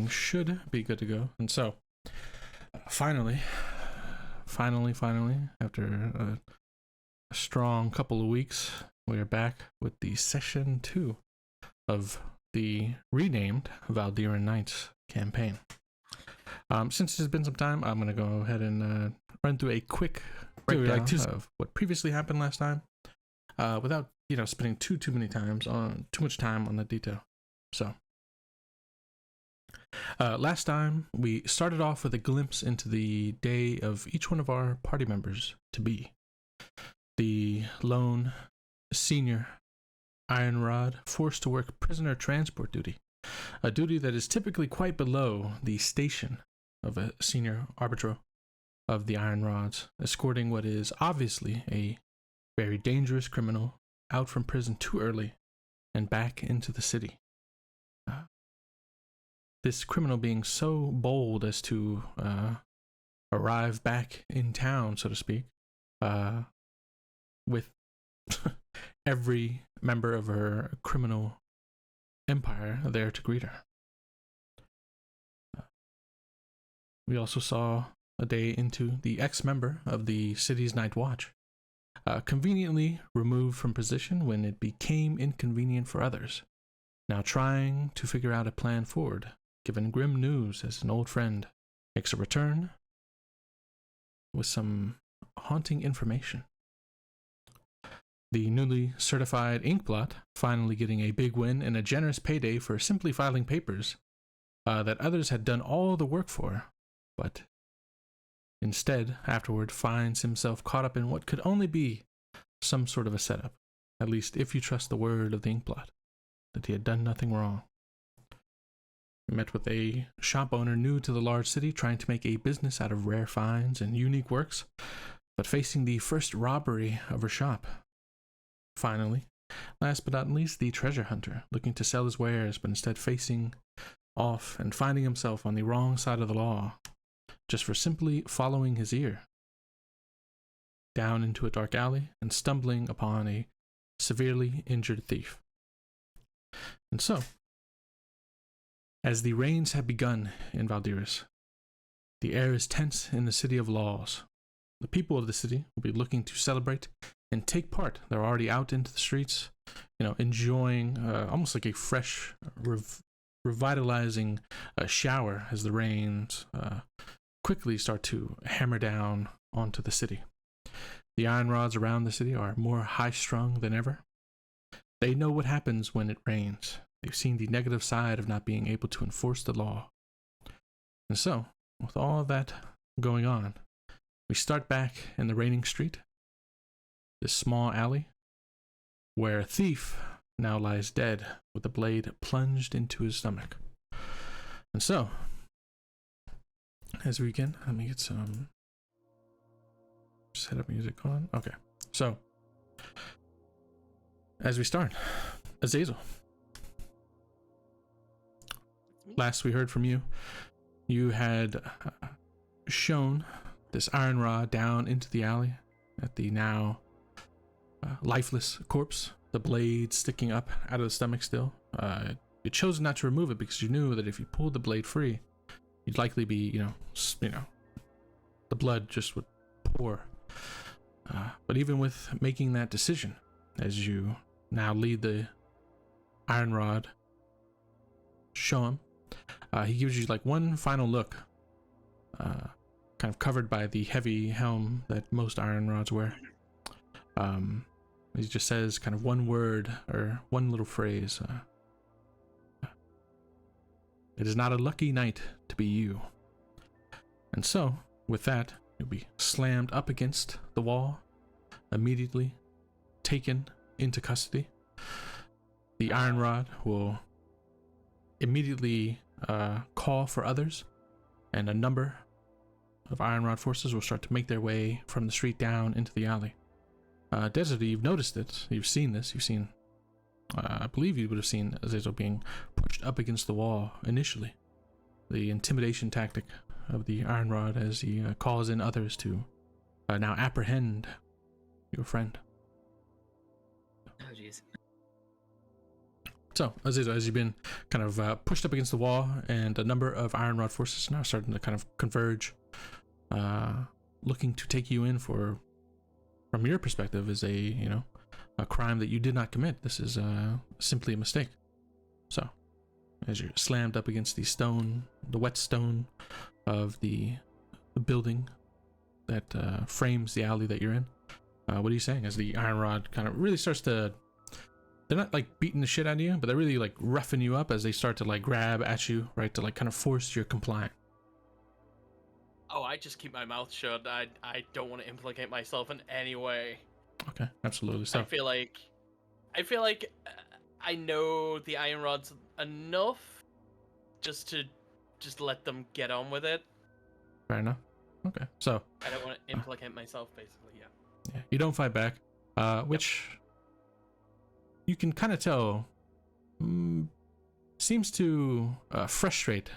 everything should be good to go. And so, finally, after a strong couple of weeks, we are back with the session 2 of the renamed Valdiran Knights campaign. Since it's been some time, I'm going to go ahead and run through a quick breakdown of what previously happened last time, without spending too much time on the detail. So, last time we started off with a glimpse into the day of each one of our party members to be. The lone senior Iron Rod forced to work prisoner transport duty, a duty that is typically quite below the station of a senior arbiter of the Iron Rods, escorting what is obviously a very dangerous criminal out from prison too early and back into the city. This criminal being so bold as to arrive back in town, so to speak, with every member of her criminal empire there to greet her. We also saw a day into the ex-member of the city's night watch, conveniently removed from position when it became inconvenient for others, now trying to figure out a plan forward, given grim news as an old friend makes a return with some haunting information. The newly certified Inkblot finally getting a big win and a generous payday for simply filing papers that others had done all the work for, but instead, afterward, finds himself caught up in what could only be some sort of a setup, at least if you trust the word of the Inkblot, that he had done nothing wrong. He met with a shop owner new to the large city, trying to make a business out of rare finds and unique works, but facing the first robbery of her shop. Finally, last but not least, the treasure hunter, looking to sell his wares, but instead facing off and finding himself on the wrong side of the law, just for simply following his ear down into a dark alley and stumbling upon a severely injured thief. And so, as the rains have begun in Valdiris, the air is tense in the city of laws. The people of the city will be looking to celebrate and take part. They're already out into the streets, enjoying almost like a fresh, revitalizing shower as the rains quickly start to hammer down onto the city. The iron rods around the city are more high-strung than ever. They know what happens when it rains. They've seen the negative side of not being able to enforce the law. And so, with all that going on, we start back in the raining street, this small alley, where a thief now lies dead with a blade plunged into his stomach. And so, as we begin, let me get some setup music on. Okay, so as we start, Azazel. Last we heard from you, you had shown this iron rod down into the alley at the now lifeless corpse, the blade sticking up out of the stomach still. You chose not to remove it because you knew that if you pulled the blade free, you'd likely be, the blood just would pour. But even with making that decision, as you now lead the iron rod, show him, he gives you like one final look, kind of covered by the heavy helm that most iron rods wear. He just says kind of one word or one little phrase. It is not a lucky night to be you. And so, with that, you'll be slammed up against the wall, immediately taken into custody. The iron rod will immediately call for others, and a number of iron rod forces will start to make their way from the street down into the alley. Desert, you've noticed it. You've seen this. I believe you would have seen Azazel being pushed up against the wall initially. The intimidation tactic of the iron rod as he calls in others to now apprehend your friend. Oh, jeez. So, Aziza, as you've been kind of pushed up against the wall, and a number of Iron Rod forces now starting to kind of converge, looking to take you in for, from your perspective, is a crime that you did not commit. This is simply a mistake. So, as you're slammed up against the wet stone of the building that frames the alley that you're in, what are you saying as the Iron Rod kind of really starts to, they're not like beating the shit out of you, but they're really like roughing you up as they start to like grab at you, right, to like kind of force your compliance. Oh, I just keep my mouth shut. I don't want to implicate myself in any way. Okay, absolutely. So I feel like I know the Iron Rods enough just to let them get on with it. fair enough. Okay, so I don't want to implicate myself, basically. yeah, you don't fight back, which you can kind of tell seems to frustrate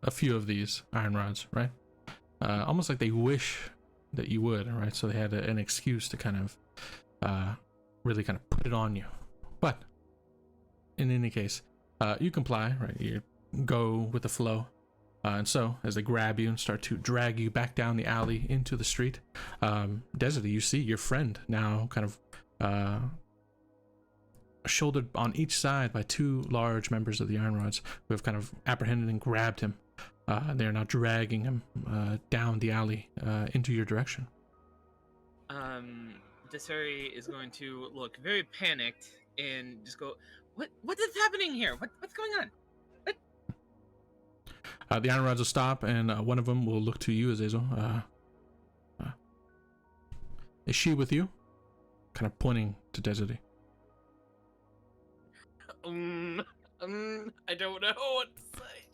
a few of these Iron Rods, right? Almost like they wish that you would, right? So they had an excuse to kind of really kind of put it on you. But in any case, you comply, right? You go with the flow. And so, as they grab you and start to drag you back down the alley into the street, Desiree, you see your friend now kind of shouldered on each side by two large members of the Iron Rods who have kind of apprehended and grabbed him. They are now dragging him down the alley into your direction. Desiree is going to look very panicked and just go, What is happening here? What's going on? The Iron Rods will stop, and one of them will look to you, Azazel. Is she with you? Kind of pointing to Desiree. I don't know what to say.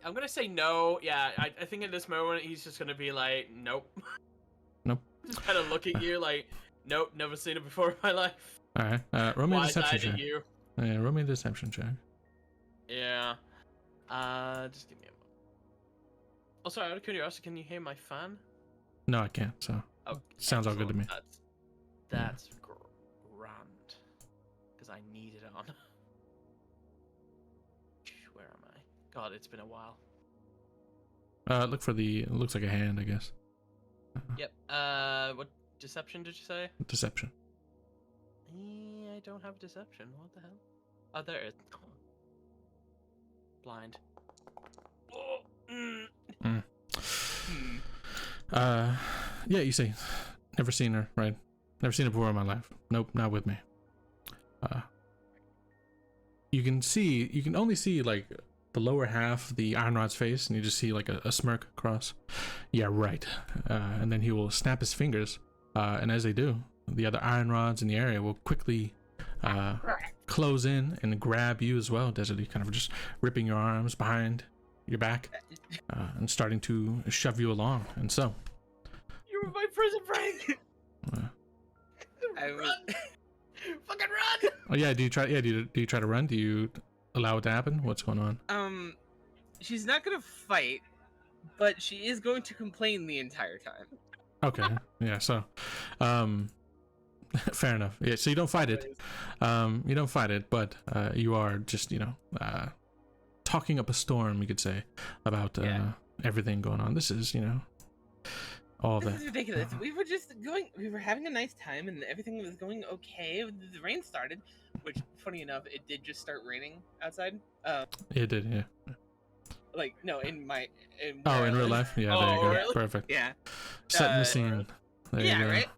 I'm gonna say no. Yeah, I think at this moment he's just gonna be like, nope. Nope. Just kind of look at you like, nope, never seen it before in my life. All right. Roll me a deception check. You? Yeah, roll me a deception check. Yeah. Just give me a moment. Oh, sorry, out of curiosity, can you hear my fan? No, I can't. So sounds all good to me. That's grand. Because I need it on. Where am I? God, it's been a while. Look for it looks like a hand, I guess. Yep. What deception did you say? Deception. I don't have deception. What the hell? Oh, there it is. Blind. Yeah, you see, never seen her, right? Never seen her before in my life. Nope, not with me. You can only see like the lower half of the Iron Rod's face, and you just see like a smirk across. Yeah, right. And then he will snap his fingers, and as they do, the other Iron Rods in the area will quickly close in and grab you as well, Desiree, kind of just ripping your arms behind your back and starting to shove you along. And so you were my prison break. Run! Fucking run! Oh yeah, do you try to run? Do you allow it to happen? What's going on? She's not gonna fight, but she is going to complain the entire time. Okay. Yeah, so fair enough. Yeah, so you don't fight it. But you are just, talking up a storm, you could say, about everything going on. This is, all this that. This is ridiculous. We were having a nice time, and everything was going okay. The rain started, which, funny enough, it did just start raining outside. It did, yeah. Like, no, in real life? Yeah, there you go. Really? Perfect. Yeah. Setting the scene. There you go. Right?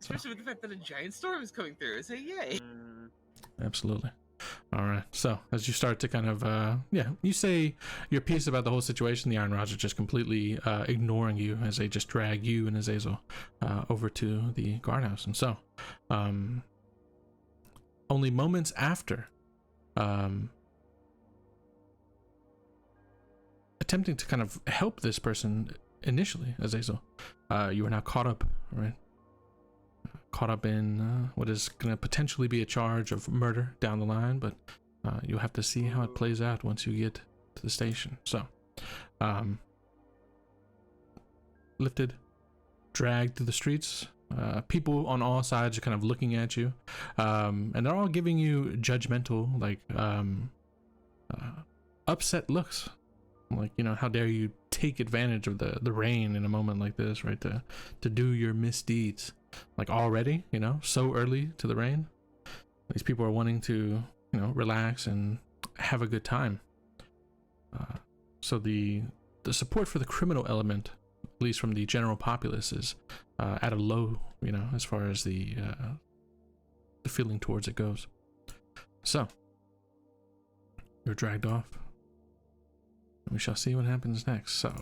Especially with the fact that a giant storm is coming through. So, yay. Absolutely. All right. So, as you start to kind of, you say your piece about the whole situation, the Iron Rods are just completely ignoring you as they just drag you and Azazel over to the guardhouse. And so, only moments after attempting to kind of help this person initially, Azazel, you are now caught up, right? Caught up in what is going to potentially be a charge of murder down the line, but you'll have to see how it plays out once you get to the station. So, lifted, dragged through the streets. People on all sides are kind of looking at you, and they're all giving you judgmental, like upset looks. Like, you know, how dare you take advantage of the rain in a moment like this, right? To do your misdeeds, like already, you know, so early to the rain. These people are wanting to, you know, relax and have a good time. So the support for the criminal element, at least from the general populace, is at a low, you know, as far as the feeling towards it goes. So you're dragged off. We shall see what happens next. So,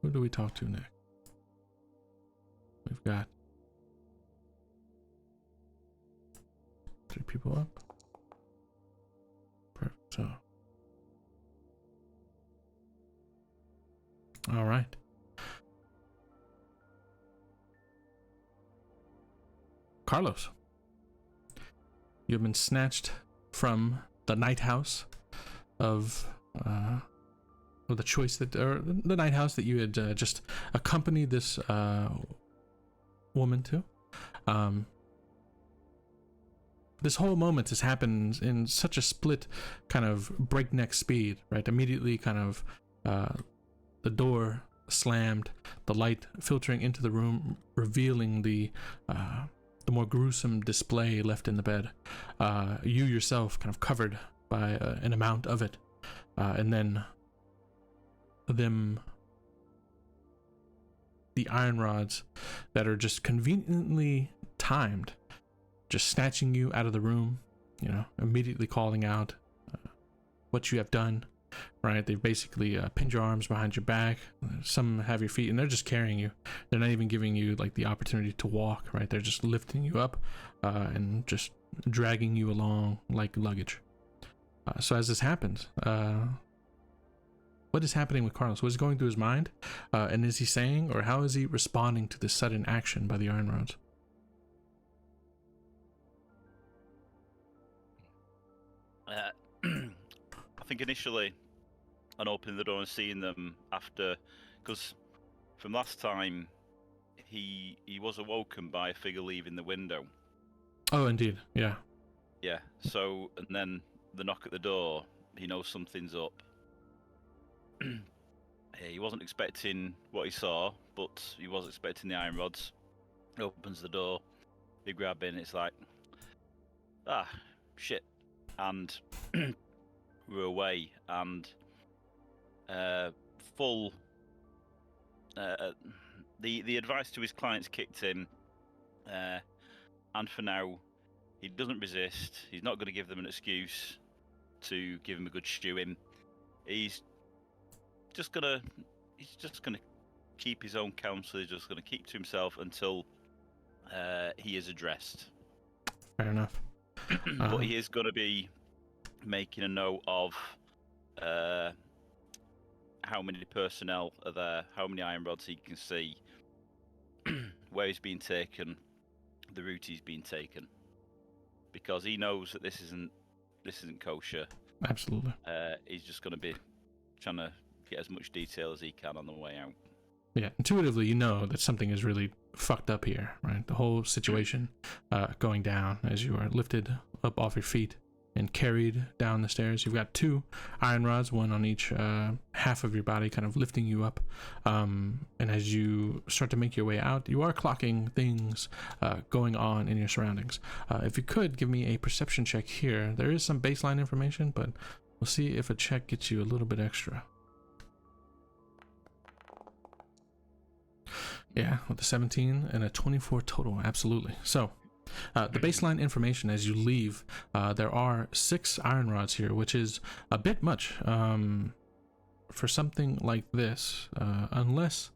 who do we talk to next? We've got 3 people up. Perfect. So, all right. Carlos, you have been snatched from the night house of the choice that, or the night house that you had just accompanied this woman to. This whole moment has happened in such a split kind of breakneck speed, right? Immediately kind of the door slammed, the light filtering into the room, revealing the more gruesome display left in the bed. You yourself kind of covered by an amount of it, and then the iron rods that are just conveniently timed, just snatching you out of the room, you know, immediately calling out what you have done, right? They've basically pinned your arms behind your back, some have your feet, and they're just carrying you. They're not even giving you like the opportunity to walk, right? They're just lifting you up and just dragging you along like luggage. So as this happens, what is happening with Carlos? What is going through his mind? And is he saying, or how is he responding to this sudden action by the iron rods? I think initially, on opening the door and seeing them after, because from last time, he was awoken by a figure leaving the window. Oh, indeed, yeah. Yeah. So, and then the knock at the door, he knows something's up. He wasn't expecting what he saw, but he was expecting the iron rods. He opens the door, they grab in, it's like, ah, shit. And we're away, and the advice to his clients kicked in, and for now, he doesn't resist. He's not going to give them an excuse to give him a good stewing. He's just gonna keep his own counsel. He's just gonna keep to himself until he is addressed. Fair enough. But he is gonna be making a note of how many personnel are there, how many iron rods he can see, where he's being taken, the route he's being taken, because he knows that this isn't kosher. Absolutely. He's just gonna be trying to get as much detail as he can on the way out. Yeah, intuitively you know that something is really fucked up here, right? The whole situation going down as you are lifted up off your feet and carried down the stairs. You've got 2 iron rods, one on each half of your body, kind of lifting you up. And as you start to make your way out, you are clocking things going on in your surroundings. If you could give me a perception check here. There is some baseline information, but we'll see if a check gets you a little bit extra. Yeah, with a 17 and a 24 total, absolutely. So, the baseline information as you leave, there are 6 iron rods here, which is a bit much for something like this, unless,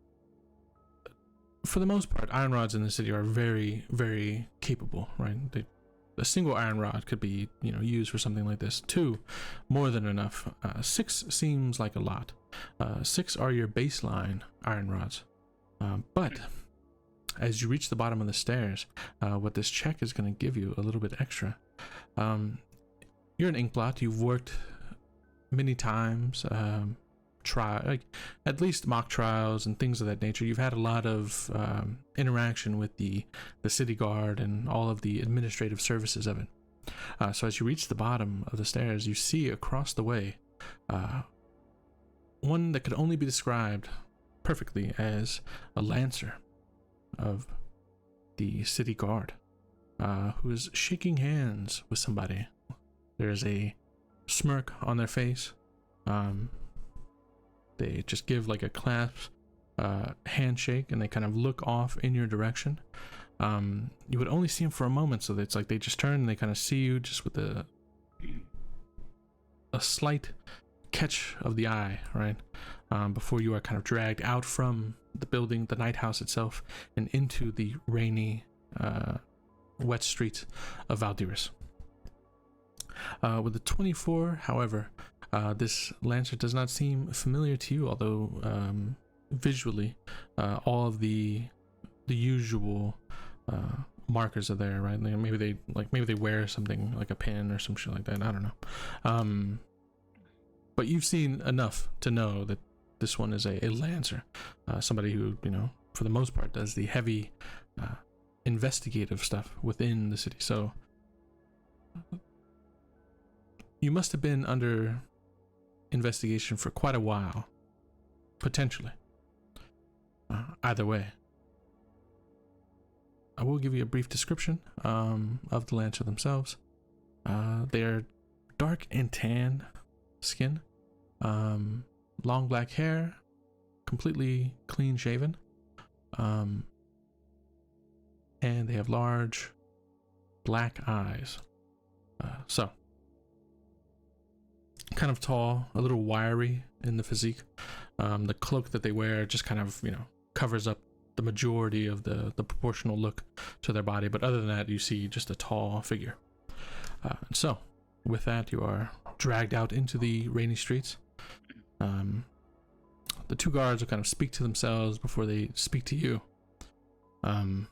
for the most part, iron rods in the city are very, very capable, right? A single iron rod could be, you know, used for something like this. 2, more than enough. 6 seems like a lot. 6 are your baseline iron rods. But as you reach the bottom of the stairs, what this check is going to give you a little bit extra. You're an inkblot. You've worked many times like at least mock trials and things of that nature. You've had a lot of interaction with the city guard and all of the administrative services of it. So as you reach the bottom of the stairs, you see across the way one that could only be described perfectly as a lancer of the city guard, who is shaking hands with somebody. There's a smirk on their face. They just give like a clasp handshake, and they kind of look off in your direction. You would only see them for a moment, so it's like they just turn and they kind of see you just with a slight catch of the eye, right? Before you are kind of dragged out from the building, the night house itself, and into the rainy, wet streets of Valdiran. With the 24, however, this lancer does not seem familiar to you, although visually, all of the usual markers are there, right? Like maybe they wear something like a pin or some shit like that. I don't know. But you've seen enough to know that this one is a lancer, somebody who, you know, for the most part, does the heavy investigative stuff within the city. So you must have been under investigation for quite a while, potentially. Either way, I will give you a brief description of the lancer themselves. They are dark and tan skin, long black hair, completely clean shaven, and they have large black eyes. So kind of tall, a little wiry in the physique. The cloak that they wear just kind of, you know, covers up the majority of the proportional look to their body, but other than that, you see just a tall figure. So with that, you are dragged out into the rainy streets. The two guards will kind of speak to themselves before they speak to you. The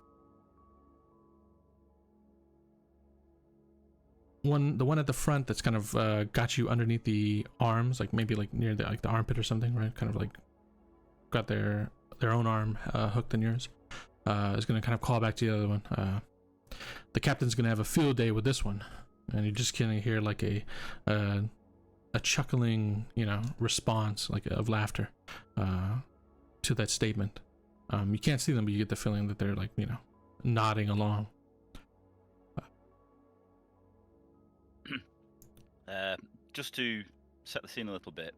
one at the front that's kind of got you underneath the arms, like maybe like near the armpit or something, right? Kind of like got their own arm hooked in yours. Is going to kind of call back to the other one. The captain's going to have a field day with this one, and you're just going to hear like a chuckling, you know, response like of laughter to that statement. You can't see them, but you get the feeling that they're like, you know, nodding along. Just to set the scene a little bit,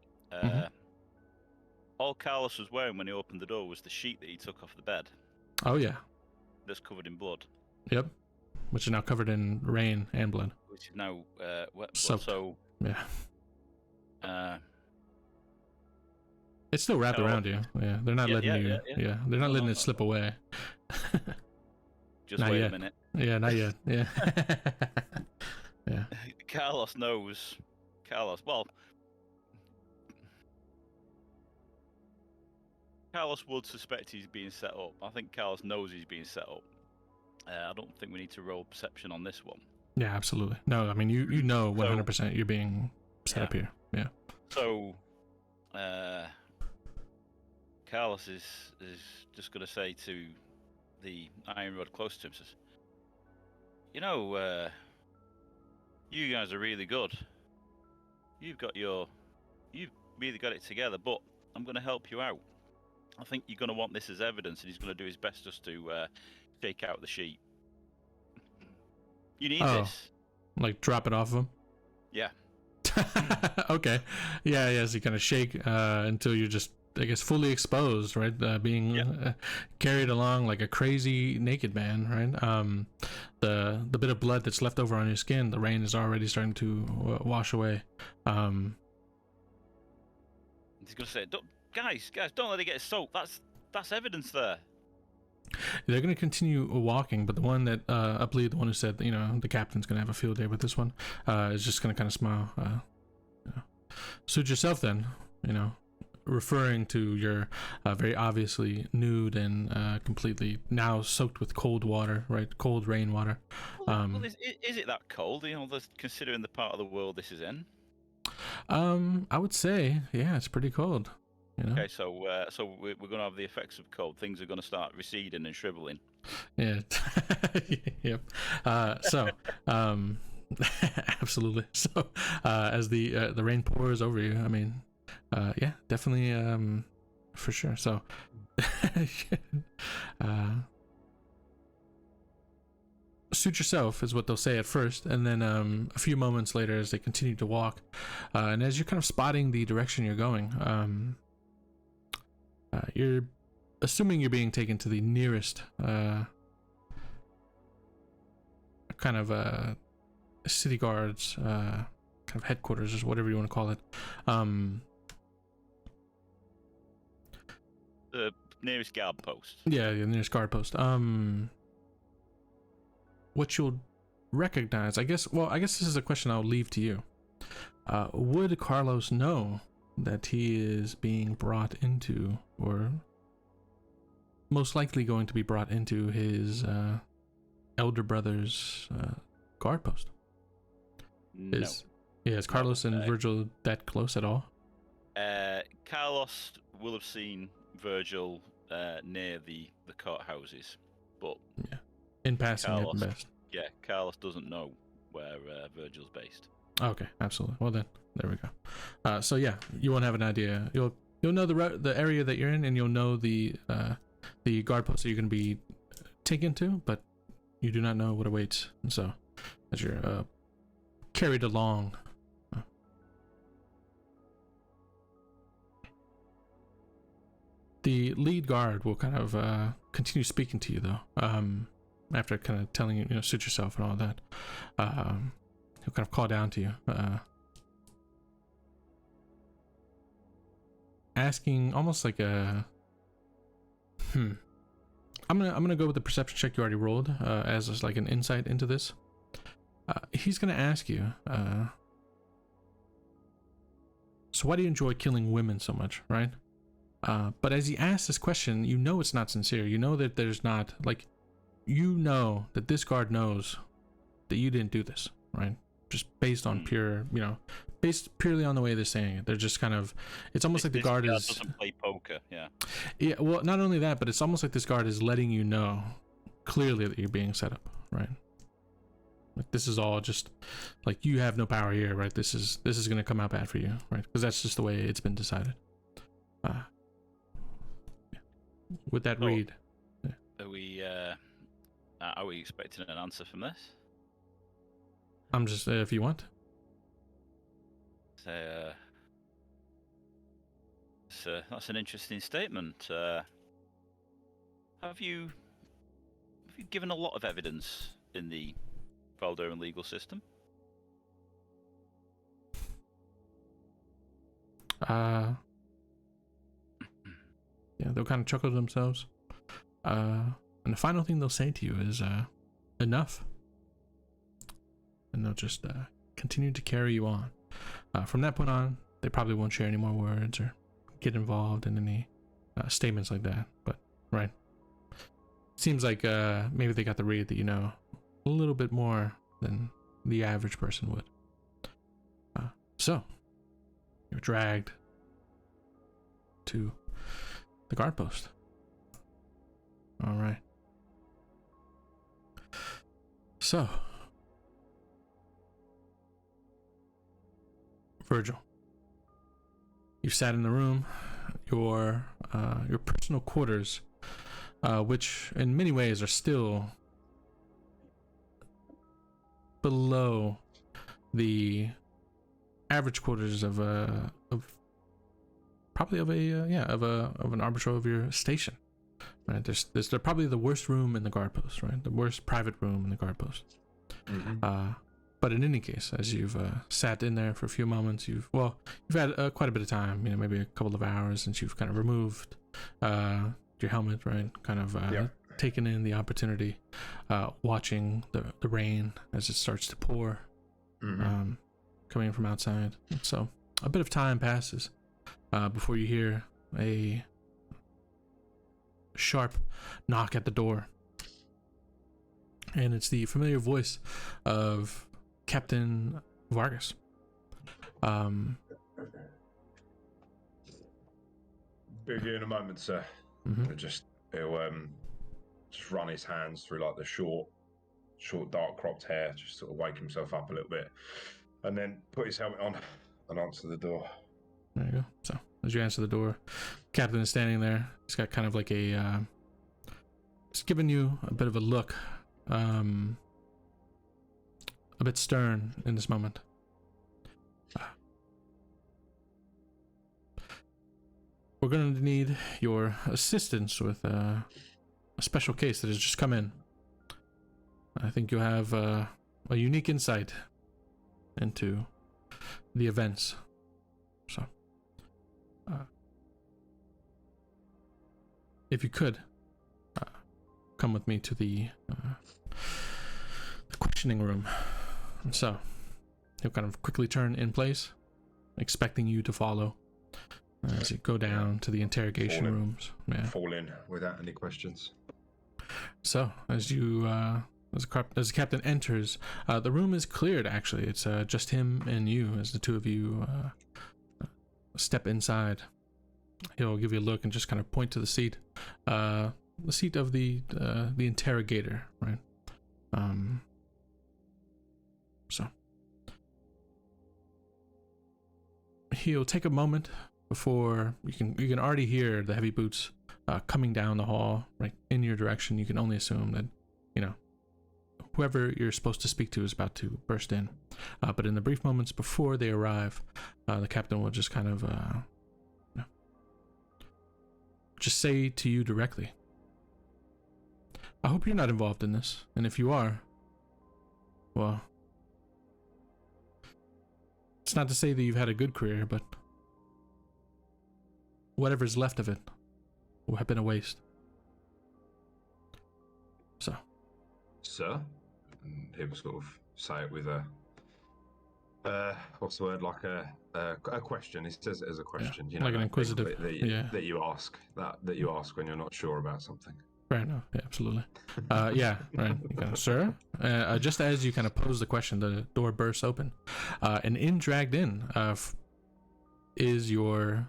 all Carlos was wearing when he opened the door was the sheet that he took off the bed. Oh yeah, that's covered in blood. Yep, which is now covered in rain and blood. Which is now wet blood. So yeah, it's still wrapped around you. Yeah, they're not letting you. Yeah, they're not letting it slip away. Just wait a minute. Yeah, not yet. Yeah. Yeah. Carlos knows. Well, Carlos would suspect he's being set up. I think Carlos knows he's being set up. I don't think we need to roll perception on this one. Yeah, absolutely. No, I mean you know 100% you're being set up here. Yeah. So, Carlos is just gonna say to the iron rod close to him, says, "You know, you guys are really good. You've really got it together, but I'm going to help you out. I think you're going to want this as evidence," and he's going to do his best just to shake out the sheet. You need this. Like drop it off of him? Yeah. Okay. Yeah, so you kind of shake until you're just, I guess, fully exposed, right? Being carried along like a crazy naked man, right? The bit of blood that's left over on your skin, the rain is already starting to wash away. He's gonna say, guys, don't let it get soaked. That's evidence there. They're gonna continue walking, but the one that I believe the one who said, you know, the captain's gonna have a field day with this one, is just gonna kind of smile. You know, suit yourself then, you know. Referring to your very obviously nude and completely now soaked with cold water, right? Cold rainwater. Well, is it that cold? You know, considering the part of the world this is in. I would say, yeah, it's pretty cold. You know? Okay, so we're going to have the effects of cold. Things are going to start receding and shriveling. Yeah. Yep. Absolutely. So, as the rain pours over you, I mean, yeah, definitely, for sure. So, suit yourself is what they'll say at first, and then a few moments later, as they continue to walk, and as you're kind of spotting the direction you're going, you're assuming you're being taken to the nearest kind of city guards kind of headquarters, or whatever you want to call it. The nearest guard post. Yeah, the nearest guard post. What you'll recognize, I guess this is a question I'll leave to you. Would Carlos know that he is being brought into, or most likely going to be brought into, his elder brother's guard post? No. Is Carlos and Virgil that close at all? Carlos will have seen Virgil near the courthouses, but Yeah, in passing at Carlos, best. yeah, Carlos doesn't know where Virgil's based. Okay, absolutely. Well then, there we go. So yeah, you won't have an idea. You'll know the area that you're in, and you'll know the guard post that you're going to be taken to, but you do not know what awaits. And so, as you're carried along, the lead guard will kind of continue speaking to you, though. After kind of telling you, suit yourself and all that, he'll kind of call down to you, asking almost like a I'm gonna go with the perception check you already rolled, as just like an insight into this. He's gonna ask you, so why do you enjoy killing women so much, right? But as he asks this question, you know it's not sincere. You know that there's not, like, you know that this guard knows that you didn't do this, right? Just based on based purely on the way they're saying it. They're just kind of, it's almost like the guard doesn't play poker, yeah. Yeah, well, not only that, but it's almost like this guard is letting you know clearly that you're being set up, right? Like, this is all just, like, you have no power here, right? This is going to come out bad for you, right? Because that's just the way it's been decided. With that read, are we expecting an answer from this? I'm just, if you want. So, that's an interesting statement. Have you given a lot of evidence in the Valdiran legal system? Yeah, they'll kind of chuckle to themselves. And the final thing they'll say to you is, enough. And they'll just continue to carry you on. From that point on, they probably won't share any more words or get involved in any statements like that. But, right. Seems like maybe they got the read that you know a little bit more than the average person would. So, you're dragged to the guard post. All right. So, Virgil, you've sat in the room, your personal quarters, which in many ways are still below the average quarters of an arbiter of your station, right? They're probably the worst room in the guard post, right? The worst private room in the guard post. Mm-hmm. But in any case, as you've sat in there for a few moments, you've had quite a bit of time, maybe a couple of hours since you've kind of removed your helmet, right? Kind of taken in the opportunity, watching the rain as it starts to pour, coming from outside. So a bit of time passes before you hear a sharp knock at the door. And it's the familiar voice of Captain Vargas. Be with you in a moment, sir. Mhm. He'll just run his hands through like the short, dark cropped hair, just sort of wake himself up a little bit, and then put his helmet on and answer the door. There you go. So as you answer the door, Captain is standing there. He's got kind of like a, he's giving you a bit of a look, a bit stern in this moment. We're going to need your assistance with a special case that has just come in. I think you have a unique insight into the events. So, if you could, come with me to the questioning room. And so, he'll kind of quickly turn in place, expecting you to follow. As you go down to the interrogation rooms. Yeah. Fall in without any questions. So, as you, as the captain enters, the room is cleared, actually. It's just him and you, as the two of you step inside. He'll give you a look and just kind of point to the seat. The seat of the interrogator, right? So. He'll take a moment before you can already hear the heavy boots coming down the hall right in your direction. You can only assume that, you know, whoever you're supposed to speak to is about to burst in. But in the brief moments before they arrive, the captain will just kind of you know, just say to you directly, I hope you're not involved in this, and if you are, well, it's not to say that you've had a good career, but whatever's left of it will have been a waste. So. Sir? And he'll sort of say it with a, what's the word, like a question. He says it as a question, you know, like an inquisitive, that you ask when you're not sure about something. Fair enough. Yeah, absolutely. Yeah, right. You kind of, sir, just as you kind of pose the question, the door bursts open, and dragged in is your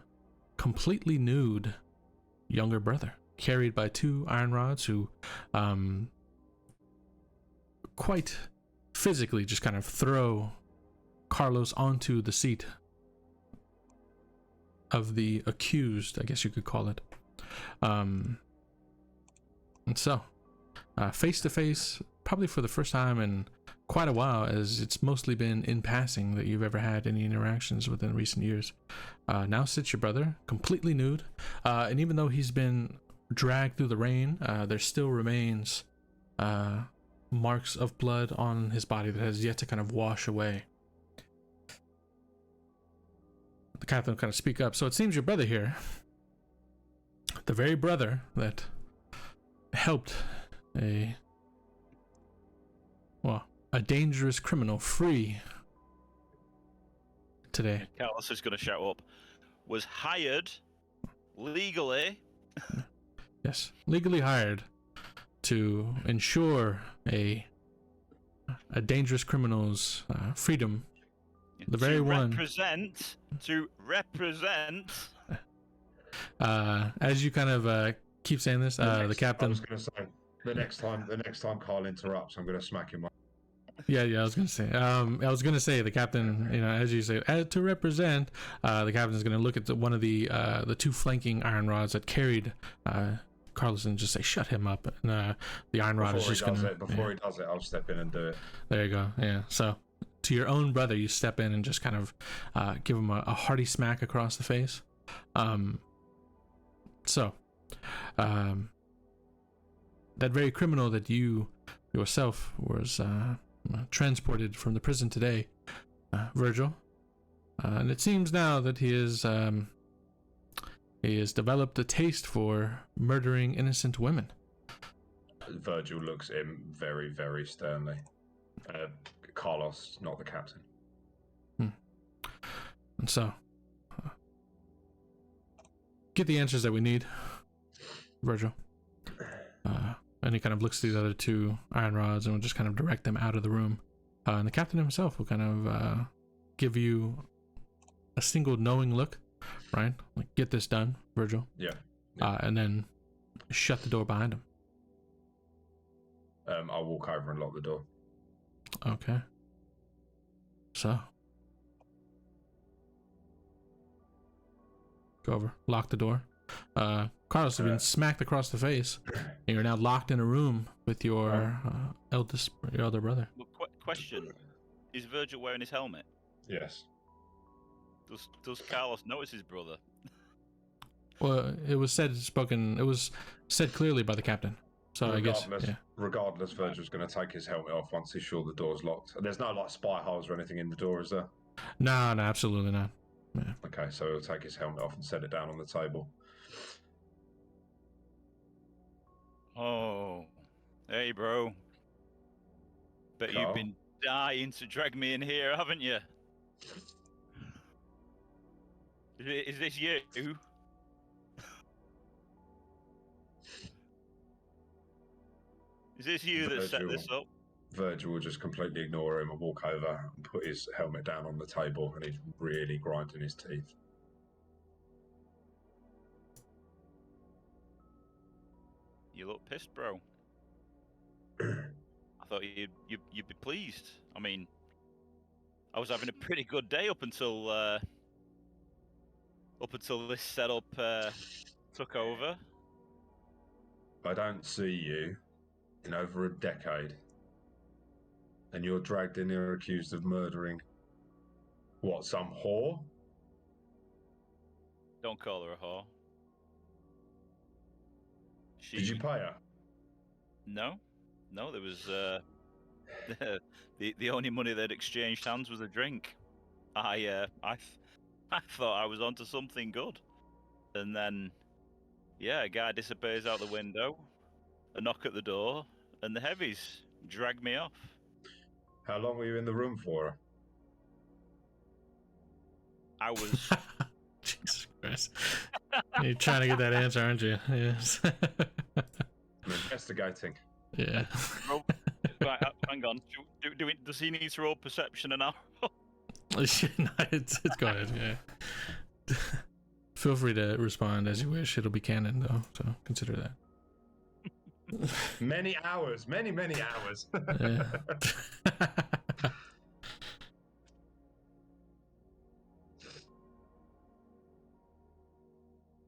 completely nude younger brother, carried by two iron rods who quite physically just kind of throw Carlos onto the seat of the accused, I guess you could call it. And so, face to face, probably for the first time in quite a while, as it's mostly been in passing that you've ever had any interactions within recent years. Now sits your brother, completely nude, and even though he's been dragged through the rain, there still remains marks of blood on his body that has yet to kind of wash away. The captain will kind of speak up. So it seems your brother here, the very brother that helped a dangerous criminal free today. Carlos is going to shout up. Was hired legally. Yes, legally hired to ensure a dangerous criminal's freedom. The very one to represent. As you kind of keep saying this, the captain. I was going to say the next time Carl interrupts, I'm going to smack him. Yeah, I was gonna say. The captain, you know, as you say, to represent, the captain is gonna look at one of the two flanking iron rods that carried Carlos and just say, "Shut him up." And the iron rod is just gonna. Before he does it, I'll step in and do it. There you go. Yeah. So, to your own brother, you step in and just kind of give him a hearty smack across the face. That very criminal that you yourself was transported from the prison today, Virgil, and it seems now that he has developed a taste for murdering innocent women. Virgil looks at him very, very sternly. Carlos, not the captain. And so, get the answers that we need, Virgil. And he kind of looks at the other two iron rods and will just kind of direct them out of the room. And the captain himself will kind of give you a single knowing look right? Like, get this done, Virgil. Yeah. And then shut the door behind him. I'll walk over and lock the door. Okay. So. Go over, lock the door. Carlos has been smacked across the face, and you're now locked in a room with your your elder brother. Well, question: is Virgil wearing his helmet? Yes. Does Carlos notice his brother? Well, it was said clearly by the captain. So I guess, yeah. Regardless, Virgil's going to take his helmet off once he's sure the door's locked. There's no like spy holes or anything in the door, is there? No, absolutely not. Yeah. Okay, so he'll take his helmet off and set it down on the table. Oh, hey, bro. Bet Carl? you've been dying to drag me in here, haven't you? Is this you? Is this you that set this up? Virgil will just completely ignore him and walk over and put his helmet down on the table, and he's really grinding his teeth. You look pissed, bro. I thought you'd be pleased. I mean, I was having a pretty good day up until this setup took over. I don't see you in over a decade, and you're dragged in here accused of murdering, what, some whore? Don't call her a whore. Did you pay her? No, there was the only money they'd exchanged hands was a drink. I thought I was onto something good, and then yeah, a guy disappears out the window, a knock at the door, and the heavies drag me off. How long were you in the room for? I was. Jesus Christ. You're trying to get that answer, aren't you? Yes. I'm investigating. Yeah. Right, hang on. Does he need to roll perception an hour? No, it's go ahead, yeah. Feel free to respond as you wish. It'll be canon, though, so consider that. Many hours. Many hours. Yeah.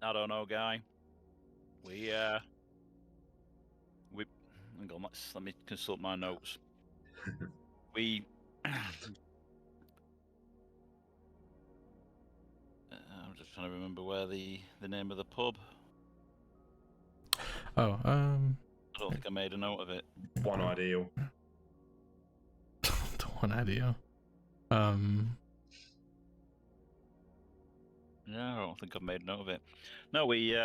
I don't know, guy. We hang on, let me consult my notes. We I'm just trying to remember where the name of the pub. Oh, I don't think I made a note of it. One ideal. The one idea. Yeah, I don't think I've made a note of it. No, we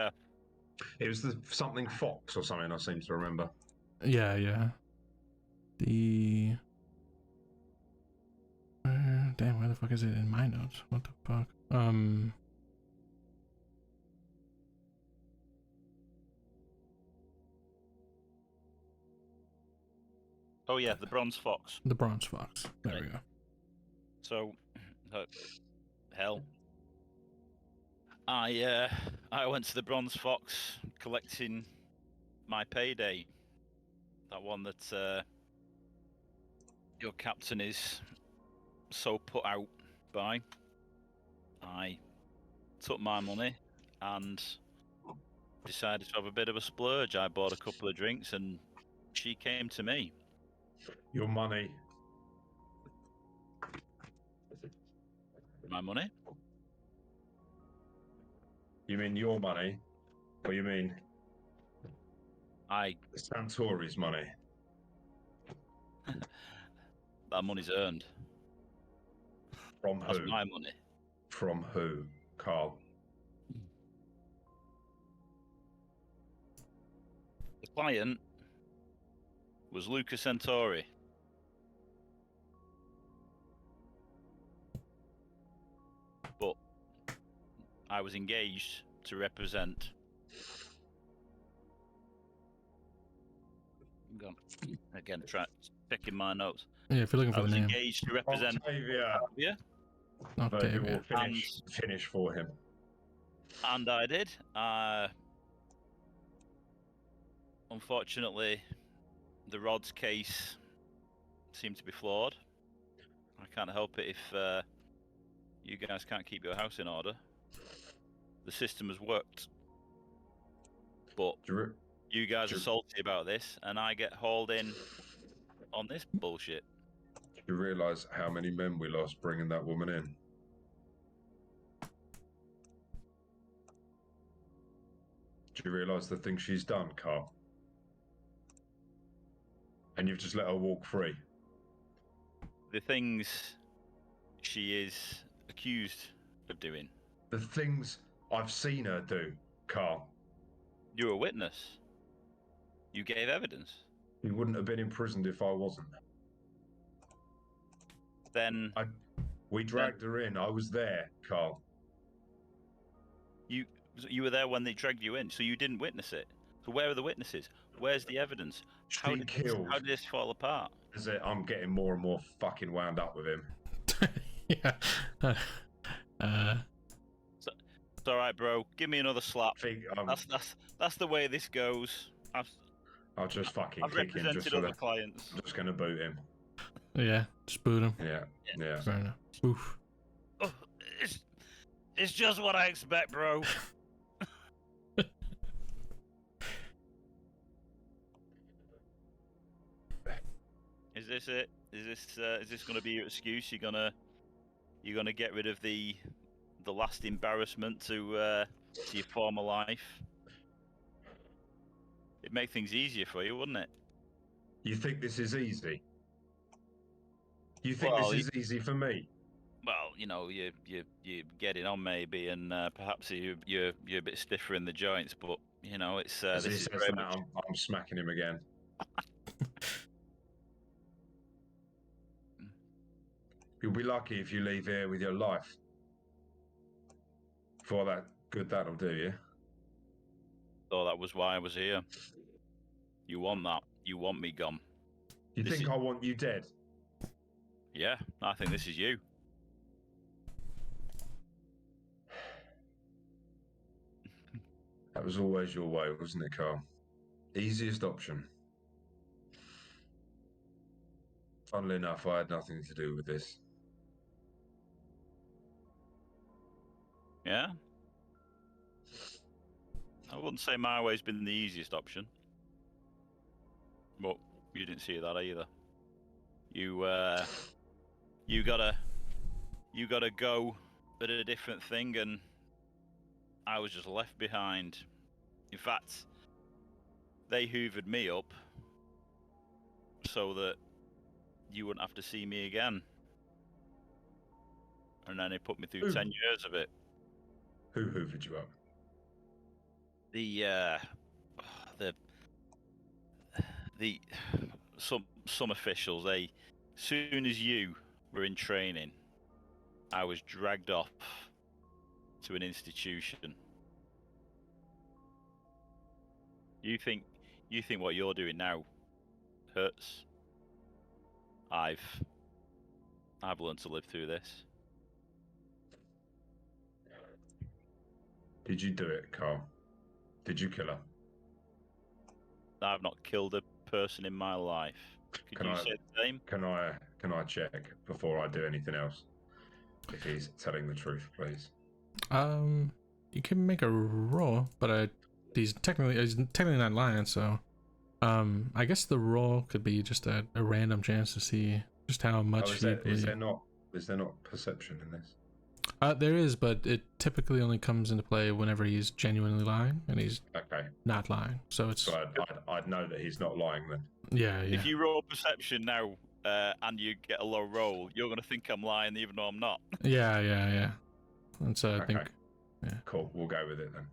It was the something Fox or something, I seem to remember. Yeah. The damn, where the fuck is it in my notes? What the fuck? Oh yeah, the Bronze Fox. The Bronze Fox. There we go. So, hell, I went to the Bronze Fox collecting my payday. That one that your captain is so put out by. I took my money and decided to have a bit of a splurge. I bought a couple of drinks and she came to me. Your money. My money? You mean your money? Or you mean I Santori's money? That money's earned. From That's who? my money. From who? Carl. The client was Luca Centauri. But I was engaged to represent. Again, checking my notes. Yeah, if you're looking I for was the name. engaged to represent Octavia. Octavia. Virgil Octavia. will finish for him. And I did. Unfortunately, the Rod's case seemed to be flawed. I can't help it if you guys can't keep your house in order. The system has worked. But you guys are salty about this, and I get hauled in on this bullshit. Do you realise how many men we lost bringing that woman in? Do you realise the thing she's done, Carl? And you've just let her walk free. The things she is accused of doing. The things I've seen her do, Carl. You're a witness. You gave evidence. You wouldn't have been imprisoned if I wasn't. Then we dragged her in. I was there, Carl. You were there when they dragged you in, so you didn't witness it. So where are the witnesses? Where's the evidence? How did this fall apart? I'm getting more and more fucking wound up with him. Yeah. It's all right, bro. Give me another slap. That's the way this goes. I'll just fucking I've kick him. Represented other clients. I'm just gonna boot him. Yeah, just boot him. Yeah. Fair enough. Oof. Oh, it's just what I expect, bro. Is this it? Is this gonna be your excuse? You're gonna get rid of the last embarrassment to your former life? It'd make things easier for you, wouldn't it? You think this is easy? You think this is easy for me? Well, you know, you're getting on maybe, and perhaps you're a bit stiffer in the joints, but you know, it's As this he is says very that, much... I'm smacking him again. You'll be lucky if you leave here with your life. For that good that'll do you. So that was why I was here. You want that? You want me gone? You think I want you dead? Yeah, I think this is you. That was always your way, wasn't it, Carl? Easiest option. Funnily enough, I had nothing to do with this. Yeah? I wouldn't say my way's been the easiest option. But you didn't see that either. You gotta go at a different thing, and I was just left behind. In fact, they hoovered me up so that you wouldn't have to see me again. And then they put me through 10 years of it. Who hoovered you up? Some officials. They, soon as you were in training, I was dragged off to an institution. You think what you're doing now hurts? I've learned to live through this. Did you do it, Carl? Did you kill her? I've not killed a person in my life. Can you say the same? Can I check before I do anything else? If he's telling the truth, please. You can make a roll, but he's technically not lying, so I guess the roll could be just a random chance to see just how much is there not perception in this? There is, but it typically only comes into play whenever he's genuinely lying, and he's not lying. So it's. So I'd know that he's not lying then. Yeah. If you roll perception now and you get a low roll, you're gonna think I'm lying, even though I'm not. Yeah. And so I think. Yeah. Cool. We'll go with it then.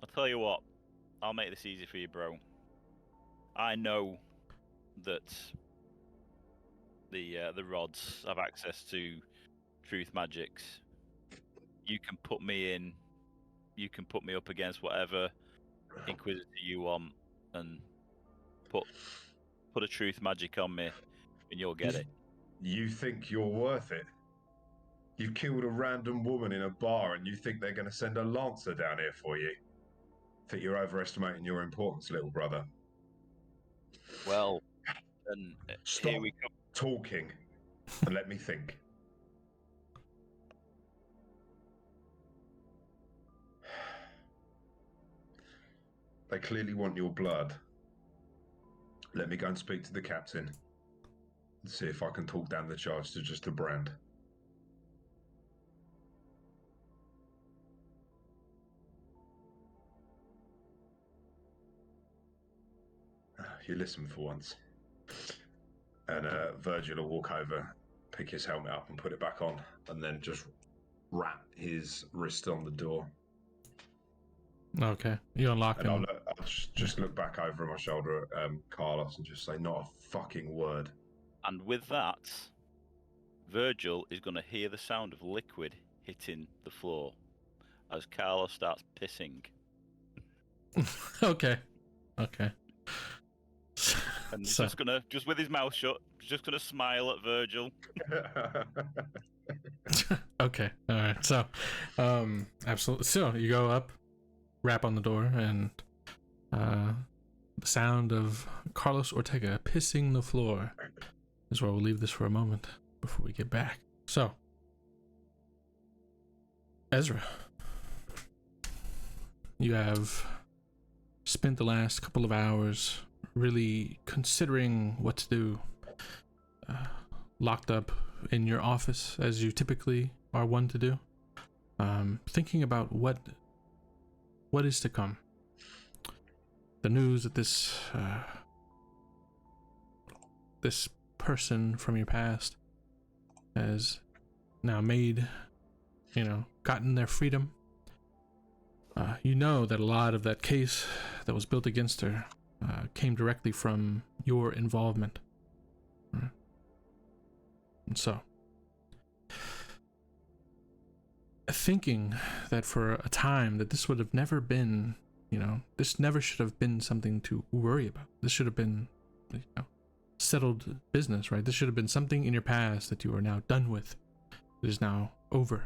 I'll tell you what. I'll make this easy for you, bro. I know that the rods have access to truth magics. You can put me in. You can put me up against whatever Inquisitor you want, and put a truth magic on me, and you'll get it. You think you're worth it? You've killed a random woman in a bar and you think they're going to send a lancer down here for you? Think you're overestimating your importance, little brother. Well, then Stop here we come. talking and let me think. They clearly want your blood. Let me go and speak to the captain and see if I can talk down the charge to just a brand. You listen for once. And Virgil will walk over, pick his helmet up and put it back on, and then just rap his wrist on the door. Okay, you unlock And him. I'll just look back over my shoulder at Carlos and just say, not a fucking word. And with that, Virgil is going to hear the sound of liquid hitting the floor as Carlos starts pissing. Okay. And he's So- just with his mouth shut, just gonna smile at Virgil. Okay, all right. So, absolutely. So you go up, rap on the door, and the sound of Carlos Ortega pissing the floor is where we'll leave this for a moment before we get back. So, Ezra, you have spent the last couple of hours really considering what to do, locked up in your office as you typically are one to do, thinking about what is to come. The news that this person from your past has now gotten their freedom. You know that a lot of that case that was built against her came directly from your involvement. And so, thinking that for a time that this would have never been, this never should have been something to worry about. This should have been, settled business, right? This should have been something in your past that you are now done with. It is now over.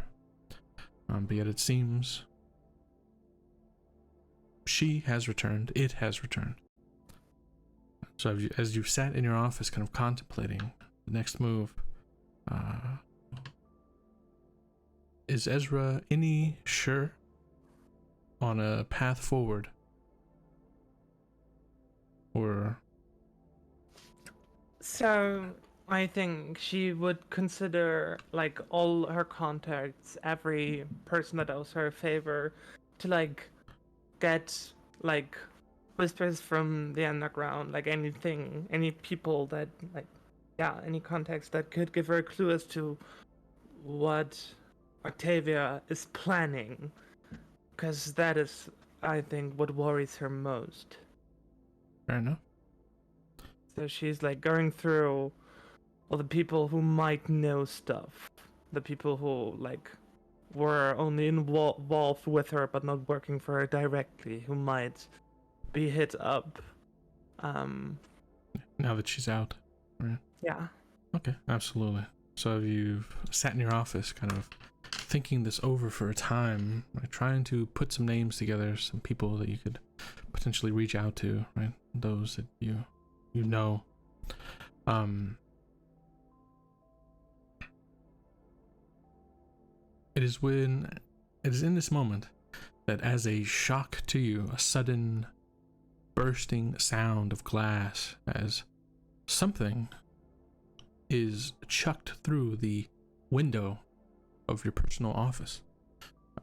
But yet it seems she has returned. It has returned. So as you sat in your office kind of contemplating the next move, is Ezra any sure on a path forward? Or... So, I think she would consider, all her contacts, every person that owes her a favor, to, get, whispers from the underground, anything, any people that, any contacts that could give her a clue as to what Octavia is planning. Because that is, I think, what worries her most. Fair enough. So she's, going through all the people who might know stuff. The people who, were only involved with her but not working for her directly, who might be hit up. Now that she's out, right? Yeah. Okay, absolutely. So you've sat in your office kind of thinking this over for a time, right? Trying to put some names together, some people that you could potentially reach out to, right? Those that you know. It is in this moment that, as a shock to you, a sudden bursting sound of glass as something is chucked through the window of your personal office,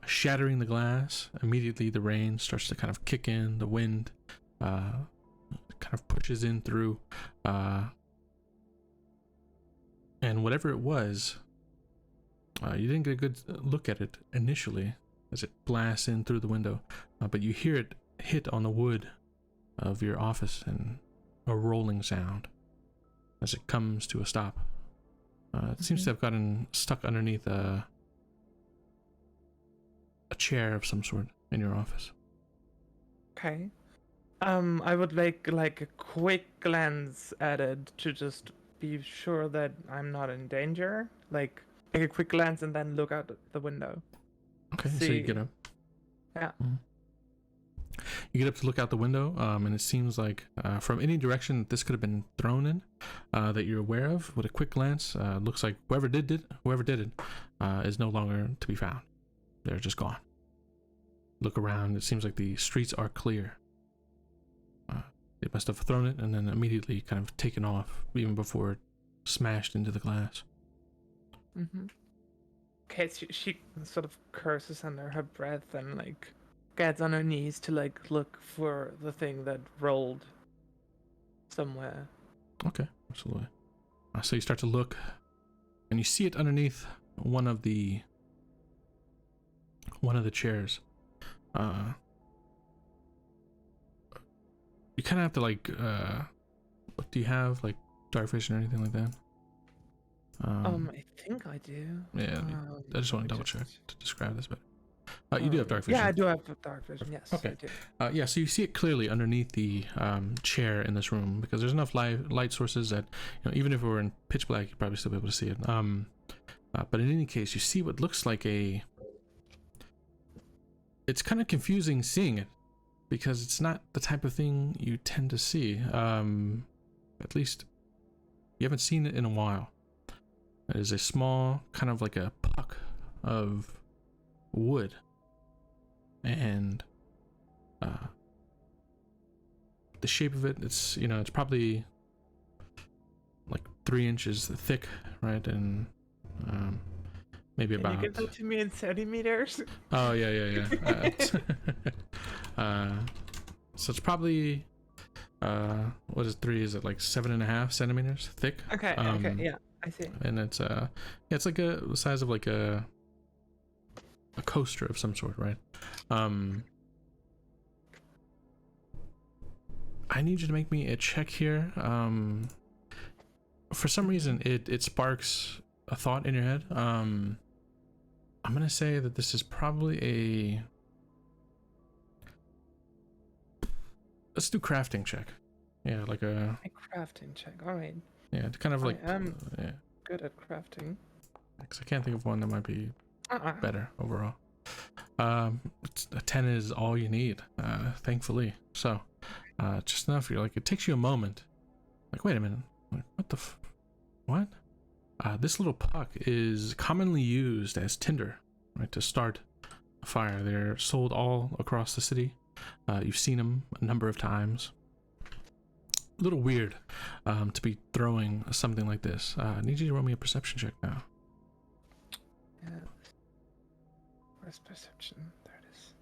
shattering the glass. Immediately the rain starts to kind of kick in, the wind kind of pushes in through, and whatever it was, you didn't get a good look at it initially as it blasts in through the window, but you hear it hit on the wood of your office and a rolling sound as it comes to a stop. It seems to have gotten stuck underneath a chair of some sort in your office. Okay. I would like a quick glance at it to just be sure that I'm not in danger. take a quick glance and then look out the window. Okay, so See. you get up. Yeah. You get up to look out the window, and it seems like from any direction that this could have been thrown in, that you're aware of, with a quick glance, looks like whoever did it is no longer to be found. They're just gone. Look around. It seems like the streets are clear. They must have thrown it and then immediately kind of taken off, even before it smashed into the glass. Mm-hmm. Okay, she sort of curses under her breath and like gets on her knees to like look for the thing that rolled somewhere. Okay, absolutely. So you start to look, and you see it underneath one of the chairs. You kind of have to like, what do you have, like dark vision or anything like that? I think I do. Yeah, I just want to double check to describe this better. You do have dark vision. Yeah, I do have dark vision. Yes. Okay. I do. Yeah, so you see it clearly underneath the chair in this room, because there's enough light sources that, you know, even if it were in pitch black, you'd probably still be able to see it. But in any case, you see what looks like it's kind of confusing seeing it, because it's not the type of thing you tend to see. At least you haven't seen it in a while. It is a small, kind of like a puck of wood, and the shape of it, it's, you know, it's probably like 3 inches thick, right? And maybe Can about. you get that to me in centimeters? Oh yeah. So it's probably what is 3? Is it like 7.5 centimeters thick? Okay. Yeah, I see. And it's it's like the size of like a coaster of some sort, right? I need you to make me a check here. For some reason it sparks a thought in your head. I'm gonna say that this is probably let's do crafting check. Yeah, like a crafting check. All right. Yeah, kind of like I am yeah. good at crafting. Because I can't think of one that might be better overall. A 10 is all you need, thankfully. So, just enough. You're like, it takes you a moment. Like, wait a minute. Like, what? This little puck is commonly used as tinder, right, to start a fire. They're sold all across the city. You've seen them a number of times. A little weird to be throwing something like this. I need you to roll me a perception check now. Yeah. Where's perception? There it is.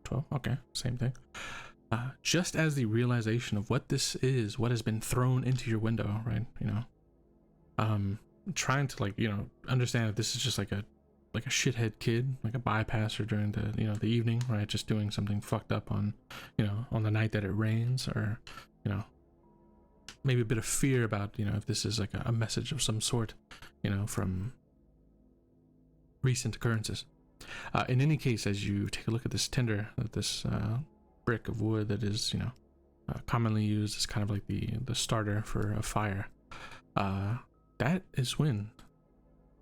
12. Okay, same thing. Just as the realization of what this is, what has been thrown into your window, right? You know, trying to, like, you know, understand that this is just like a shithead kid, like a bypasser during the, you know, the evening, right? Just doing something fucked up on, you know, on the night that it rains, or, you know, maybe a bit of fear about, you know, if this is like a message of some sort, you know, from recent occurrences. In any case, as you take a look at this tinder, this brick of wood that is, you know, commonly used as kind of like the starter for a fire, that is when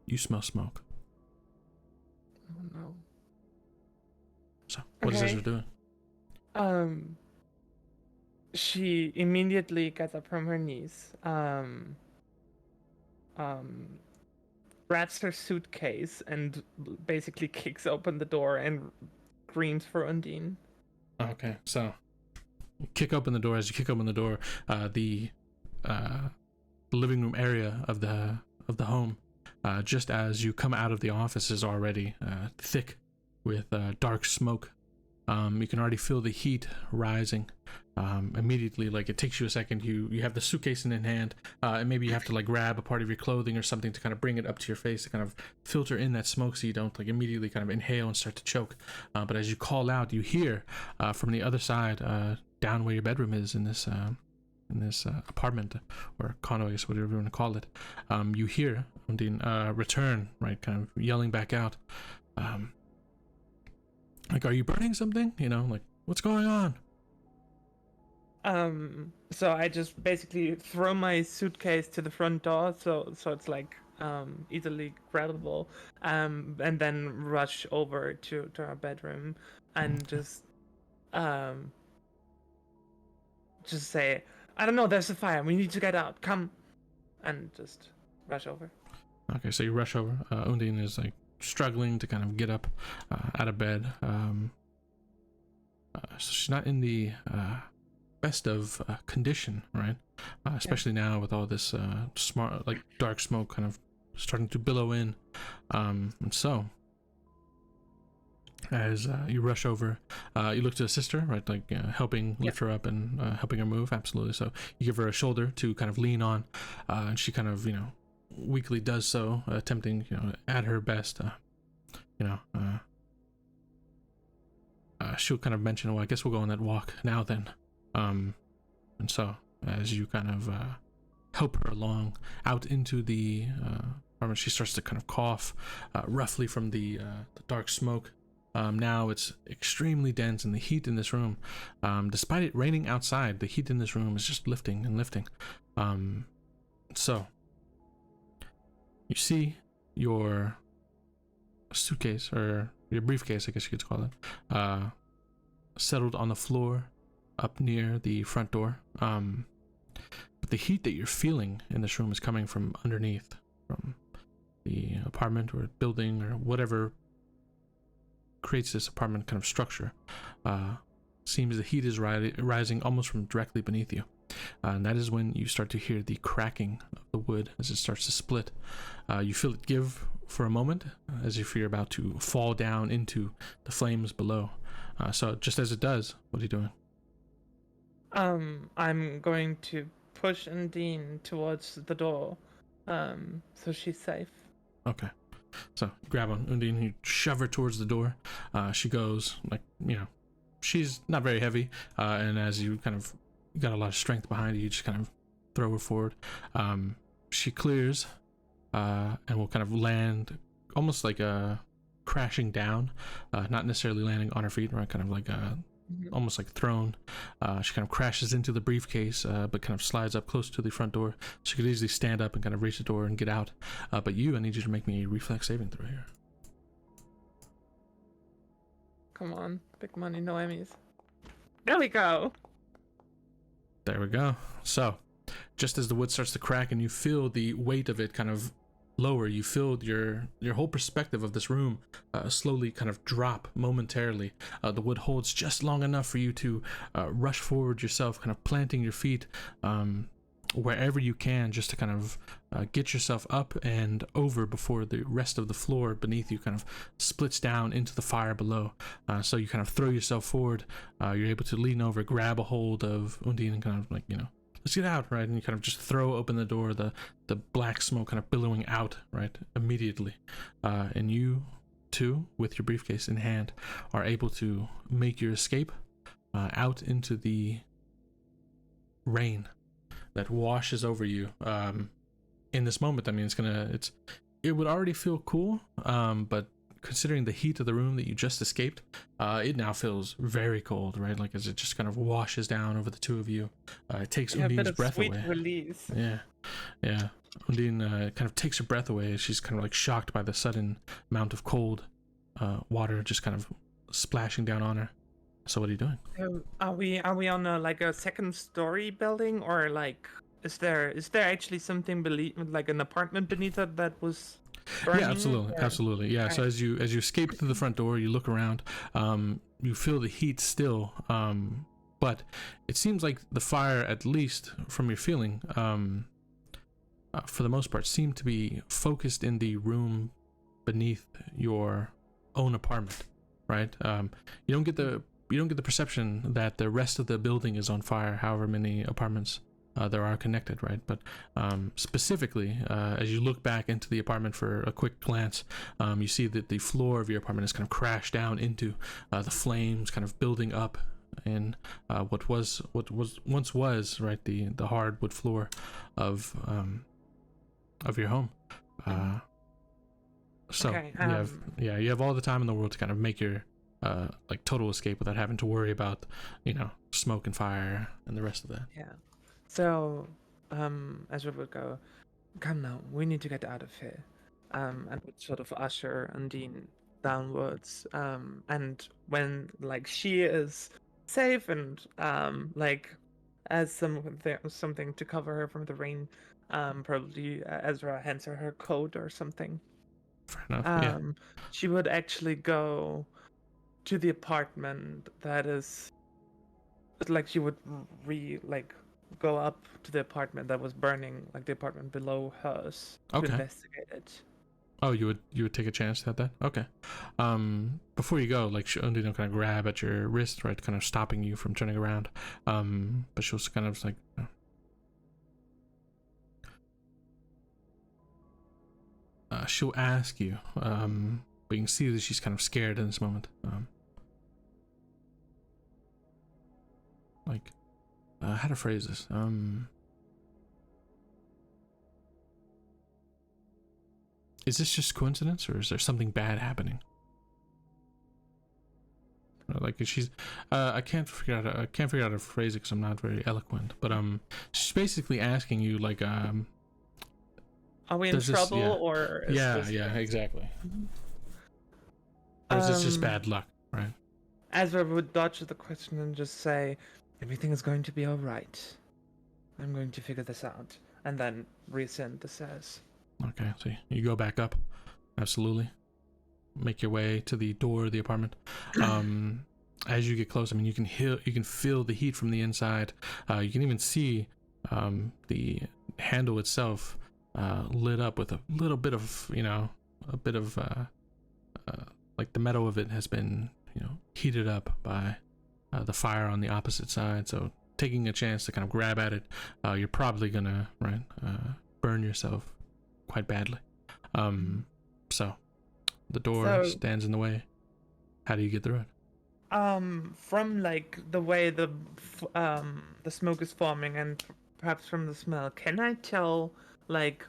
you smell smoke. Oh no. So what is Ezra doing? She immediately gets up from her knees, grabs her suitcase and basically kicks open the door and screams for Undine. Okay, so you kick open the door. As you kick open the door, the living room area of the home, just as you come out of the office, is already thick with dark smoke. You can already feel the heat rising immediately. Like, it takes you a second. You have the suitcase in hand, and maybe you have to like grab a part of your clothing or something to kind of bring it up to your face to kind of filter in that smoke, so you don't like immediately kind of inhale and start to choke. But as you call out, you hear from the other side, down where your bedroom is in this apartment, or condo, I guess, whatever you want to call it, you hear Undine return, right, kind of yelling back out, like, are you burning something? You know, like, what's going on? So I just basically throw my suitcase to the front door, so it's like easily grabbable, and then rush over to our bedroom and just say, I don't know, there's a fire, we need to get out, come, and just rush over. Okay, so you rush over. Undine is like struggling to kind of get up out of bed. So she's not in the best of condition, right? Especially now with all this smart, like dark smoke kind of starting to billow in. And so, as you rush over, you look to the sister, right? Like helping lift her up and helping her move. Absolutely. So you give her a shoulder to kind of lean on, and she kind of, weakly does so, attempting, at her best, she'll kind of mention, well, I guess we'll go on that walk now then. And so as you kind of help her along out into the apartment, she starts to kind of cough roughly from the dark smoke. Now it's extremely dense, and the heat in this room, despite it raining outside, the heat in this room is just lifting and lifting. So you see your suitcase, or your briefcase, I guess you could call it, settled on the floor up near the front door. But the heat that you're feeling in this room is coming from underneath, from the apartment or building or whatever creates this apartment kind of structure. Seems the heat is rising almost from directly beneath you. And that is when you start to hear the cracking of the wood as it starts to split. You feel it give for a moment, as if you're about to fall down into the flames below. So just as it does, what are you doing? I'm going to push Undine towards the door, so she's safe. Okay. So you grab on Undine, you shove her towards the door. She goes, like, she's not very heavy, and as you kind of got a lot of strength behind you just kind of throw her forward. She clears, and will kind of land almost like crashing down, not necessarily landing on her feet, right? Kind of like almost like thrown. She kind of crashes into the briefcase, but kind of slides up close to the front door. She could easily stand up and kind of reach the door and get out. But I need you to make me a reflex saving throw here. Come on, big money, no Emmys. There we go. There we go. So, just as the wood starts to crack and you feel the weight of it kind of lower, you feel your whole perspective of this room slowly kind of drop momentarily. The wood holds just long enough for you to rush forward yourself, kind of planting your feet wherever you can, just to kind of get yourself up and over before the rest of the floor beneath you kind of splits down into the fire below. So you kind of throw yourself forward. You're able to lean over, grab a hold of Undine, and kind of like, let's get out, right? And you kind of just throw open the door, the black smoke kind of billowing out, right, immediately. And you two, with your briefcase in hand, are able to make your escape out into the rain that washes over you. In this moment, I mean, it would already feel cool, but considering the heat of the room that you just escaped, it now feels very cold, right? Like as it just kind of washes down over the two of you. It takes Undine's breath away. Release. Yeah. Undine kind of takes her breath away as she's kind of like shocked by the sudden amount of cold water just kind of splashing down on her. So what are you doing? Are we on a second story building, or like is there actually something like an apartment beneath it that was burning? Yeah, absolutely. Yeah. So as you escape through the front door, you look around, you feel the heat still, but it seems like the fire, at least from your feeling, for the most part, seemed to be focused in the room beneath your own apartment, right? You don't get the perception that the rest of the building is on fire, however many apartments there are connected, right? But specifically, as you look back into the apartment for a quick glance, you see that the floor of your apartment has kind of crashed down into the flames, kind of building up in what once was right the hardwood floor of your home. So okay, you have all the time in the world to kind of make your like total escape without having to worry about, smoke and fire and the rest of that. Yeah. So, Ezra would go, "Come now, we need to get out of here," and would sort of usher Undine downwards. And when like she is safe and has something to cover her from the rain, probably Ezra hands her coat or something. Fair enough. Yeah. She would actually go to the apartment that is like she would go up to the apartment that was burning, like the apartment below hers, to Okay. investigate it. Oh, you would take a chance at that? Okay. Before you go, like Undine kind of grab at your wrist, right, kind of stopping you from turning around. But she'll kind of like. She'll ask you. But you can see that she's kind of scared in this moment. How to phrase this? Is this just coincidence, or is there something bad happening? Like she's, I can't figure out how to phrase it because I'm not very eloquent. But she's basically asking you like, are we in trouble, or is this exactly. Or is this just bad luck, right? Ezra would dodge the question and just say, "Everything is going to be all right. I'm going to figure this out," and then rescind the says. Okay, so you go back up. Absolutely. Make your way to the door of the apartment. As you get close, I mean, you can feel the heat from the inside. You can even see the handle itself lit up with a little bit of, like the metal of it has been, heated up by the fire on the opposite side. So taking a chance to kind of grab at it, you're probably gonna burn yourself quite badly. So the door stands in the way. How do you get through it? From like the way the smoke is forming and perhaps from the smell, can I tell like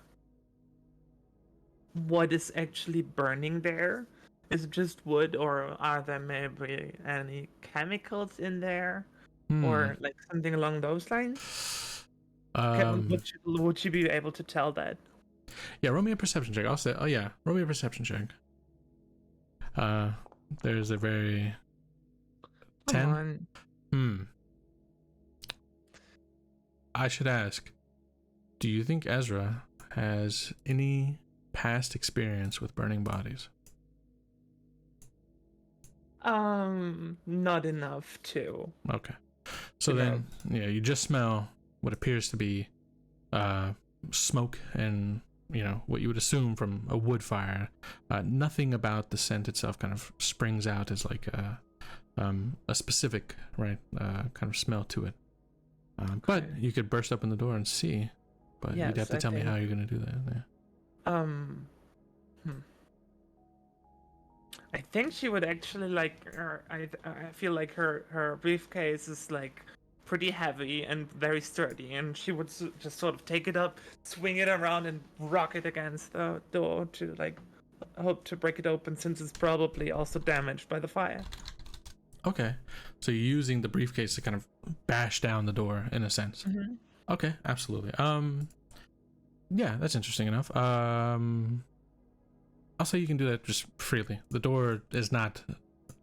what is actually burning there? Is it just wood, or are there maybe any chemicals in there, or like something along those lines? Would you be able to tell that? Yeah, roll me a perception check. I'll say, roll me a perception check. There's a very 10. I should ask, do you think Ezra has any past experience with burning bodies? Not enough to. Okay. So then, you just smell what appears to be smoke and, what you would assume from a wood fire. Nothing about the scent itself kind of springs out as like a specific, kind of smell to it. But you could burst open the door and see, but you'd have to tell me how you're going to do that. Yeah. I think she would actually I feel like her briefcase is like pretty heavy and very sturdy, and she would just sort of take it up, swing it around, and rock it against the door to like hope to break it open, since it's probably also damaged by the fire. Okay, so you're using the briefcase to kind of bash down the door in a sense. Mm-hmm. Okay, absolutely. Yeah, that's interesting enough. I'll say you can do that just freely. The door is not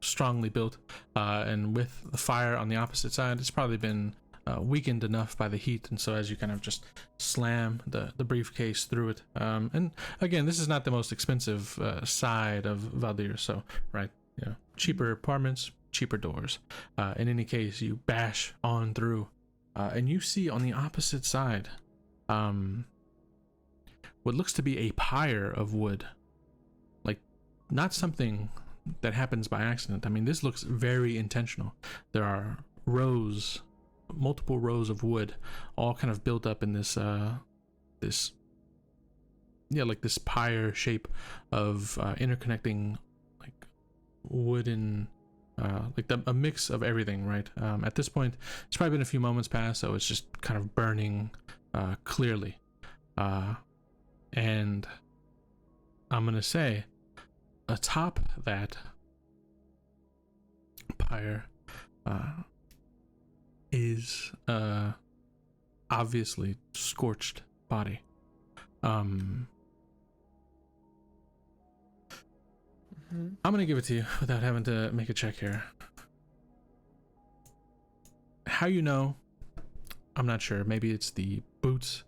strongly built, and with the fire on the opposite side, it's probably been weakened enough by the heat, and so as you kind of just slam the briefcase through it, and again, this is not the most expensive side of Valdir, so cheaper apartments, cheaper doors. In any case, you bash on through, and you see on the opposite side what looks to be a pyre of wood. Not something that happens by accident. I mean, this looks very intentional. There are multiple rows of wood, all kind of built up in this this pyre shape of interconnecting like wooden, a mix of everything, right? At this point, it's probably been a few moments past, so it's just kind of burning clearly. And I'm gonna say, atop that, pyre is obviously scorched body. I'm gonna give it to you without having to make a check here. How you know, I'm not sure. Maybe it's the boots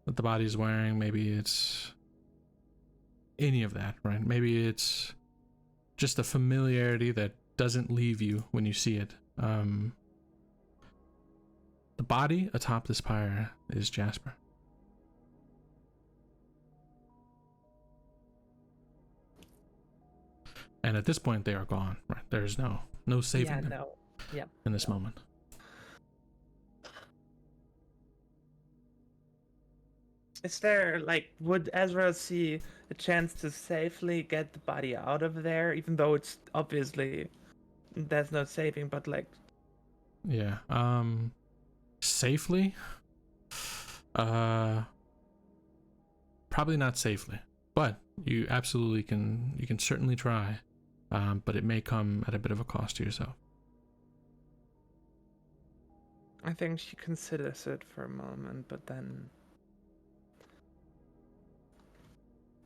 that the body's wearing. Maybe it's any of that, right? Maybe it's just a familiarity that doesn't leave you when you see it. The body atop this pyre is Jasper. And at this point, they are gone. Right? There's no saving them in this moment. Is there, like, would Ezra see a chance to safely get the body out of there, even though it's obviously there's no saving, but like... Yeah, safely? Probably not safely, but you absolutely can, you can certainly try, but it may come at a bit of a cost to yourself. I think she considers it for a moment, but then...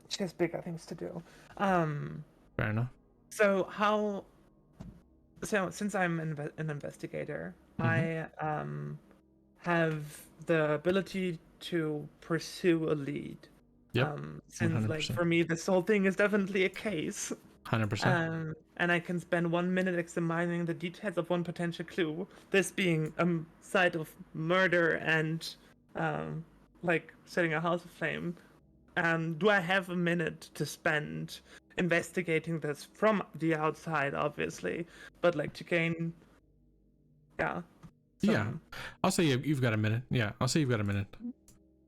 She has bigger things to do. Fair enough. So since I'm an investigator, I have the ability to pursue a lead. Yep. Since 100%. like for me, this whole thing is definitely a case. 100%. And I can spend 1 minute examining the details of one potential clue. This being a site of murder and like setting a house aflame. Do I have a minute to spend investigating this from the outside, obviously, but like to gain, Yeah, I'll say you've got a minute. Yeah, I'll say you've got a minute.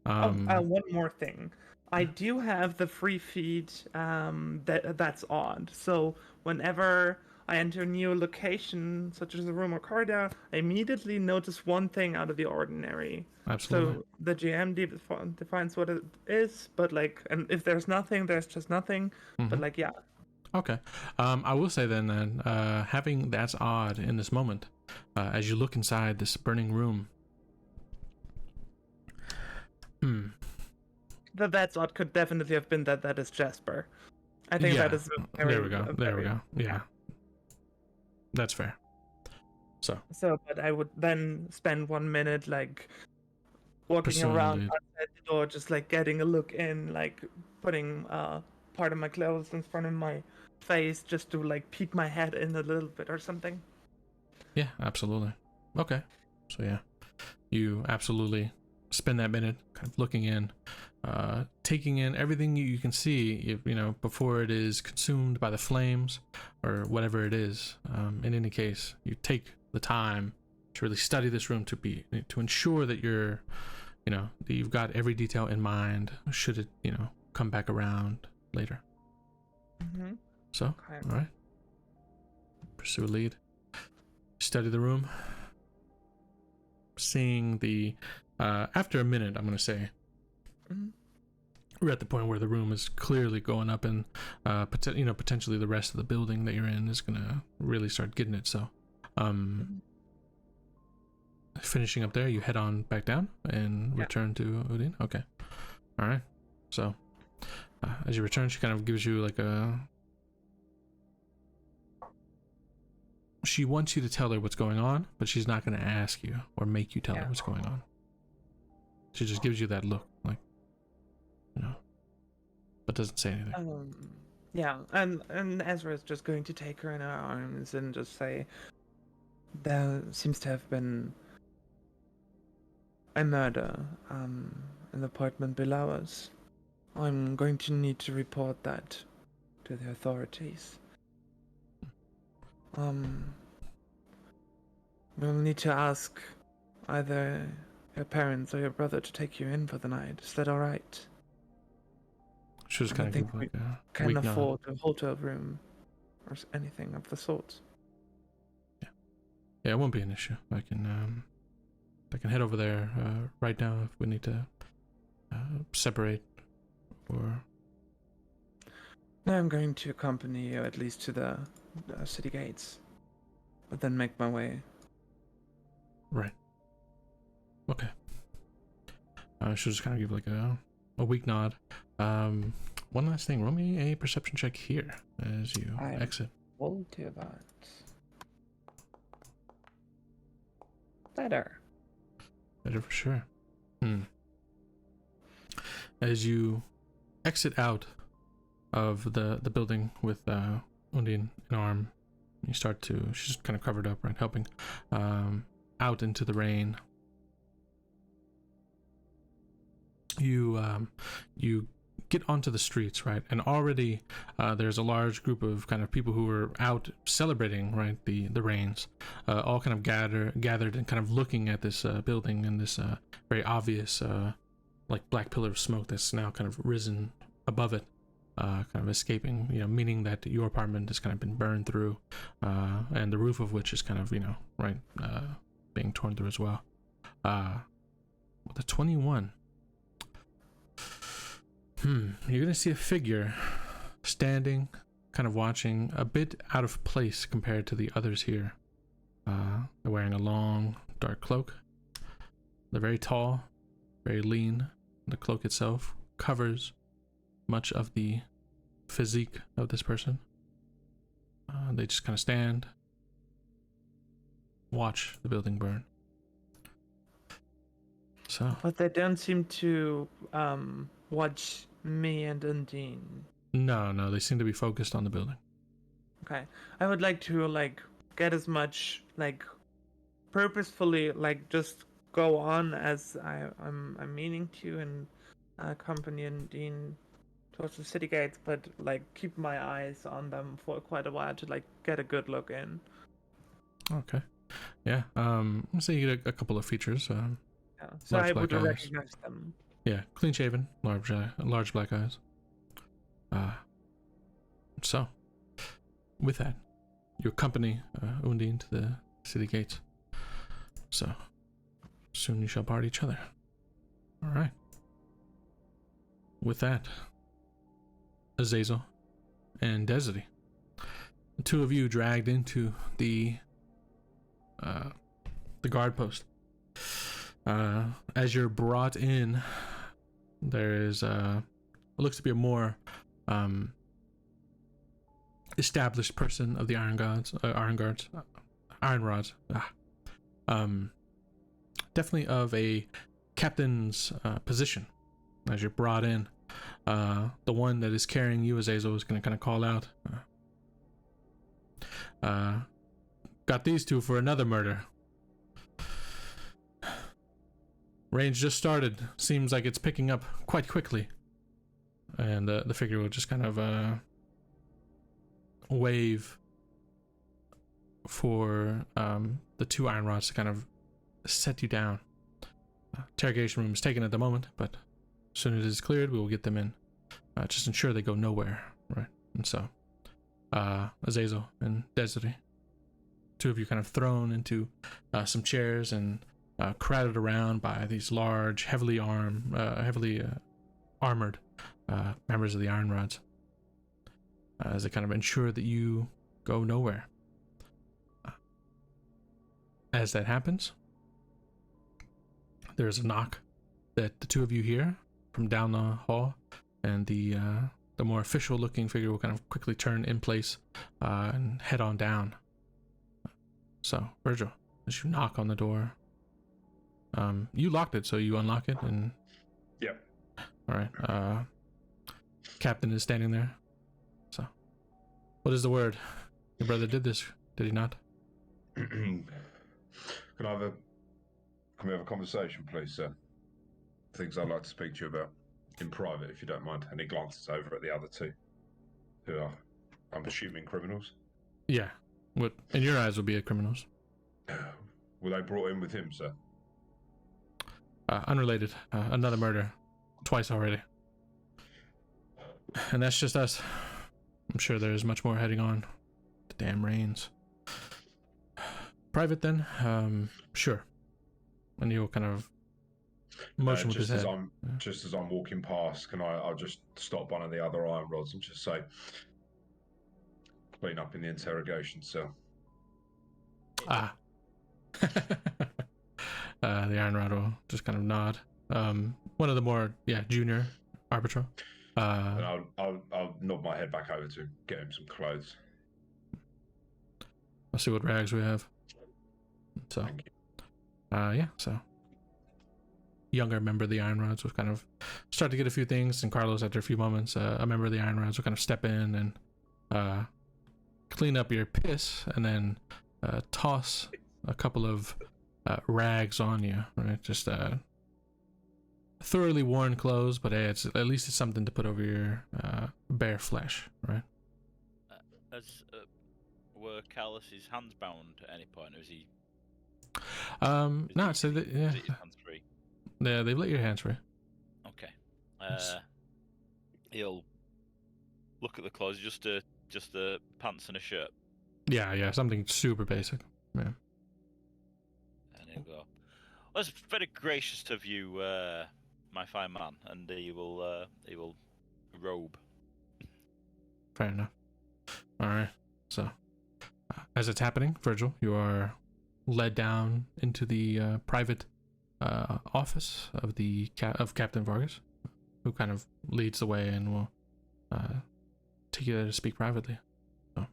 One more thing. I do have the free feed that's odd. So whenever I enter a new location, such as a room or corridor, I immediately notice one thing out of the ordinary. Absolutely. So the GM defines what it is, but like, and if there's nothing, there's just nothing. But like, yeah. Okay. I will say then that having that's odd in this moment, as you look inside this burning room. That's odd could definitely have been that is Jasper. I think that is there we go. Yeah. That's fair. So, but I would then spend 1 minute like walking around outside the door, just like getting a look in, like putting part of my clothes in front of my face just to like peek my head in a little bit or something. Yeah, absolutely. Okay. So yeah, you absolutely spend that minute kind of looking in, taking in everything you can see, you know, before it is consumed by the flames or whatever it is. In any case, you take the time to really study this room to ensure that you're, you know, that you've got every detail in mind should it, you know, come back around later. So, Okay. all right. Pursue a lead. Study the room. Seeing the after a minute, I'm gonna say we're at the point where the room is clearly going up, and potentially the rest of the building that you're in is gonna really start getting it. So, finishing up there, you head on back down and return to Udine. Okay, all right. So, as you return, she kind of gives you like a. She wants you to tell her what's going on, but she's not going to ask you or make you tell her what's going on. She just gives you that look, like, you know, but doesn't say anything. And Ezra is just going to take her in her arms and just say, there seems to have been a murder in the apartment below us. I'm going to need to report that to the authorities. We'll need to ask either your parents or your brother to take you in for the night. Is that alright? She just kind of think like a can weak afford a hotel room or anything of the sort. Yeah, it won't be an issue. I can head over there right now if we need to separate or. No, I'm going to accompany you at least to the city gates. but then make my way. Right. Okay. She'll just kind of give like a weak nod. One last thing. Roll me a perception check here as you exit. We'll do that. Better. Better for sure. As you exit out of the building with Undine in arm, you start to, she's kind of covered up, right, helping, out into the rain. You get onto the streets, right, and already there's a large group of kind of people who are out celebrating, right, the rains, all kind of gathered and kind of looking at this building and this very obvious like black pillar of smoke that's now kind of risen above it, kind of escaping, meaning that your apartment has kind of been burned through, and the roof of which is kind of, right, being torn through as well. With a 21. You're gonna see a figure standing, kind of watching, a bit out of place compared to the others here. They're wearing a long, dark cloak. They're very tall, very lean. The cloak itself covers much of the physique of this person. They just kind of stand, watch the building burn. So. But they don't seem to watch me and Undine. No, they seem to be focused on the building. Okay. I would like to get as much purposefully just go on as I'm meaning to and accompany Undine towards the city gates, but keep my eyes on them for quite a while to get a good look in. Okay. Yeah. Let's say you get a couple of features. Yeah. So I would recognize them. Yeah, clean shaven, large black eyes. So, with that, you accompany Undine to the city gates. So, soon you shall part each other. All right. With that, Azazel and Desiree, the two of you dragged into the guard post. As you're brought in, there is what looks to be a more established person of the Iron Rods. Definitely of a captain's position. As you're brought in, the one that is carrying you, Azazel, is going to kind of call out. Got these two for another murder. Range just started. Seems like it's picking up quite quickly. And the figure will just kind of wave for the two iron rods to kind of set you down. Interrogation room is taken at the moment, but as soon as it is cleared, we will get them in. Just ensure they go nowhere, right? And so, Azazel and Desiree, two of you kind of thrown into some chairs and crowded around by these large, heavily armored members of the Iron Rods, as they kind of ensure that you go nowhere. As that happens, there's a knock that the two of you hear from down the hall, and the more official-looking figure will kind of quickly turn in place and head on down. So, Virgil, as you knock on the door, you locked it, so you unlock it, and yep. All right. Captain is standing there. So, what is the word? Your brother did this, did he not? Can we have a conversation, please, sir? Things I'd like to speak to you about in private, if you don't mind. And he glances over at the other two, who are, I'm assuming, criminals. Yeah. What in your eyes would be criminals? Were they brought in with him, sir? Unrelated. Another murder. Twice already. And that's just us. I'm sure there's much more heading on. The damn rains. Private then? Sure. And he'll kind of motion with his head. Just as I'm walking past, I'll just stop one of the other iron rods and just say, clean up in the interrogation cell. Ah. The Iron Rod will just kind of nod. One of the more junior arbitro. And I'll nod my head back over to get him some clothes. Let's see what rags we have. So, Thank you. yeah. So, younger member of the Iron Rods will kind of start to get a few things, and Carlos, after a few moments, a member of the Iron Rods will kind of step in and clean up your piss, and then toss a couple of rags on you, right? Just thoroughly worn clothes, but hey, it's at least it's something to put over your bare flesh, right? Were Callus's hands bound at any point, or is he? No, so is it his hands free? Yeah, they've let your hands free. Okay. He'll look at the clothes, just the pants and a shirt. Yeah, something super basic. Yeah. And he'll go, well, it's very gracious of you, my fine man, and he will robe. Fair enough. All right. So, as it's happening, Virgil, you are led down into the private office of of Captain Vargas, who kind of leads the way and will take you there to speak privately. So.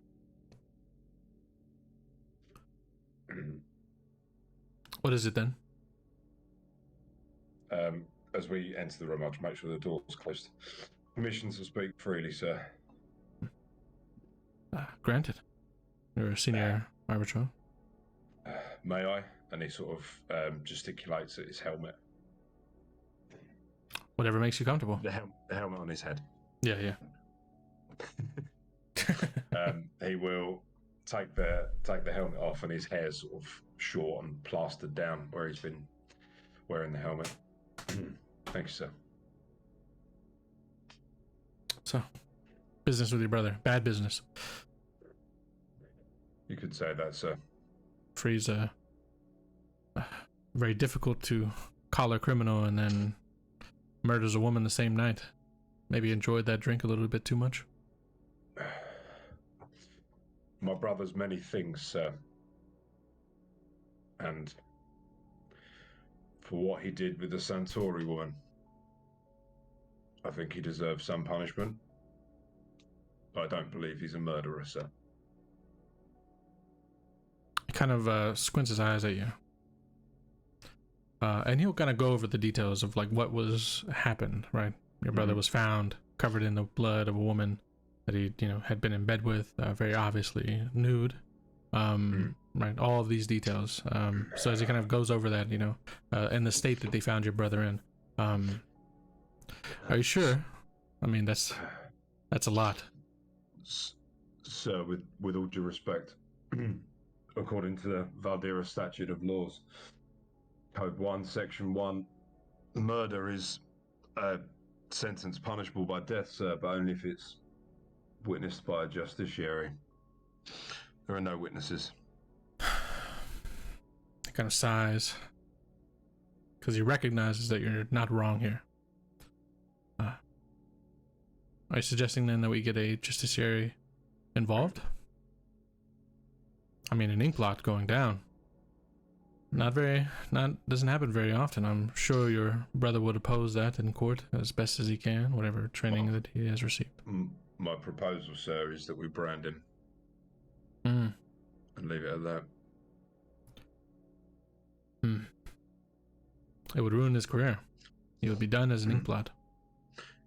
What is it then? As we enter the room, I'll make sure the door's closed. Permission to speak freely, sir. Granted. You're a senior arbitro. May I? And he sort of gesticulates at his helmet. Whatever makes you comfortable. The helmet on his head. Yeah. He will take the helmet off, and his hair's sort of short and plastered down where he's been wearing the helmet. Thank you, sir. So, business with your brother. Bad business. You could say that, sir. Free's very difficult to collar criminal and then murders a woman the same night. Maybe enjoyed that drink a little bit too much. My brother's many things, sir. And for what he did with the Santori woman, I think he deserves some punishment. But I don't believe he's a murderer, sir. He kind of squints his eyes at you. And he'll kind of go over the details of like what was happened, right? Your brother was found covered in the blood of a woman that he, had been in bed with, very obviously nude. Right, all of these details. So as he kind of goes over that, in the state that they found your brother in, are you sure? I mean, that's a lot. Sir, with all due respect, according to the Valdiran Statute of Laws, Code 1, Section 1, murder is a sentence punishable by death, sir, but only if it's witnessed by a justiciary. There are no witnesses. He kind of sighs because he recognizes that you're not wrong here. Are you suggesting then that we get a justiciary involved? I mean, an ink blot going down. Doesn't happen very often. I'm sure your brother would oppose that in court as best as he can, whatever training that he has received. My proposal, sir, is that we brand him. And leave it at that. It would ruin his career. He would be done as an ink blot.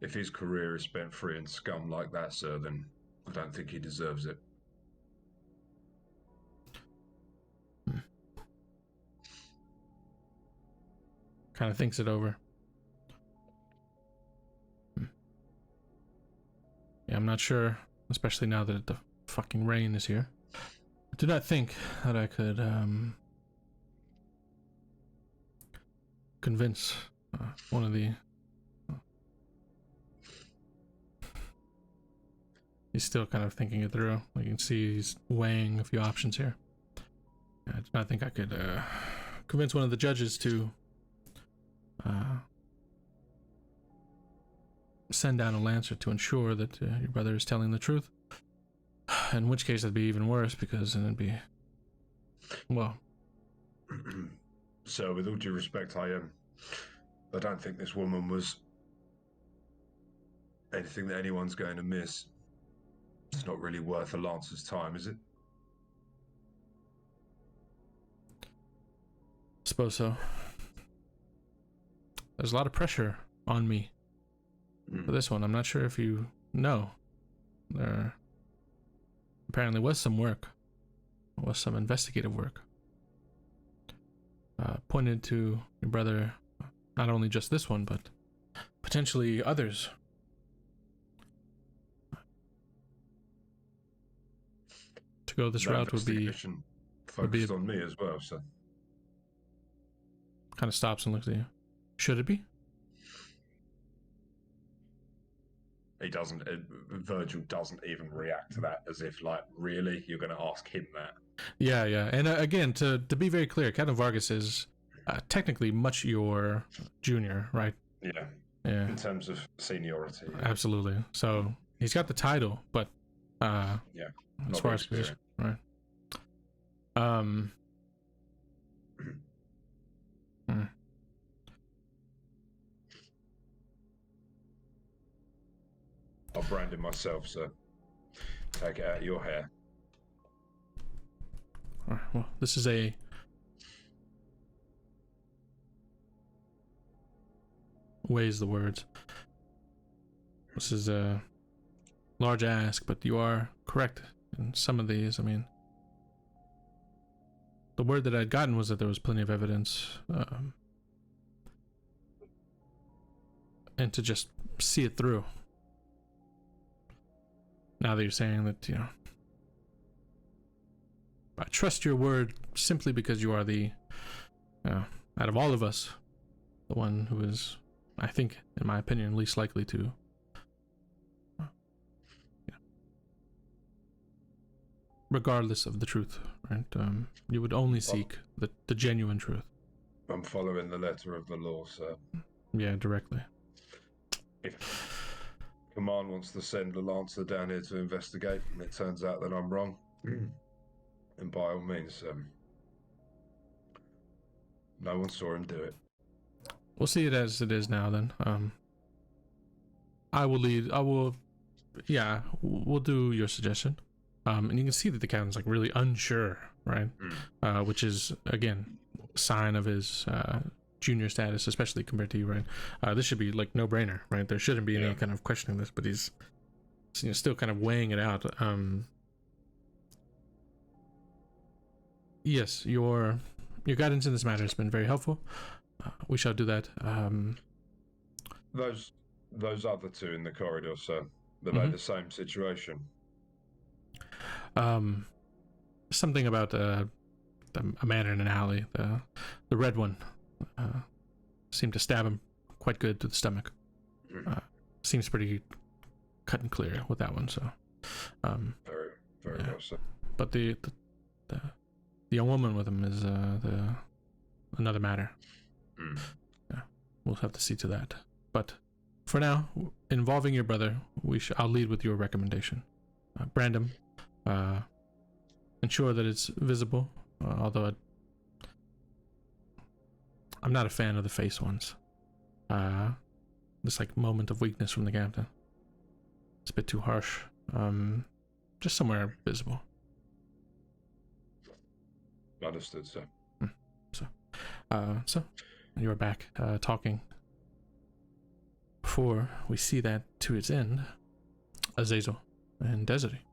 If his career is spent free in scum like that, sir, then I don't think he deserves it. Kind of thinks it over. Yeah, I'm not sure, especially now that the fucking rain is here. I do not think that I could convince one of the... He's still kind of thinking it through. You can see he's weighing a few options here. I do not think I could convince one of the judges to send down a lancer to ensure that your brother is telling the truth. In which case, that'd be even worse, because then it'd be Well, So, with all due respect, I don't think this woman was anything that anyone's going to miss. It's not really worth a Lancer's time, is it? suppose so. There's a lot of pressure on me for this one. I'm not sure if you know. There apparently was some work. Was some investigative work. Pointed to your brother, not only just this one, but potentially others. To go this route would be focused on me as well, so kind of stops and looks at you. Should it be? he doesn't. Virgil doesn't even react to that, as if like, really, you're going to ask him that? Yeah, yeah. And again, to be very clear, Captain Vargas is technically much your junior, right? Yeah. Yeah. In terms of seniority. Absolutely. So he's got the title, but yeah. As far as position, right? I'll brand it myself, so take it out of your hair. All right, well, this is a weighs the words. This is a large ask, but you are correct in some of these. I mean, the word that I'd gotten was that there was plenty of evidence, and to just see it through. Now that you're saying that, you know, I trust your word simply because you are the, out of all of us, the one who is, I think, in my opinion, least likely to regardless of the truth, right? You would only seek the genuine truth. I'm following the letter of the law, sir. Yeah, directly. If Command wants to send a Lancer down here to investigate, and it turns out that I'm wrong, and by all means, no one saw him do it. We'll see it as it is now, then. We'll do your suggestion. And you can see that the captain's like really unsure, right? Which is, again, a sign of his junior status, especially compared to you, right? This should be like no brainer, right? There shouldn't be any kind of questioning this, but he's still kind of weighing it out. Yes, your guidance in this matter has been very helpful. We shall do that. Those other two in the corridor, sir, they're like the same situation. Something about a man in an alley. The red one seemed to stab him quite good to the stomach. Seems pretty cut and clear with that one. So, very well, sir. But the young woman with him is another matter. Yeah, we'll have to see to that. But for now, involving your brother, I'll lead with your recommendation. Brand him. Ensure that it's visible, although I'm not a fan of the face ones. This like moment of weakness from the captain. It's a bit too harsh. Just somewhere visible. Understood, sir. So you're back talking. Before we see that to its end, Azazel and Desiree.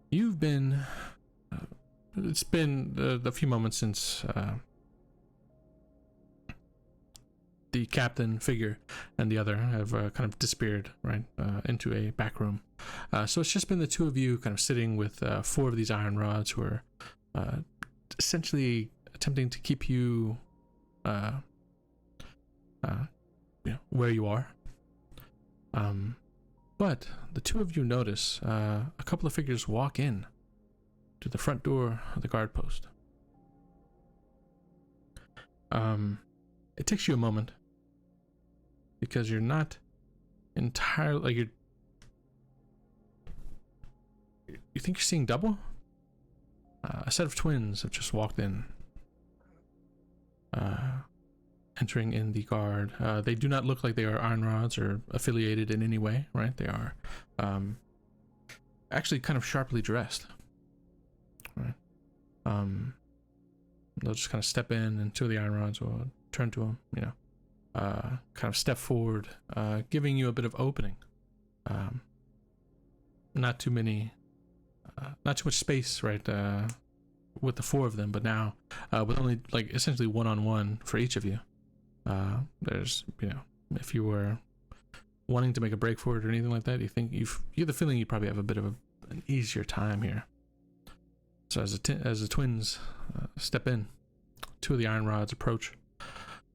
You've been. It's been a few moments since the captain figure and the other have kind of disappeared, right, into a back room. So it's just been the two of you kind of sitting with four of these iron rods who are essentially attempting to keep you, where you are. But the two of you notice a couple of figures walk in to the front door of the guard post. It takes you a moment because you're not entirely you think you're seeing double, A set of twins have just walked in, entering in the guard. They do not look like they are Iron Rods or affiliated in any way, right? They are actually kind of sharply dressed, right? They'll just kind of step in, and two of the Iron Rods will turn to them, you know, kind of step forward, giving you a bit of opening. Not too much space, right? With the four of them, but now with only like essentially one-on-one for each of you. There's, you know, if you were wanting to make a break for it or anything like that, you have the feeling you probably have a bit of an easier time here. So as the twins step in, two of the Iron Rods approach,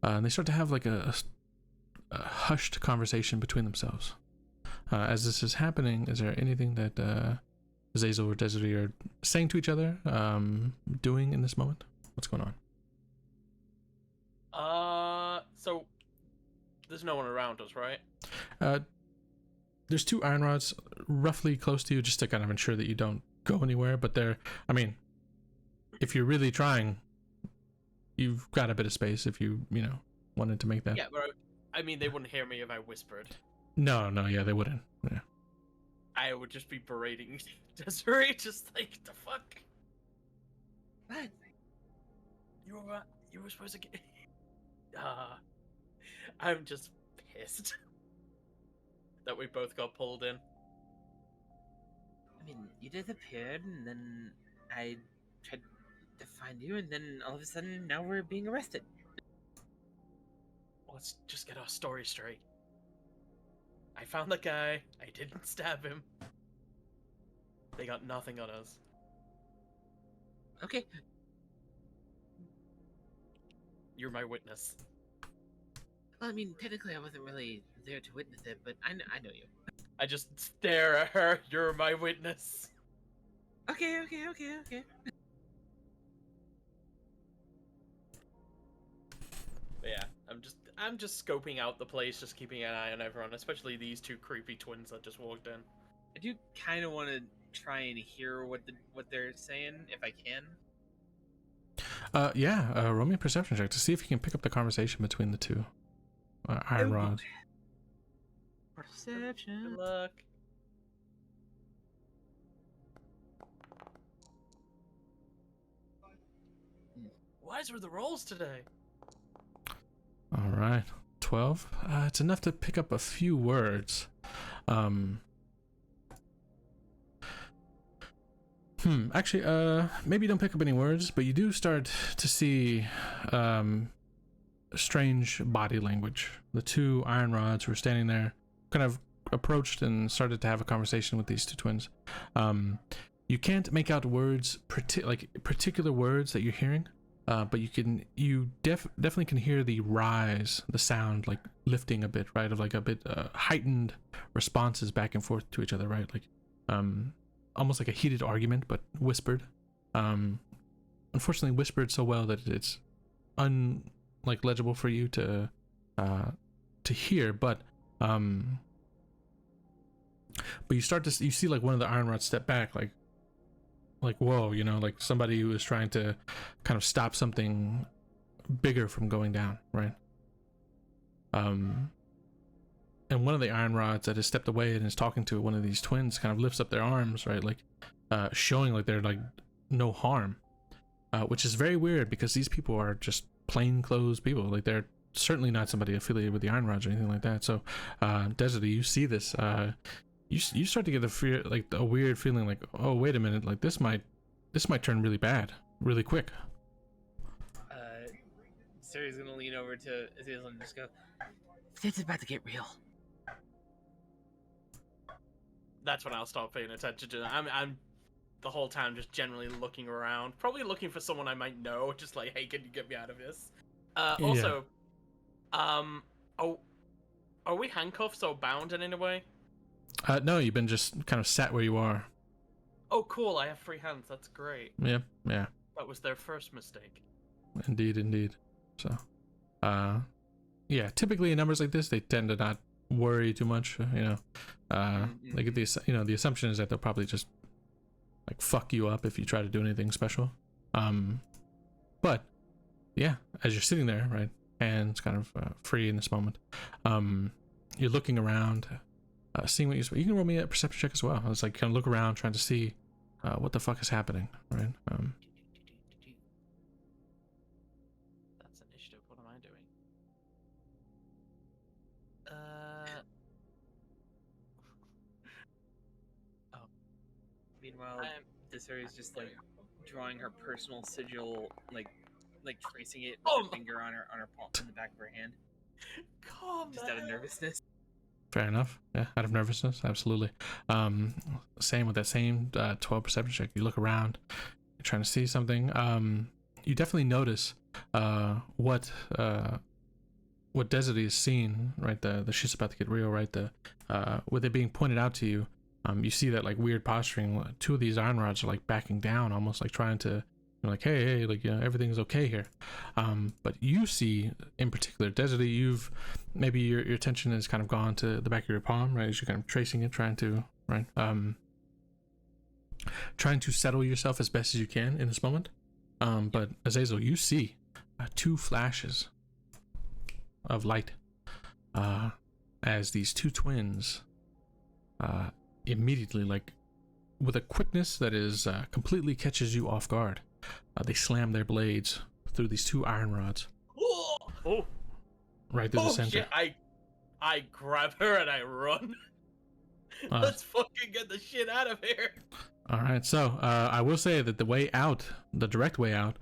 and they start to have like a hushed conversation between themselves. As this is happening, is there anything that Zazel or Desiree are saying to each other, doing in this moment? What's going on? So there's no one around us, right? There's two Iron Rods roughly close to you, just to kind of ensure that you don't go anywhere. But I mean, if you're really trying, you've got a bit of space if you wanted to make that. Yeah, but I mean, they wouldn't hear me if I whispered. No, yeah, they wouldn't. Yeah. I would just be berating Desiree, just like, the fuck? What? You were supposed to get... I'm just pissed that we both got pulled in. I mean, you disappeared, and then I tried to find you, and then all of a sudden, now we're being arrested. Let's just get our story straight. I found the guy. I didn't stab him. They got nothing on us. Okay. You're my witness. Well, I mean, technically I wasn't really there to witness it, but I know you. I just stare at her. You're my witness. Okay. But yeah, I'm just scoping out the place, just keeping an eye on everyone, especially these two creepy twins that just walked in. I do kind of want to try and hear what they're saying, if I can. Roll me a perception check to see if you can pick up the conversation between the two Iron Rods. Perception. Good luck. Wise were the rolls today. All right, 12. It's enough to pick up a few words. Actually, maybe you don't pick up any words, but you do start to see strange body language. The two Iron Rods who were standing there kind of approached and started to have a conversation with these two twins. You can't make out words, particular words that you're hearing, but you definitely can hear the sound like lifting a bit, right? Of like a bit heightened responses back and forth to each other, right? Like almost like a heated argument, but whispered. Unfortunately, whispered so well that it's legible for you to hear. But you see like one of the Iron Rods step back, like whoa, like somebody who is trying to kind of stop something bigger from going down, right? And one of the Iron Rods that has stepped away and is talking to one of these twins kind of lifts up their arms, right? Like, showing like they're like no harm, which is very weird because these people are just plainclothes people. Like they're certainly not somebody affiliated with the Iron Rods or anything like that. So, Desiree, you see this, you start to get a weird feeling like, oh, wait a minute, like this might turn really bad, really quick. Sari's gonna lean over to Azazel and just go, "It's about to get real." That's when I'll start paying attention to them. I'm the whole time just generally looking around, probably looking for someone I might know, just like, hey, can you get me out of this? Also, are we handcuffed or bound in any way? No, you've been just kind of sat where you are. Oh, cool, I have free hands, that's great. Yeah. That was their first mistake. Indeed. So, typically in numbers like this, they tend to not worry too much, Like the assumption is that they'll probably just like fuck you up if you try to do anything special. But yeah, as you're sitting there, right, hands kind of free in this moment, you're looking around, seeing what you can roll me a perception check as well. It's like kind of look around, trying to see what the fuck is happening, right? That's initiative. What am I doing? Meanwhile, Desiree is just like drawing her personal sigil, like tracing it with her finger on her palm, in the back of her hand, just out of nervousness. Fair enough. Yeah, out of nervousness, absolutely. Same with that same 12 perception check. You look around, you're trying to see something. You definitely notice what Desiree is seeing, right? The shit's about to get real, right? With it being pointed out to you, you see that like weird posturing. Two of these iron rods are like backing down, almost like trying to, like, hey, like, everything's okay here. But you see, in particular, Desiree, you've maybe your attention has kind of gone to the back of your palm, right? As you're kind of tracing it, trying to settle yourself as best as you can in this moment. But Azazel, you see two flashes of light as these two twins immediately, like with a quickness that is completely catches you off guard, they slam their blades through these two iron rods. Oh, right through the center. Shit. I grab her and I run. Let's fucking get the shit out of here. All right, so I will say that the way out, the direct way out,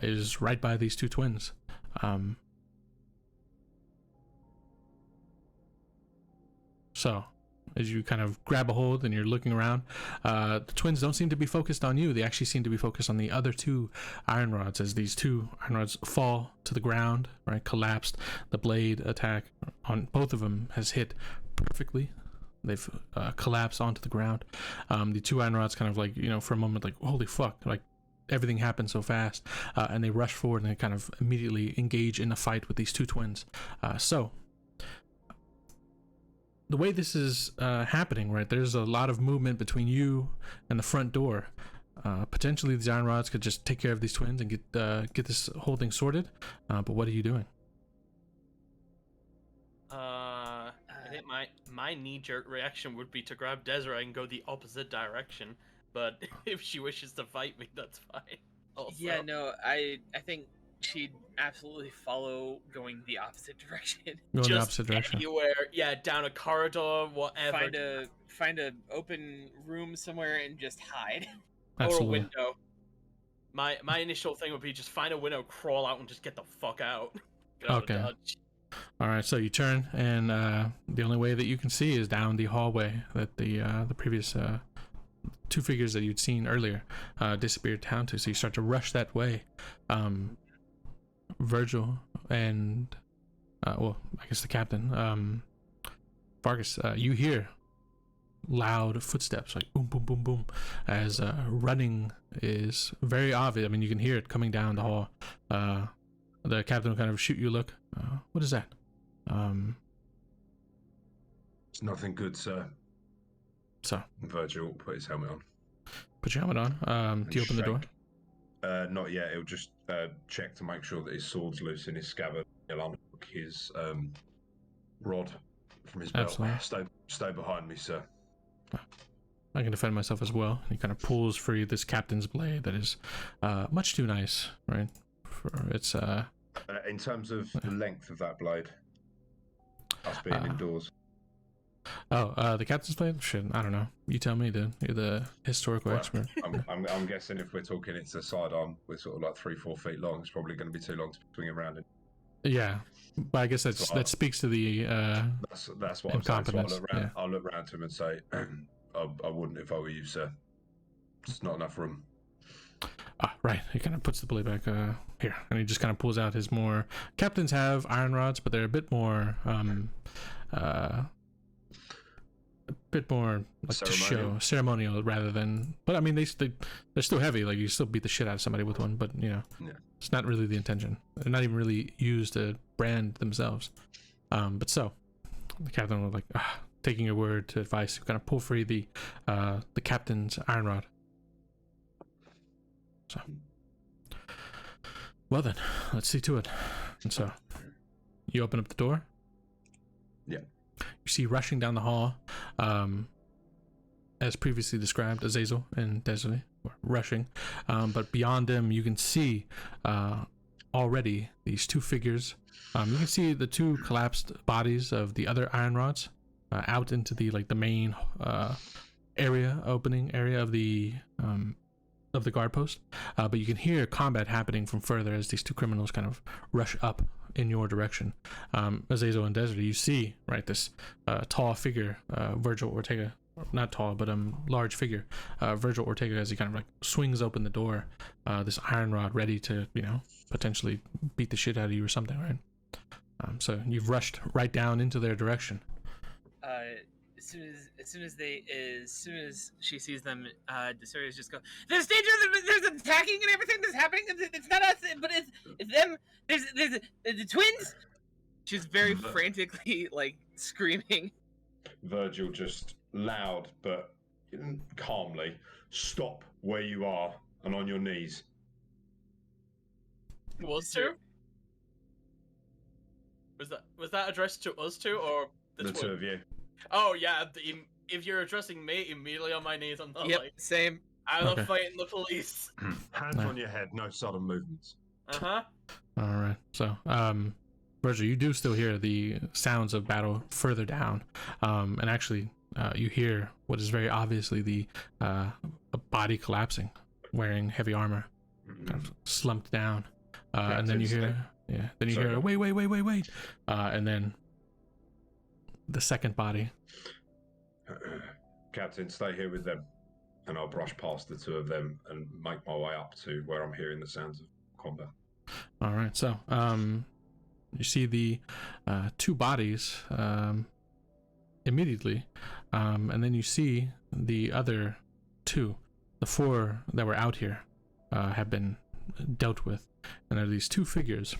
is right by these two twins. So as you kind of grab a hold and you're looking around, the twins don't seem to be focused on you. They actually seem to be focused on the other two iron rods, as these two iron rods fall to the ground, right, collapsed. The blade attack on both of them has hit perfectly. They've collapsed onto the ground. The two iron rods kind of like, for a moment, like, holy fuck, like everything happened so fast, and they rush forward and they kind of immediately engage in a fight with these two twins. So the way this is happening, right, there's a lot of movement between you and the front door. Potentially these iron rods could just take care of these twins and get this whole thing sorted. But what are you doing? I think my knee-jerk reaction would be to grab Desiree and go the opposite direction. But if she wishes to fight me, that's fine. Also. Yeah, no, I think she'd absolutely follow going the opposite direction. Going the opposite direction. Anywhere, yeah, down a corridor, whatever. Find a open room somewhere and just hide. Absolutely. Or a window. My initial thing would be just find a window, crawl out, and just get the fuck out. Get out Okay. of Dodge. All right, so you turn, and the only way that you can see is down the hallway that the previous two figures that you'd seen earlier disappeared down to. So you start to rush that way. Virgil and well, I guess the captain, Vargas, you hear loud footsteps, like boom, boom, boom, boom, as running is very obvious. I mean, you can hear it coming down the hall. The captain will kind of shoot you a look. What is that? It's nothing good, sir. So Virgil put his helmet on. Put your helmet on. Do you open the door? Not yet. He'll just check to make sure that his sword's loose in his scabbard. He'll unhook his rod from his belt. Absolutely. Stay behind me, sir. I can defend myself as well. He kind of pulls free this captain's blade that is much too nice, right? It's in terms of the length of that blade, us being indoors. The captain's blade? Shit, I don't know. You tell me, dude. You're the historical expert. I'm guessing if we're talking it's a sidearm, we're sort of like 3-4 feet long. It's probably going to be too long to swing around in. Yeah, but I guess that speaks to the that's what incompetence. I'm saying. So I'll look round to him and say, I wouldn't if I were you, sir. It's not enough room. Right. He kind of puts the blade back here, and he just kind of pulls out his more. Captains have iron rods, but they're a bit more like to show ceremonial rather than. But I mean, they're still heavy. Like you still beat the shit out of somebody with one, but it's not really the intention. They're not even really used to brand themselves. But so the captain was like, taking your word to advice, kind of pull free the captain's iron rod. So, well then, let's see to it. And so, you open up the door. Yeah. You see rushing down the hall, as previously described, Azazel and Desiree were rushing. But beyond them, you can see already these two figures. You can see the two collapsed bodies of the other iron rods out into the main opening area of the guard post. But you can hear combat happening from further as these two criminals kind of rush up in your direction. Azazel and Desiree, you see this tall figure, Virgil Ortega. Not tall, but large figure, Virgil Ortega, as he kind of swings open the door, this iron rod ready to potentially beat the shit out of you or something, right? So you've rushed right down into their direction. As soon as she sees them, Desiree just go, "There's danger! There's attacking and everything that's happening. It's not us, but it's them. There's the twins." She's very frantically screaming. Virgil just loud but calmly, "Stop where you are and on your knees." Was that addressed to us two or The two of you. Oh yeah, if you're addressing me, immediately on my knees. I'm not Same. I'm not fighting the police. Hands on your head, no sudden movements. Uh-huh. All right. So, Virgil, you do still hear the sounds of battle further down, and actually, you hear what is very obviously a body collapsing, wearing heavy armor, kind of slumped down, and then you hear, wait, and then the second body. Captain, stay here with them, and I'll brush past the two of them and make my way up to where I'm hearing the sounds of combat. All right. So, you see the two bodies immediately, and then you see the other two, the four that were out here, have been dealt with, and there are these two figures.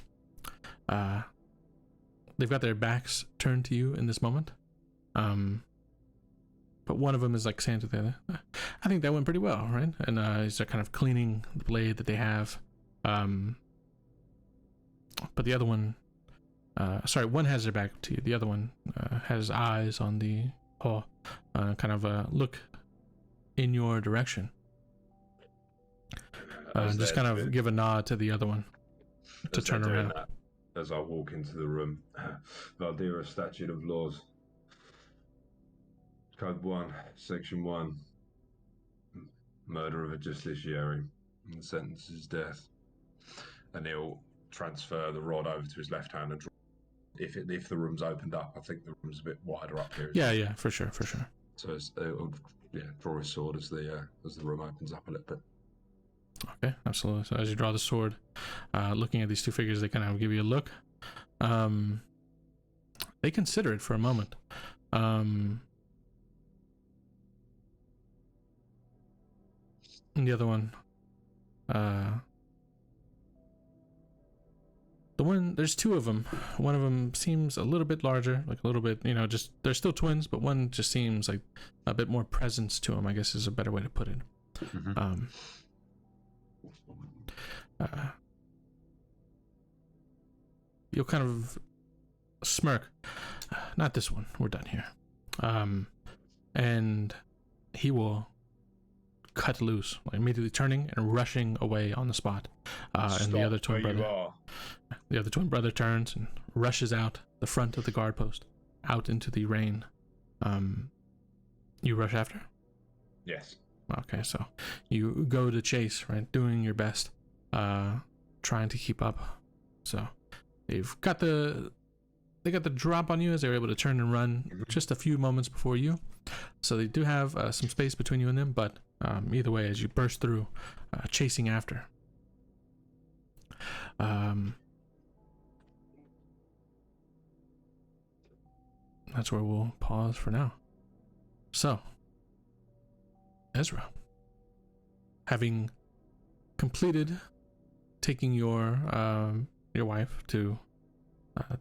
They've got their backs turned to you in this moment, but one of them is saying to the other, "I think that went pretty well, right?" And he's kind of cleaning the blade that they have, but the other one. One has their back to you. The other one has eyes on the hall, kind of look in your direction. Just kind of give a nod to the other one to turn around. As I walk into the room, Valdiran Statute of Laws, Code 1, Section 1, murder of a justiciary, and the sentence is death. And he'll transfer the rod over to his left hand and draw. If the room's opened up, I think the room's a bit wider up here. Yeah, for sure. So it'll draw his sword as the room opens up a little bit. Okay, absolutely. So as you draw the sword, looking at these two figures, they kind of give you a look. They consider it for a moment. And the other one, there's two of them. One of them seems a little bit larger, a little bit, just, they're still twins, but one just seems like a bit more presence to him, I guess is a better way to put it. Mm-hmm. You'll kind of smirk. Not this one. We're done here. And he will cut loose, immediately turning and rushing away on the spot. And the other twin brother turns and rushes out the front of the guard post, out into the rain. You rush after? Yes. Okay, so you go to chase, right? Doing your best, trying to keep up. So they got the drop on you as they were able to turn and run just a few moments before you. So they do have some space between you and them, but either way, as you burst through, chasing after. That's where we'll pause for now. So, Ezra, having completed taking your wife to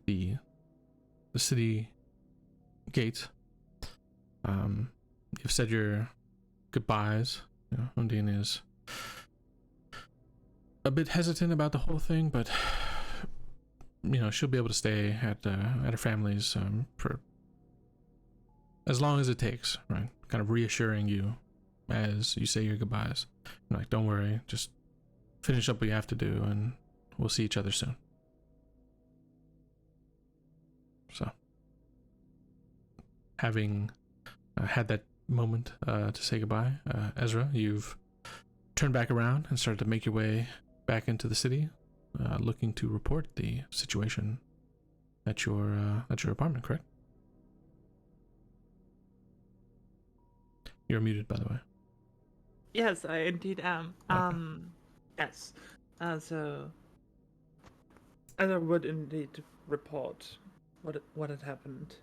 the city gate, you've said your goodbyes. Undine is a bit hesitant about the whole thing, but she'll be able to stay at her family's for as long as it takes, right? Kind of reassuring you as you say your goodbyes. Like, don't worry, just finish up what you have to do, and we'll see each other soon. So, having had that moment to say goodbye, Ezra, you've turned back around and started to make your way back into the city, looking to report the situation at your apartment, correct? You're muted, by the way. Yes, I indeed am. Okay. Yes. So, Ezra would indeed report what had happened.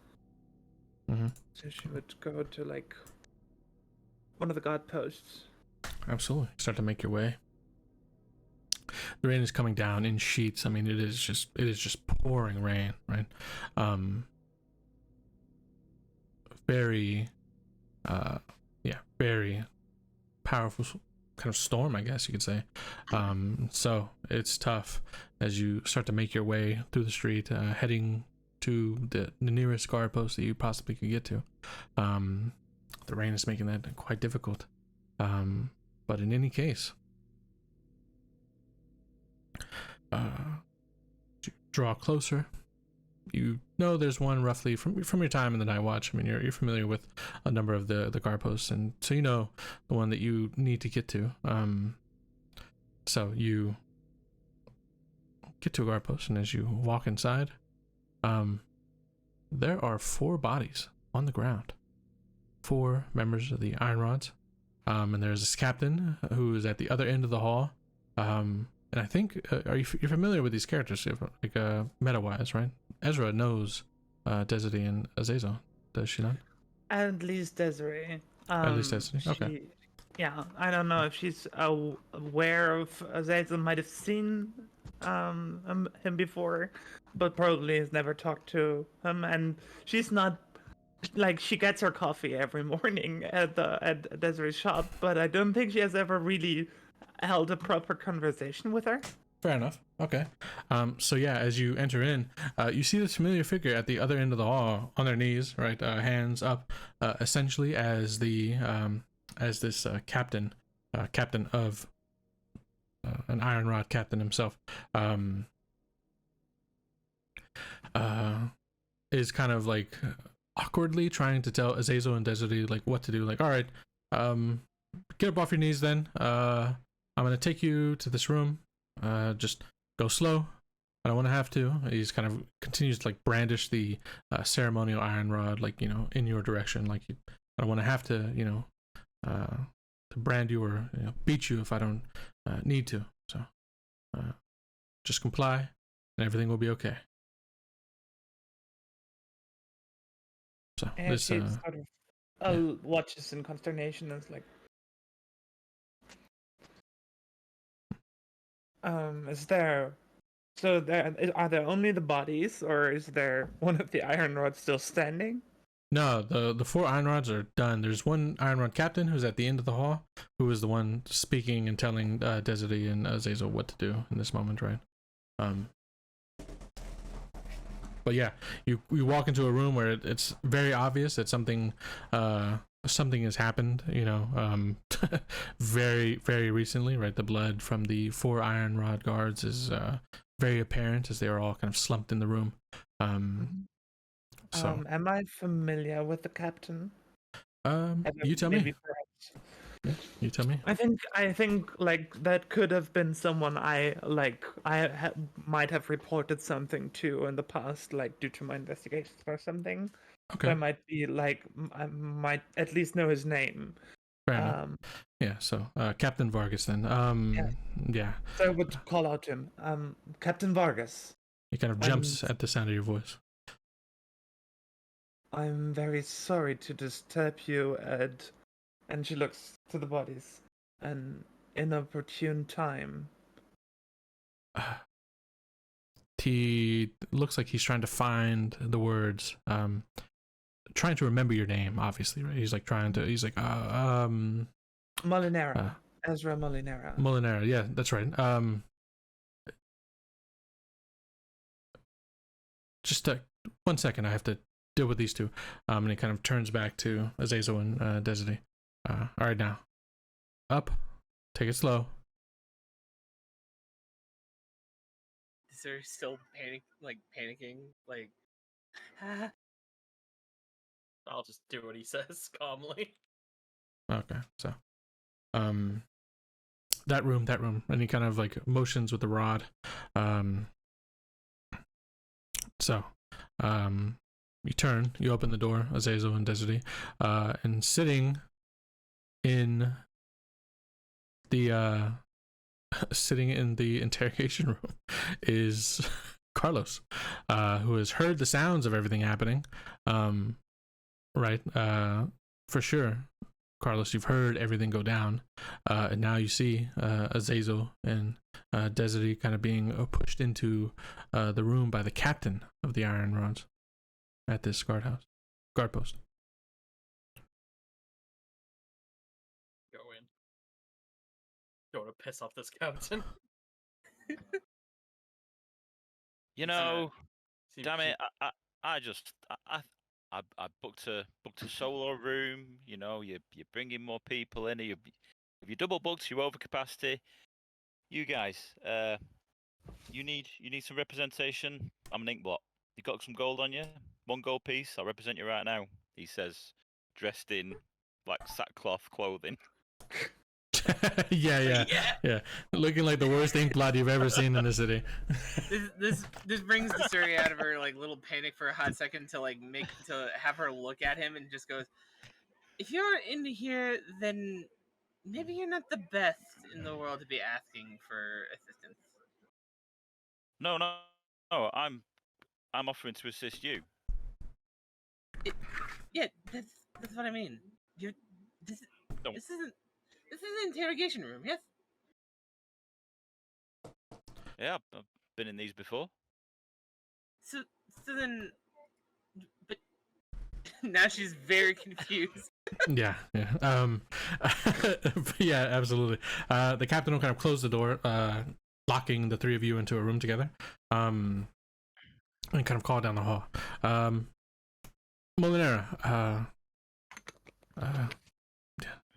Mm-hmm. So she would go to like one of the guard posts. Absolutely. Start to make your way. The rain is coming down in sheets. I mean, it is just pouring rain, right? Very, very powerful kind of storm, I guess you could say. So it's tough as you start to make your way through the street, heading to the nearest guard post that you possibly could get to. The rain is making that quite difficult. But in any case, draw closer. You know there's one roughly from your time in the night watch. I mean, you're familiar with a number of the guard posts, and so you know the one that you need to get to. So you get to a guard post, and as you walk inside, there are 4 bodies on the ground. 4 members of the Iron Rods. And there's this captain who is at the other end of the hall. And I think, you're familiar with these characters, like meta-wise, right? Ezra knows Desiree and Azazel, does she not? At least Desiree. At least Desiree, okay. Yeah, I don't know if she's aware of Azazel, might have seen him before, but probably has never talked to him. And she's not, like, she gets her coffee every morning at Desiree's shop, but I don't think she has ever really held a proper conversation with her. Fair enough. Okay. So yeah, as you enter in, you see this familiar figure at the other end of the hall on their knees, right? Hands up, essentially as this captain of an Iron Rod captain himself, is kind of like awkwardly trying to tell Azazel and Desiree like what to do. Like, all right, get up off your knees then. I'm gonna take you to this room. Just go slow. I don't want to have to. He's kind of continues to like brandish the ceremonial iron rod, like, in your direction. Like, I don't want to have to, to brand you or beat you if I don't need to. So, just comply, and everything will be okay. So And this, she sort of watches in consternation and is like, are there only the bodies, or is there one of the iron rods still standing? No, the 4 iron rods are done. There's one iron rod captain who's at the end of the hall, who is the one speaking and telling Desiree and Azazel what to do in this moment, right? But yeah, you walk into a room where it's very obvious that something has happened, very, very recently, right? The blood from the 4 iron rod guards is very apparent as they are all kind of slumped in the room. So, am I familiar with the captain? you tell me. Perhaps. Yeah, you tell me. I think like that could have been someone might have reported something to in the past, like due to my investigations or something. Okay. So I might be like, I might at least know his name. Fair enough. Yeah. So Captain Vargas then. Yeah. So I would call out to him, Captain Vargas. He kind of jumps at the sound of your voice. I'm very sorry to disturb you, Ed. And she looks to the bodies. An inopportune time. He looks like he's trying to find the words. Trying to remember your name, obviously, right? He's like Molinera. Ezra Molinera. Molinera, yeah, that's right. just 1 second. I have to deal with these two. And he kind of turns back to Azazel and Desiree. All right, now. Up. Take it slow. Desiree still panicking, like, ah. I'll just do what he says calmly. Okay, so, that room, and he kind of like motions with the rod. So, you turn, you open the door, Azazel and Desiree, and sitting in the interrogation room is Carlos, who has heard the sounds of everything happening. Right, for sure. Carlos, you've heard everything go down, and now you see Azazel and Desiree kind of being pushed into the room by the captain of the Iron Rods at this guard post. Go in. Go to piss off this captain. You know, See- damn see- it! I booked a solo room. You know, you're bringing more people in. If you double booked, you're over capacity. You guys, you need some representation. I'm an inkblot. You got some gold on you? 1 gold piece. I'll represent you right now. He says, dressed in like sackcloth clothing. yeah. Looking like the worst ink blot you've ever seen in the city. This brings Desiree out of her like little panic for a hot second to have her look at him and just goes, "If you're in here, then maybe you're not the best in the world to be asking for assistance." No. I'm offering to assist you. Yeah, that's what I mean. This isn't an interrogation room, yes? Yeah, I've been in these before. So then, but now she's very confused. Yeah. Yeah, absolutely. The captain will kind of close the door, locking the three of you into a room together, and kind of call down the hall. Molinera,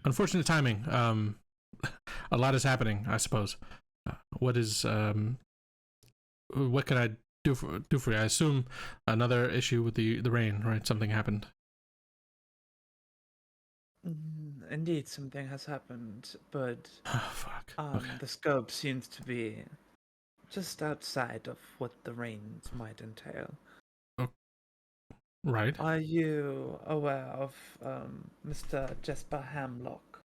unfortunate timing. A lot is happening, I suppose. What can I do for you? I assume another issue with the rain, right? Something happened. Indeed, something has happened, but Oh, fuck. Okay. the scope seems to be just outside of what the rains might entail. Right. Are you aware of Mr. Jesper Hamlock?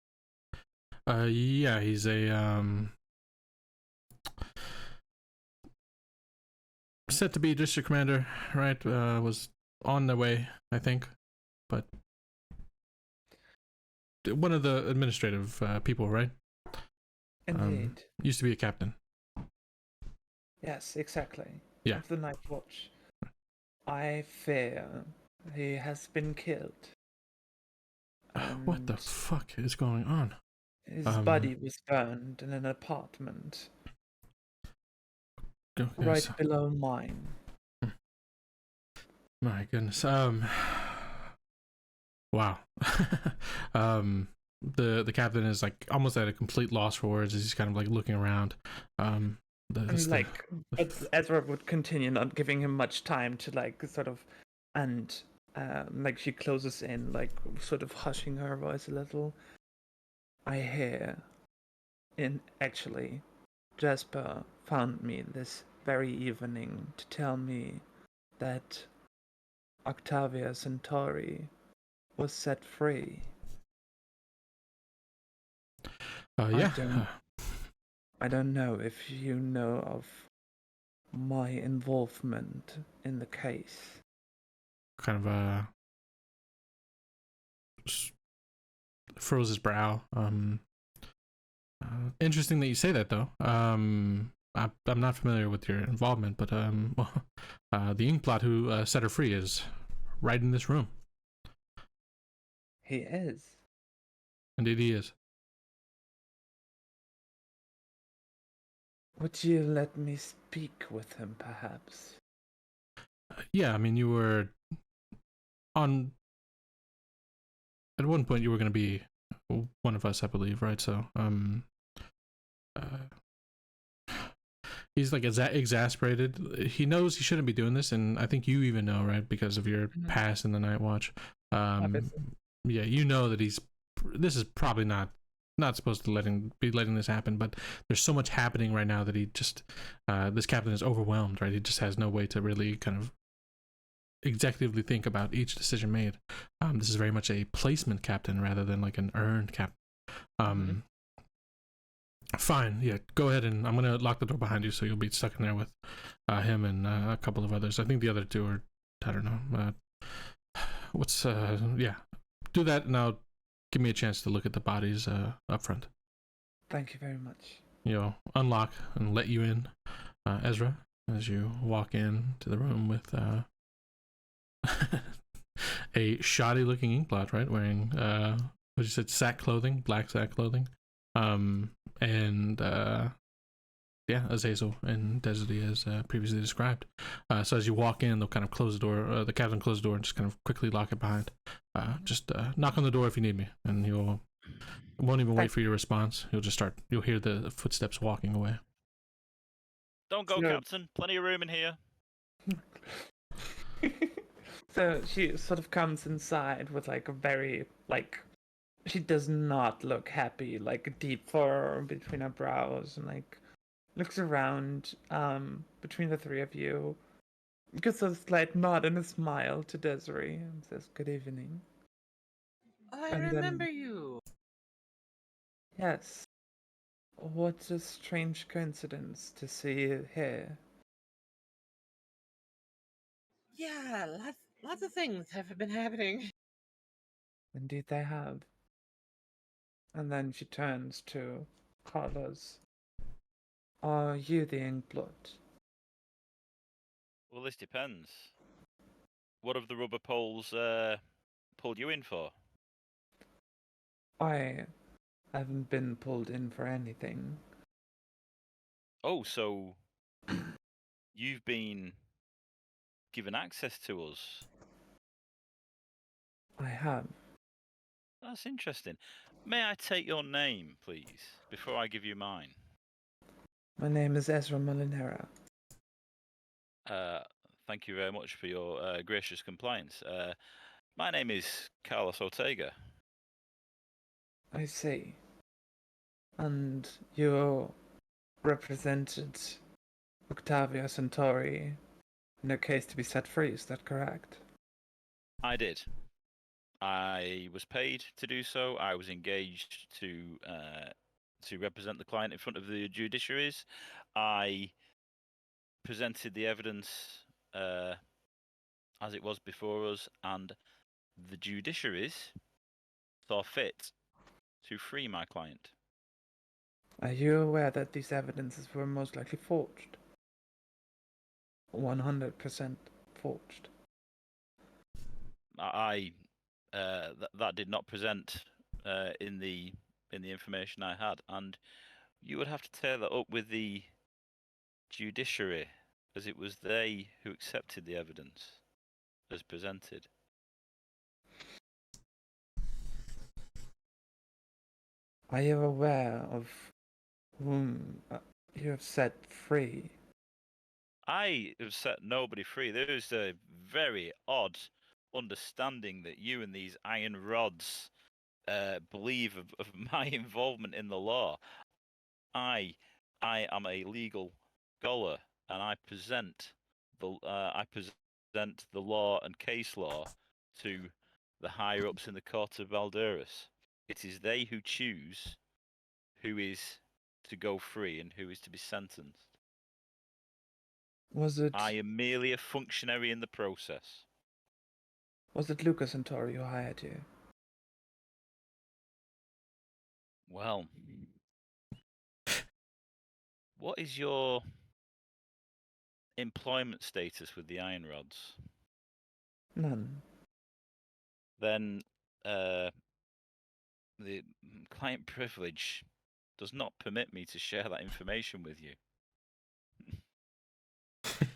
Yeah, he's a set to be district commander, right? Was on the way, I think, but one of the administrative people, right? Indeed. Used to be a captain. Yes, exactly. Yeah. Of the Night Watch. I fear he has been killed. What the And fuck is going on? his body was burned in an apartment Okay, right so- below mine. My goodness. Wow. The captain is like almost at a complete loss for words as he's kind of like looking around. But Ezra would continue, not giving him much time to like sort of, and like she closes in, like sort of hushing her voice a little. I hear, actually, Jasper found me this very evening to tell me that Octavia Centauri was set free. Yeah. I don't know if you know of my involvement in the case. Kind of froze his brow. Interesting that you say that, though. I'm not familiar with your involvement, but the Inkblot who set her free is right in this room. He is. Indeed, he is. Would you let me speak with him, perhaps? Yeah, I mean, you were on. At one point, you were going to be one of us, I believe, right? So, he's like exasperated. He knows he shouldn't be doing this, and I think you even know, right, because of your past in the Night Watch. Obviously. Yeah, you know that this is probably not supposed to be letting this happen, but there's so much happening right now that he just this captain is overwhelmed, right? He just has no way to really kind of executively think about each decision made. This is very much a placement captain rather than like an earned captain. Fine, yeah, go ahead, and I'm gonna lock the door behind you, so you'll be stuck in there with him and a couple of others. I think the other two are, I don't know. Yeah, do that, and I'll give me a chance to look at the bodies up front. Thank you very much. Unlock and let you in, Ezra, as you walk in to the room with a shoddy-looking inkblot, right? Wearing what you said, sack clothing, black sack clothing, and Azazel and Desiree as previously described. So as you walk in, they'll kind of close the door. The captain closes the door and just kind of quickly lock it behind. Just knock on the door if you need me, and he'll won't even wait for your response. You'll hear the footsteps walking away. Don't go, Captain. Plenty of room in here. So she sort of comes inside with like a very she does not look happy, like a deep furrow between her brows, and like looks around between the three of you, gives a slight nod and a smile to Desiree and says good evening. I And remember then- you. Yes. What a strange coincidence to see you here. Yeah, lots of things have been happening. Indeed they have. And then she turns to Carlos. Are you the Inkblot? Well, this depends. What have the rubber poles pulled you in for? I haven't been pulled in for anything. Oh, so you've been given access to us. I have. That's interesting. May I take your name, please, before I give you mine? My name is Ezra Molinera. Thank you very much for your gracious compliance. My name is Carlos Ortega. I see. And you represented Octavia Centauri in a case to be set free, is that correct? I did. I was paid to do so. I was engaged to represent the client in front of the judiciaries. I presented the evidence as it was before us, and the judiciaries saw fit to free my client. Are you aware that these evidences were most likely forged? 100% forged. That did not present in the information I had, and you would have to tear that up with the judiciary, as it was they who accepted the evidence as presented. Are you aware of whom you have set free? I have set nobody free. There is a very odd understanding that you and these iron rods believe of my involvement in the law. I am a legal scholar, and I present the law and case law to the higher ups in the court of Valdiran. It is they who choose who is to go free and who is to be sentenced. Was it I am merely a functionary in the process. Lucas Centauri who hired you? Well, what is your employment status with the iron rods? None. Then the client privilege does not permit me to share that information with you. Poor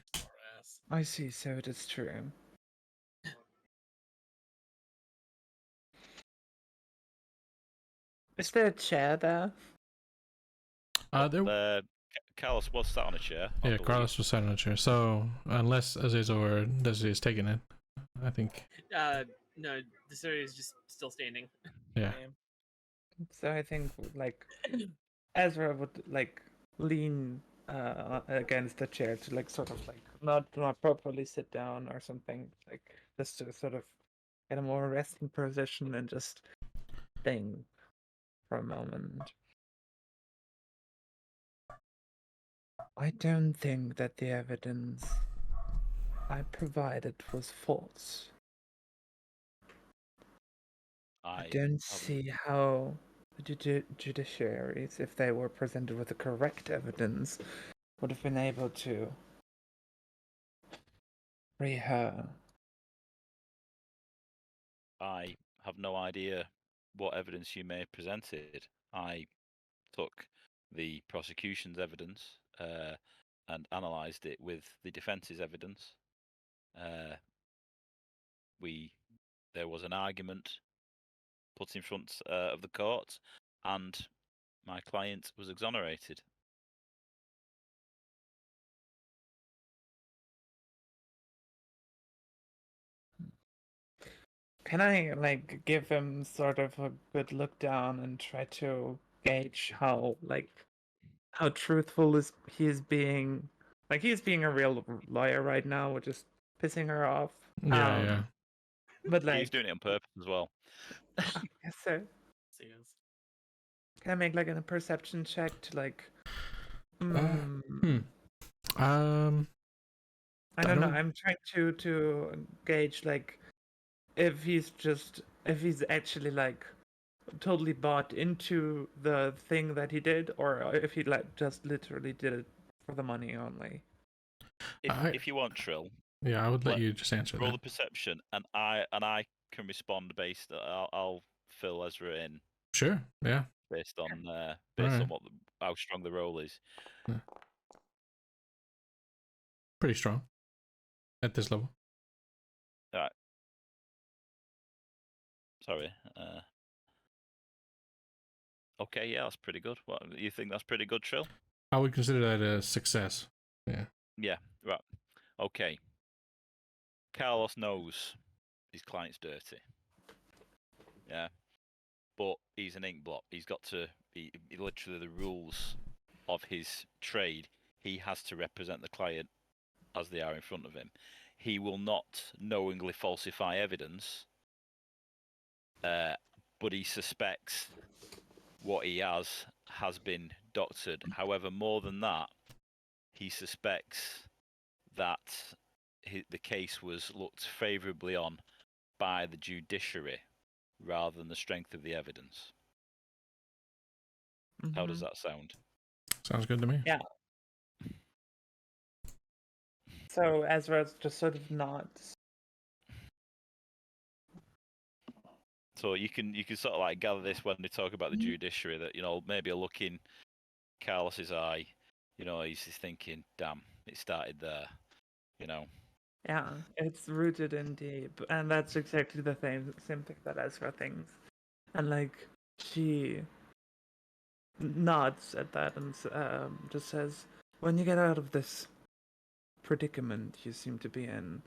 ass. I see, so it is true. Is there a chair there? Carlos was sat on a chair. I Yeah, believe. Carlos was sat on a chair. So unless Azazel or Desiree is taking it, I think. No, the story is just still standing. Yeah. So I think like Ezra would like lean against the chair to like sort of like not properly sit down or something, like just to sort of get a more resting position and just think for a moment. I don't think that the evidence I provided was false. I don't see how the judiciaries, if they were presented with the correct evidence, would have been able to free her. I have no idea what evidence you may have presented. I took the prosecution's evidence and analysed it with the defence's evidence. There was an argument put in front of the court, and my client was exonerated. Can I like give him sort of a good look down and try to gauge how truthful he is being? Like he's being a real lawyer right now, which is pissing her off. Yeah. But like He's doing it on purpose as well. yes, sir. Can I make like a perception check to like? I don't know. I'm trying to gauge like if he's actually like totally bought into the thing that he did, or if he like just literally did it for the money only. If you want, Trill. Yeah, I would let you just answer roll that. the perception, and I can respond based. I'll fill Ezra in. Sure. Yeah. Based on Right. what how strong the roll is. Yeah. Pretty strong at this level. All right. Sorry. Okay, yeah, that's pretty good. What you think? That's pretty good, Trill? I would consider that a success. Yeah. Yeah. Right. Okay. Carlos knows his client's dirty. Yeah. But he's an ink blot. He's got to be literally the rules of his trade. He has to represent the client as they are in front of him. He will not knowingly falsify evidence, but he suspects what he has been doctored. However, more than that, he suspects that the case was looked favourably on by the judiciary rather than the strength of the evidence. Mm-hmm. How does that sound? Sounds good to me. Yeah. So Ezra's just sort of nods. So you can sort of like gather this when they talk about the judiciary, that maybe a look in Carlos's eye, he's thinking, damn, it started there, Yeah, it's rooted in deep, and that's exactly the same thing that Ezra thinks. And like she nods at that and just says, "When you get out of this predicament you seem to be in,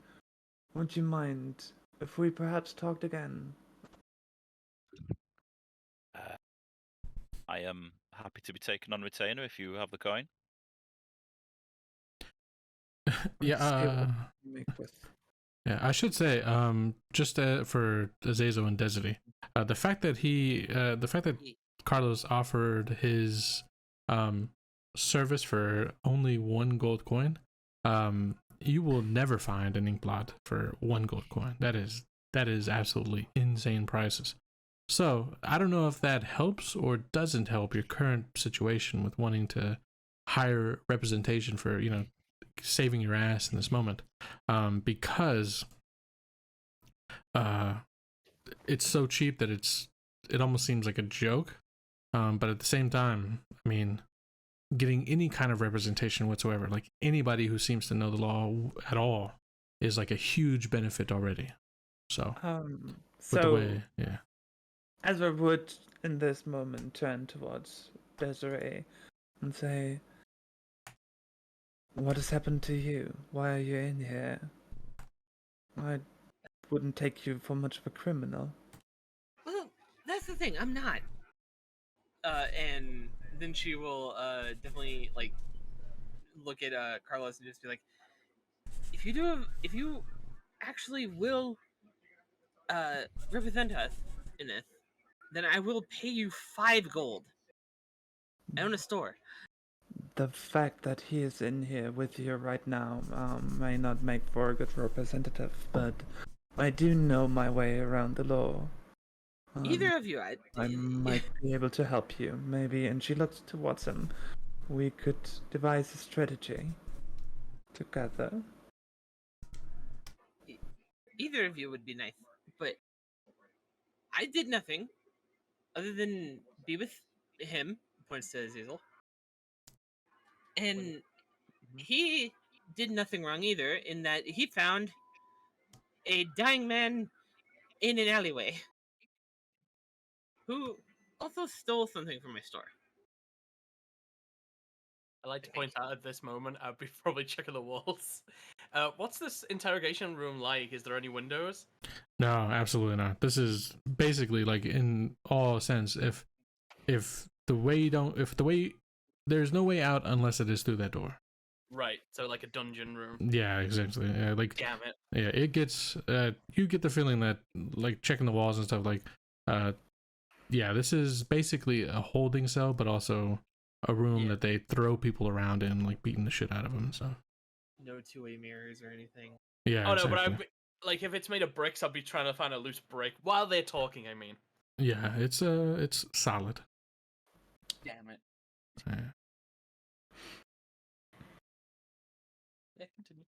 would you mind if we perhaps talked again?" I am happy to be taken on retainer if you have the coin. Yeah. Yeah, I should say, just for Azazel and Desiree, the fact that Carlos offered his service for only 1 gold coin, you will never find an ink blot for 1 gold coin. That is absolutely insane prices. So I don't know if that helps or doesn't help your current situation with wanting to hire representation for saving your ass in this moment, because it's so cheap that it almost seems like a joke, but at the same time, I mean, getting any kind of representation whatsoever. Like anybody who seems to know the law at all is like a huge benefit already. So with the way, yeah. Ezra would, in this moment, turn towards Desiree and say, "What has happened to you? Why are you in here? I wouldn't take you for much of a criminal." Well, that's the thing. I'm not. And then she will definitely like look at Carlos and just be like, if you actually will represent us in this, then I will pay you 5 gold. I own a store. The fact that he is in here with you right now may not make for a good representative, but I do know my way around the law. Either of you, I might be able to help you, maybe. And she looks towards him. We could devise a strategy together. Either of you would be nice, but I did nothing other than be with him. Points to Azazel, and he did nothing wrong either. In that he found a dying man in an alleyway who also stole something from my store. I like to point out at this moment, I'd be probably checking the walls. What's this interrogation room like? Is there any windows? No, absolutely not. This is basically like in all sense. If the way there's no way out unless it is through that door. Right, so like a dungeon room. Yeah, exactly. Yeah, like Damn it. yeah, it gets. You get the feeling that like checking the walls and stuff. Like, yeah, this is basically a holding cell, but also a room that they throw people around in, like beating the shit out of them. So No two-way mirrors or anything. yeah. Oh exactly. no, but like if it's made of bricks, I'll be trying to find a loose brick while they're talking. I mean. Yeah, it's solid. Damn it. Yeah. Yeah, continue.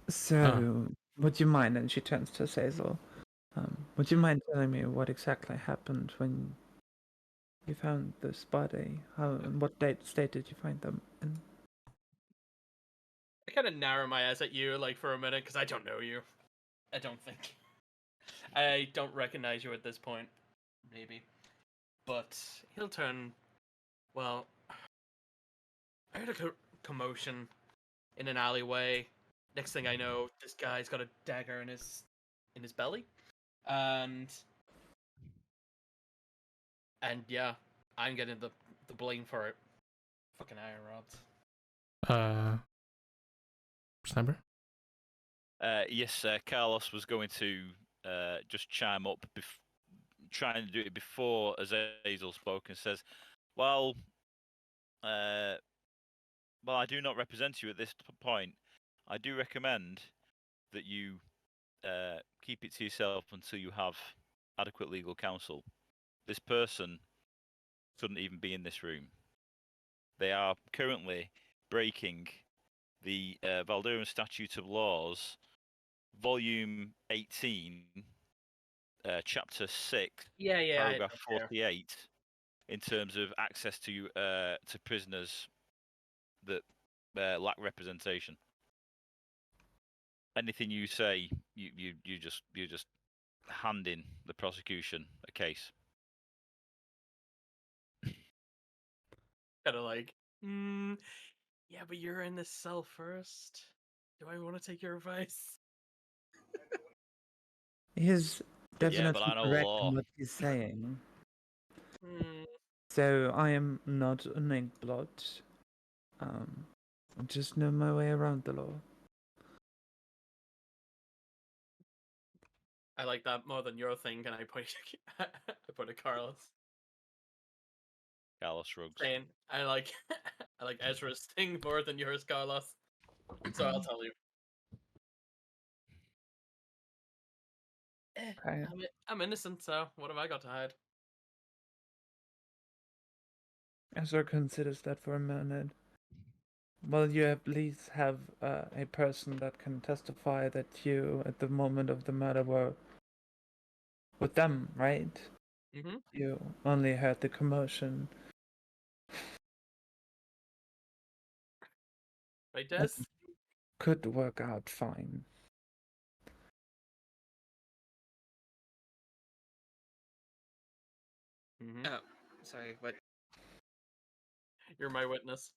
So, would you mind? And she turns to Azazel. Would you mind telling me what exactly happened when you found this body? How and what state did you find them in? I kind of narrow my eyes at you like for a minute because I don't know you. I don't think. I don't recognize you at this point. Maybe. But he'll turn. Well, I heard a commotion in an alleyway. Next thing I know, this guy's got a dagger in his belly, and yeah, I'm getting the blame for it. Fucking iron rods. Sniper? Yes, Carlos was going to just chime up, trying to do it before Azazel spoke, and says, well, I do not represent you at this point. I do recommend that you keep it to yourself until you have adequate legal counsel. This person shouldn't even be in this room. They are currently breaking the Valdiran Statute of Laws, Volume 18, Chapter 6, Paragraph 48, in terms of access to prisoners that lack representation. Anything you say, you just handing the prosecution a case. Kind of like, yeah, but you're in this cell first. Do I want to take your advice? He's definitely I know correct law. in what he's saying. Hmm. So I am not an inkblot. I just know my way around the law. I like that more than your thing, and I point at Carlos. Carlos shrugs. Saying, I like Ezra's thing more than yours, Carlos. So I'll tell you. Okay. I'm innocent, so what have I got to hide? Ezra considers that for a minute. Well, you at least have a person that can testify that you, at the moment of the murder, were with them, right? Mm-hmm. You only heard the commotion. Right, Des? Could work out fine. Mm-hmm. Oh, sorry. What? You're my witness.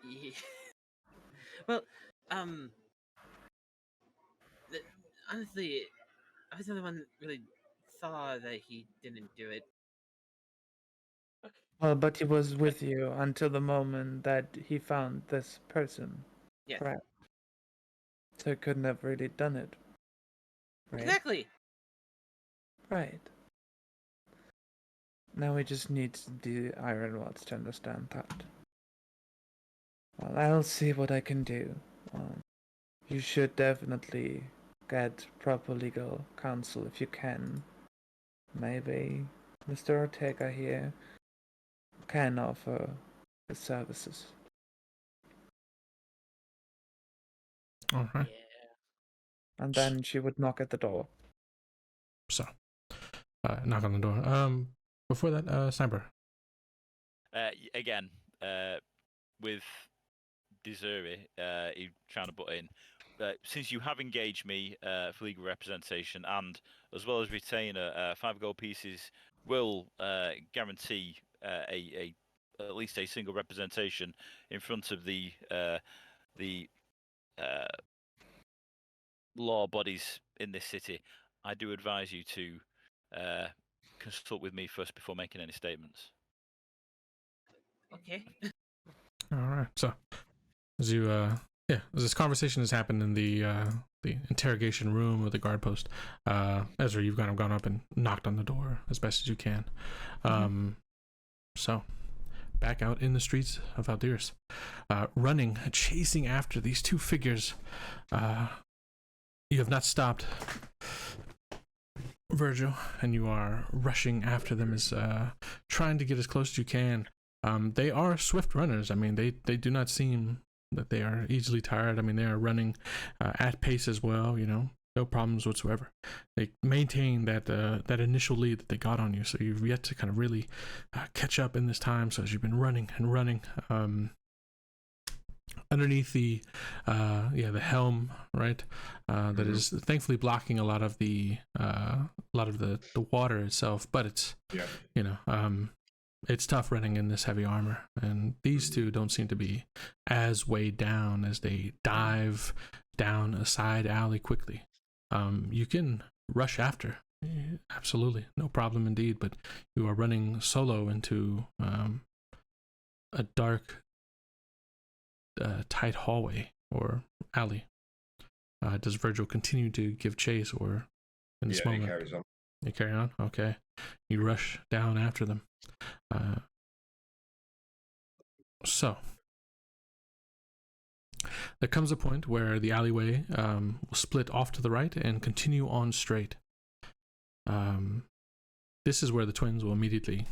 Yeah. Well, um, honestly, I was the only one that really saw that he didn't do it. Well, but he was with you until the moment that he found this person. Yes. Correct. So he couldn't have really done it. Right? Exactly. Right. Now we just need the iron rods to understand that. Well, I'll see what I can do. You should definitely get proper legal counsel if you can. Maybe Mr. Ortega here can offer his services. All right. Yeah. And then she would knock at the door. So, knock on the door. Before that, Sniper. Again, with Desiree, he trying to butt in. Since you have engaged me for legal representation and as well as retainer, 5 gold pieces will guarantee at least a single representation in front of the law bodies in this city. I do advise you to consult with me first before making any statements. Okay. All right. So, as you as this conversation has happened in the interrogation room or the guard post, Ezra, you've kind of gone up and knocked on the door as best as you can. So, back out in the streets of Valdiran, running, chasing after these two figures. You have not stopped, Virgil, and you are rushing after them as trying to get as close as you can. They are swift runners. I mean, they do not seem that they are easily tired. I mean, they are running at pace as well, you know, no problems whatsoever. They maintain that that initial lead that they got on you, so you've yet to kind of really catch up in this time. So as you've been running and running, underneath the helm, right, that is thankfully blocking a lot of the water itself, but it's it's tough running in this heavy armor, and these two don't seem to be as weighed down as they dive down a side alley quickly. You can rush after, absolutely, no problem indeed, but you are running solo into a dark, tight hallway or alley. Does Virgil continue to give chase, or in this moment? He carries on. You carry on? Okay. You rush down after them. So there comes a point where the alleyway will split off to the right and continue on straight. This is where the twins will immediately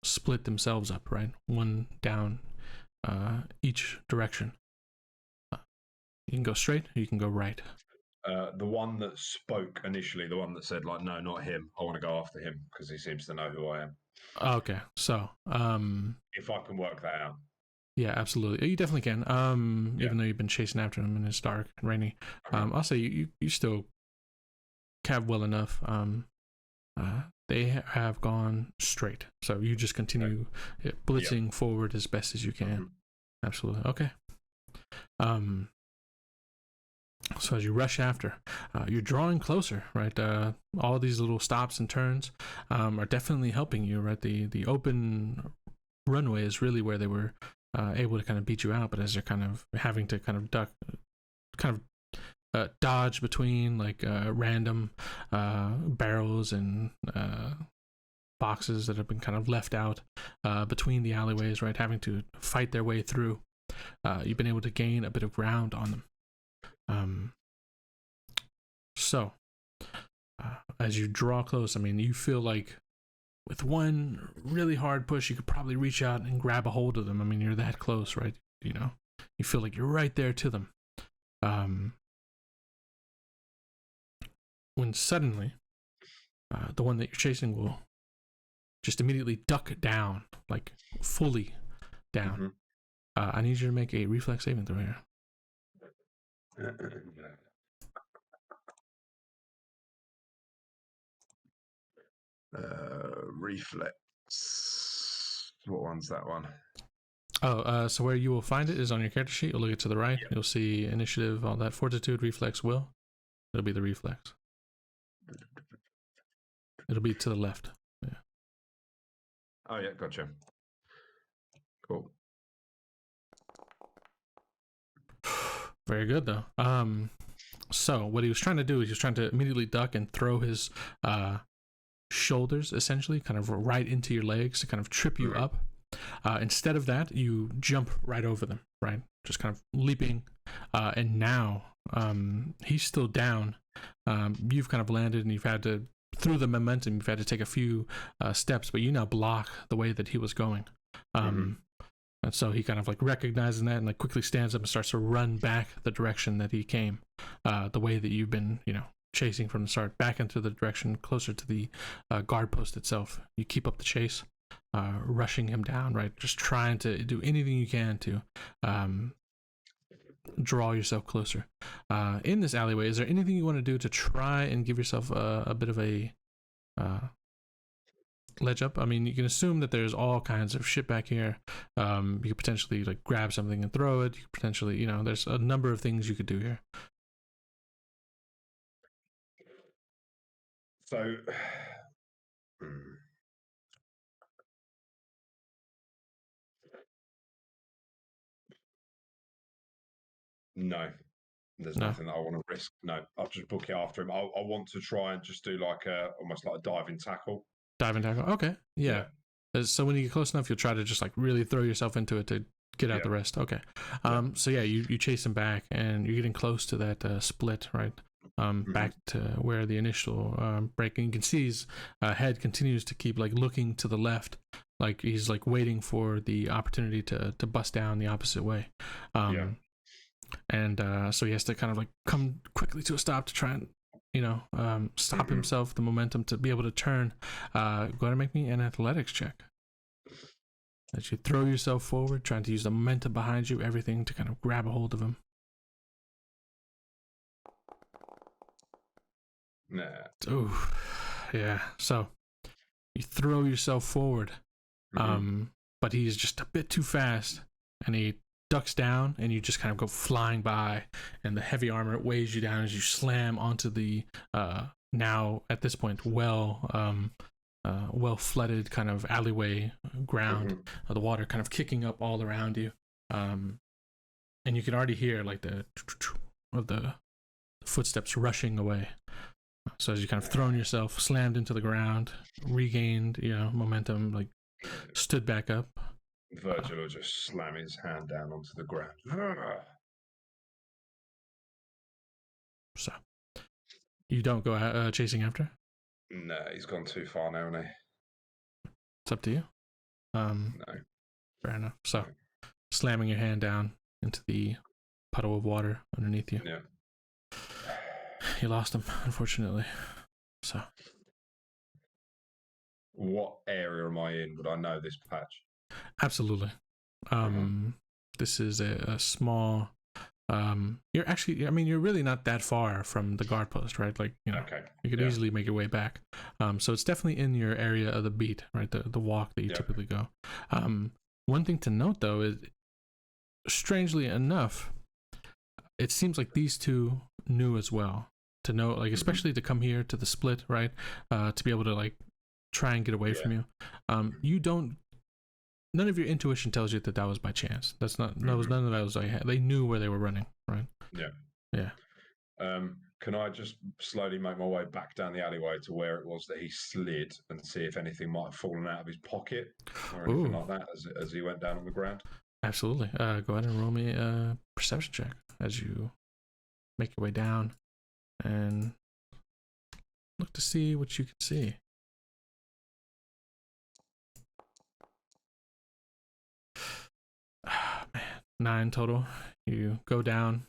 split themselves up, right? One down each direction. You can go straight, or you can go right. The one that spoke initially, the one that said, like, no, not him. I want to go after him because he seems to know who I am. Okay, so if I can work that out. Yeah, absolutely. You definitely can. Even though you've been chasing after him and it's dark and rainy, I'll say you still cav well enough. They have gone straight, so you just continue blitzing forward as best as you can. Absolutely. Okay. So as you rush after, you're drawing closer, right? All these little stops and turns are definitely helping you, right? The open runway is really where they were able to kind of beat you out, but as you're kind of having to kind of duck, dodge between like random barrels and boxes that have been kind of left out between the alleyways, right? Having to fight their way through, you've been able to gain a bit of ground on them. So as you draw close, I mean, you feel like with one really hard push, you could probably reach out and grab a hold of them. I mean, you're that close, right? You know, you feel like you're right there to them. When suddenly, the one that you're chasing will just immediately duck down, like fully down. I need you to make a reflex saving throw here. Reflex. What one's that one? So where you will find it is on your character sheet. You'll look it to the right. You'll see initiative, all that, fortitude, reflex, will. It'll be the reflex. It'll be to the left. Yeah. Oh yeah, gotcha. Cool. Very good though. So what he was trying to do is he was trying to immediately duck and throw his shoulders essentially kind of right into your legs to kind of trip you up. Instead of that, you jump right over them, right? Just kind of leaping. And now he's still down. You've kind of landed and you've had to, through the momentum, you've had to take a few steps, but you now block the way that he was going. And so he kind of like recognizing that and like quickly stands up and starts to run back the direction that he came, the way that you've been, chasing from the start, back into the direction closer to the guard post itself. You keep up the chase, rushing him down, right? Just trying to do anything you can to draw yourself closer. In this alleyway, is there anything you want to do to try and give yourself a bit of a ledge up? I mean, you can assume that there's all kinds of shit back here. You could potentially like grab something and throw it. You could potentially, there's a number of things you could do here. So, no, there's nothing that I want to risk. No, I'll just book it after him. I want to try and just do like almost like a diving tackle. Diving tackle. Okay. Yeah. So when you get close enough, you'll try to just like really throw yourself into it to get out the rest. Okay. So yeah, you chase him back and you're getting close to that split, right? Back to where the initial break, and you can see his head continues to keep like looking to the left, like he's like waiting for the opportunity to bust down the opposite way. And so he has to kind of like come quickly to a stop to try and stop himself, the momentum to be able to turn. Go ahead and make me an athletics check. As you throw yourself forward, trying to use the momentum behind you, everything to kind of grab a hold of him. Nah. Ooh, yeah. So you throw yourself forward, but he's just a bit too fast, and he ducks down, and you just kind of go flying by, and the heavy armor weighs you down as you slam onto the now at this point well flooded kind of alleyway ground. The water kind of kicking up all around you, and you can already hear like the footsteps rushing away. So as you kind of thrown yourself, slammed into the ground, regained, momentum, like stood back up. Virgil will just slam his hand down onto the ground. So you don't go chasing after? No, he's gone too far now, hasn't he? It's up to you. No. Fair enough. So slamming your hand down into the puddle of water underneath you. Yeah. You lost him, unfortunately. So, what area am I in? Would I know this patch? Absolutely. This is a small. You're actually, you're really not that far from the guard post, right? Like, okay. You could easily make your way back. So it's definitely in your area of the beat, right? The walk that you typically go. One thing to note, though, is strangely enough, it seems like these two knew as well. To know, like, especially to come here to the split, right? To be able to like try and get away from you. You don't. None of your intuition tells you that was by chance. That's not. None of that was. They knew where they were running, right? Yeah. Can I just slowly make my way back down the alleyway to where it was that he slid and see if anything might have fallen out of his pocket or anything like that as he went down on the ground? Absolutely. Go ahead and roll me a perception check as you make your way down and look to see what you can see. Man, 9 total. You go down.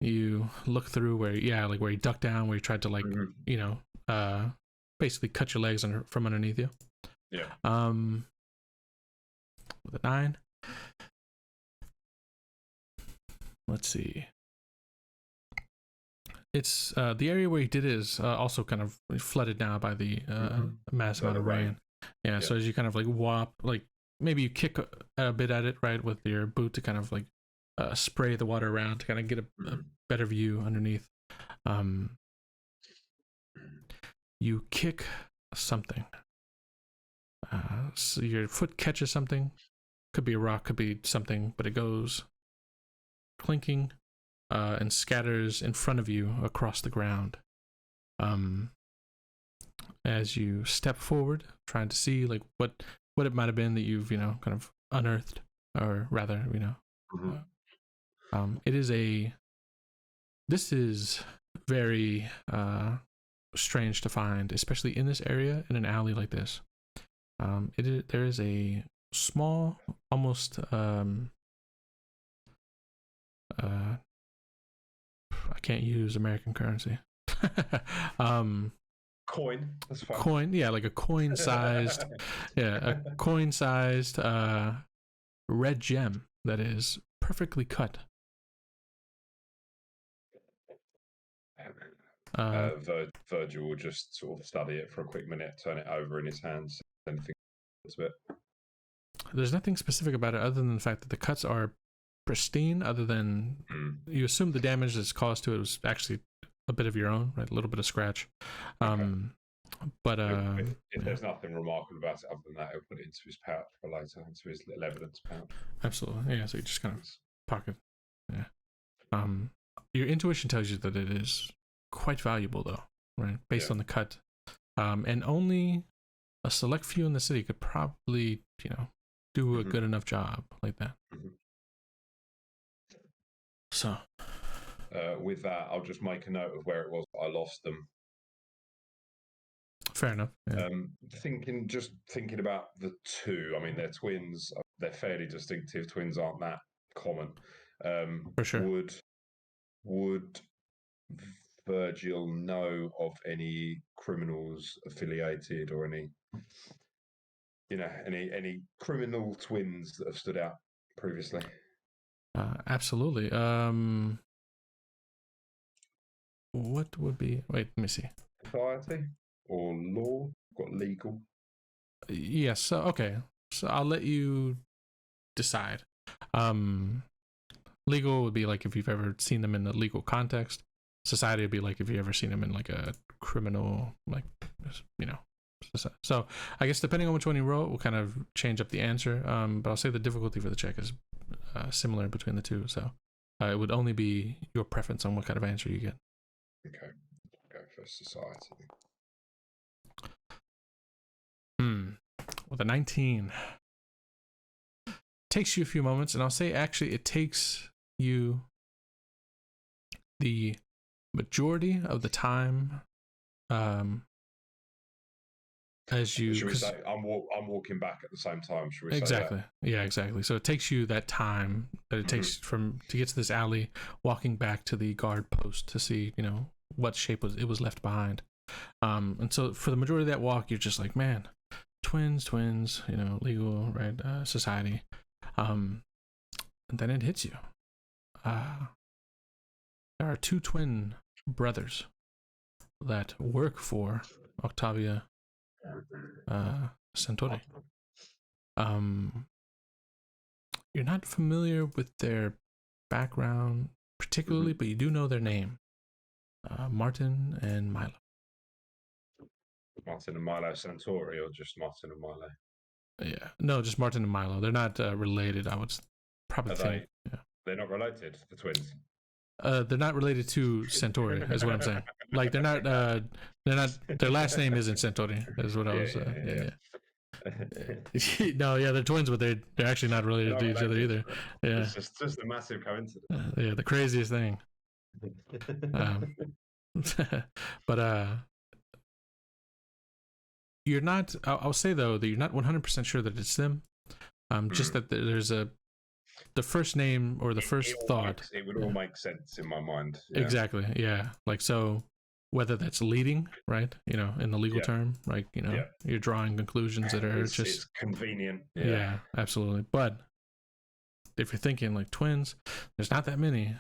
You look through where you ducked down, where you tried to like, basically cut your legs from underneath you. Yeah. With a 9, let's see. It's the area where he did it is also kind of flooded now by the massive amount of rain. Yeah, so as you kind of like whop, like maybe you kick a bit at it, right, with your boot to kind of like spray the water around to kind of get a better view underneath. You kick something. So your foot catches something. Could be a rock, could be something, but it goes clinking and scatters in front of you across the ground. As you step forward, trying to see like what it might have been that you've kind of unearthed, or rather this is very strange to find, especially in this area in an alley like this. There is a small, almost I can't use American currency. Coin. That's fine. Coin, yeah, like a coin-sized, a coin-sized red gem that is perfectly cut. Virgil will just sort of study it for a quick minute, turn it over in his hands, and think a bit. There's nothing specific about it other than the fact that the cuts are pristine, other than you assume the damage that's caused to it was actually a bit of your own, right? A little bit of scratch. But if there's nothing remarkable about it other than that, he'll put it into his pouch for later, into his little evidence pouch. Absolutely, yeah. So you just kind of pocket, yeah. Your intuition tells you that it is quite valuable, though, right? Based on the cut, and only a select few in the city could probably, do a good enough job like that. So, with that, I'll just make a note of where it was I lost them. Fair enough. Yeah. Thinking about the two. I mean, they're twins. They're fairly distinctive. Twins aren't that common. For sure. Would Virgil know of any criminals affiliated, or any criminal twins that have stood out previously? Absolutely. What would be? Wait, let me see. Society or law? Got legal. Yes. So okay. So I'll let you decide. Legal would be like if you've ever seen them in the legal context. Society would be like if you've ever seen them in like a criminal, like So I guess depending on which one you roll, we'll kind of change up the answer. But I'll say the difficulty for the check is similar between the two. So it would only be your preference on what kind of answer you get. Okay. Go for society. With a 19. Takes you a few moments, and I'll say actually it takes you the majority of the time as you... Should we say I'm walking back at the same time? Should we exactly. say that? Yeah, exactly. So it takes you that time that it takes to get to this alley, walking back to the guard post to see, what shape it was left behind. And so for the majority of that walk, you're just like, man, twins, legal, right? Society. And then it hits you. There are two twin brothers that work for Octavia Centauri. You're not familiar with their background particularly, but you do know their name. Martin and Milo. Martin and Milo Centauri, or just Martin and Milo? Yeah, no, just Martin and Milo. They're not related. I would probably think. Yeah. They're not related, the twins. They're not related to Centauri, is what I'm saying. Like they're not. Their last name isn't Centauri, is what I was. No, yeah, they're twins, but they're actually not related to each other either. Yeah, it's just a massive coincidence. Yeah, the craziest thing. But you're not. I'll say though that you're not 100% sure that it's them. Just that there's the first name or the first thought. It would all make sense in my mind. Yeah. Exactly. Yeah. Like so. Whether that's leading, right? In the legal term, like you're drawing conclusions that are it's convenient. Yeah, absolutely. But if you're thinking like twins, there's not that many,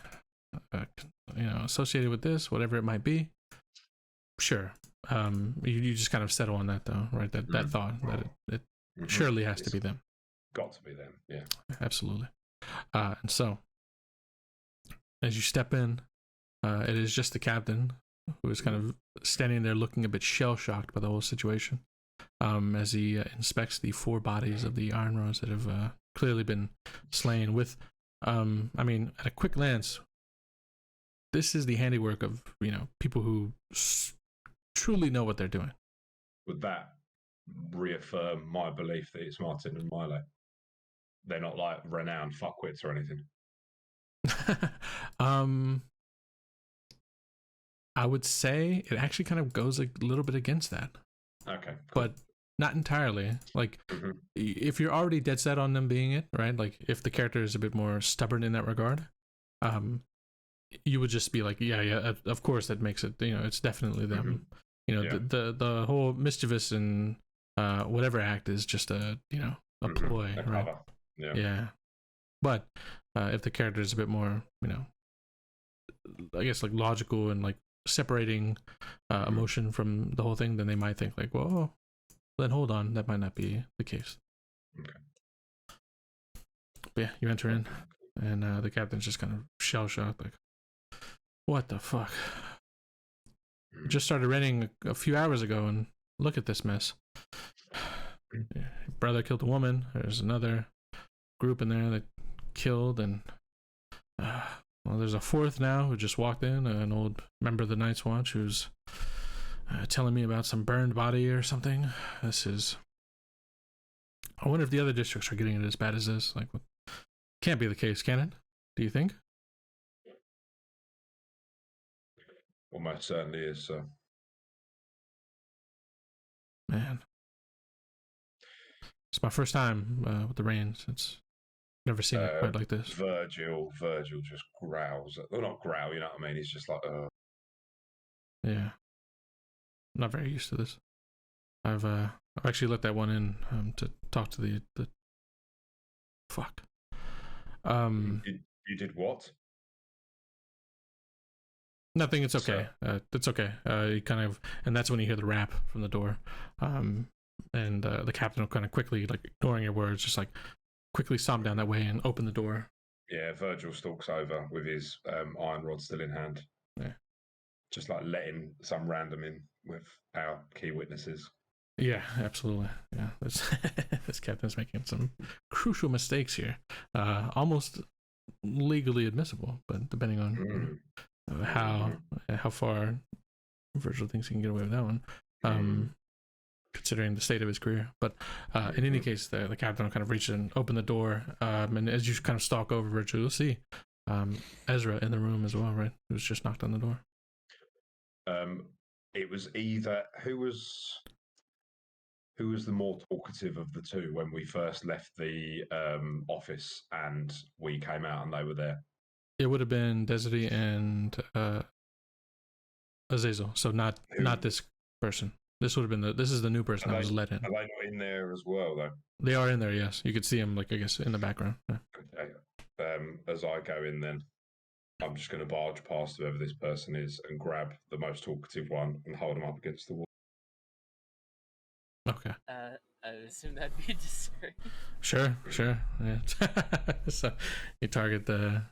associated with this, whatever it might be. Sure. You just kind of settle on that though, right? That thought that it surely has to be them. Got to be them. Yeah. Absolutely. And so, as you step in, it is just the captain who is kind of standing there looking a bit shell-shocked by the whole situation, as he inspects the 4 bodies of the Iron Rose that have clearly been slain with, at a quick glance, this is the handiwork of, people who truly know what they're doing. Would that reaffirm my belief that it's Martin and Milo? They're not like renowned fuckwits or anything. I would say it actually kind of goes a little bit against that. Okay. Cool. But not entirely. Like, if you're already dead set on them being it, right? Like, if the character is a bit more stubborn in that regard, you would just be like, yeah, of course that makes it, it's definitely them. The whole mischievous and whatever act is just a ploy, right? Yeah. But if the character is a bit more, I guess like logical and like separating emotion from the whole thing, then they might think like, well, then hold on, that might not be the case. Okay. But yeah, you enter in, and the captain's just kind of shell-shocked, like, what the fuck? Just started renting a few hours ago, and look at this mess. Your brother killed a woman. There's another group in there that killed, and there's a 4th now who just walked in, an old member of the Night's Watch who's telling me about some burned body or something. I wonder if the other districts are getting it as bad as this. Like, can't be the case, can it? Do you think? Almost certainly is. Man, it's my first time with the rains. It's never seen it quite like this. Virgil just growls. Well, not growl, you know what I mean? He's just like, Yeah. I'm not very used to this. I've actually let that one in to talk to the fuck. You did what? Nothing. It's okay. It's okay. You kind of, and that's when you hear the rap from the door. And the captain will kind of quickly, like ignoring your words, just like quickly stomp down that way and open the door. Yeah, Virgil stalks over with his iron rod still in hand. Yeah. Just like letting some random in with our key witnesses. Yeah, absolutely. Yeah, this captain's making some crucial mistakes here. Almost legally admissible, but depending on how far Virgil thinks he can get away with that one, considering the state of his career. But in any case, the captain will kind of reach and open the door, and as you kind of stalk over Virgil, you'll see Ezra in the room as well, right? Who's just knocked on the door. It was either who was the more talkative of the two when we first left the office and we came out and they were there. It would have been Desiree and Azazel. So not this person. This would have been this is the new person that was let in. Are they not in there as well though? They are in there, yes. You could see them, like, I guess, in the background. Yeah. Okay. As I go in then, I'm just going to barge past whoever this person is and grab the most talkative one and hold him up against the wall. Okay. I assume that'd be Desiree. Sure. Yeah. So you target the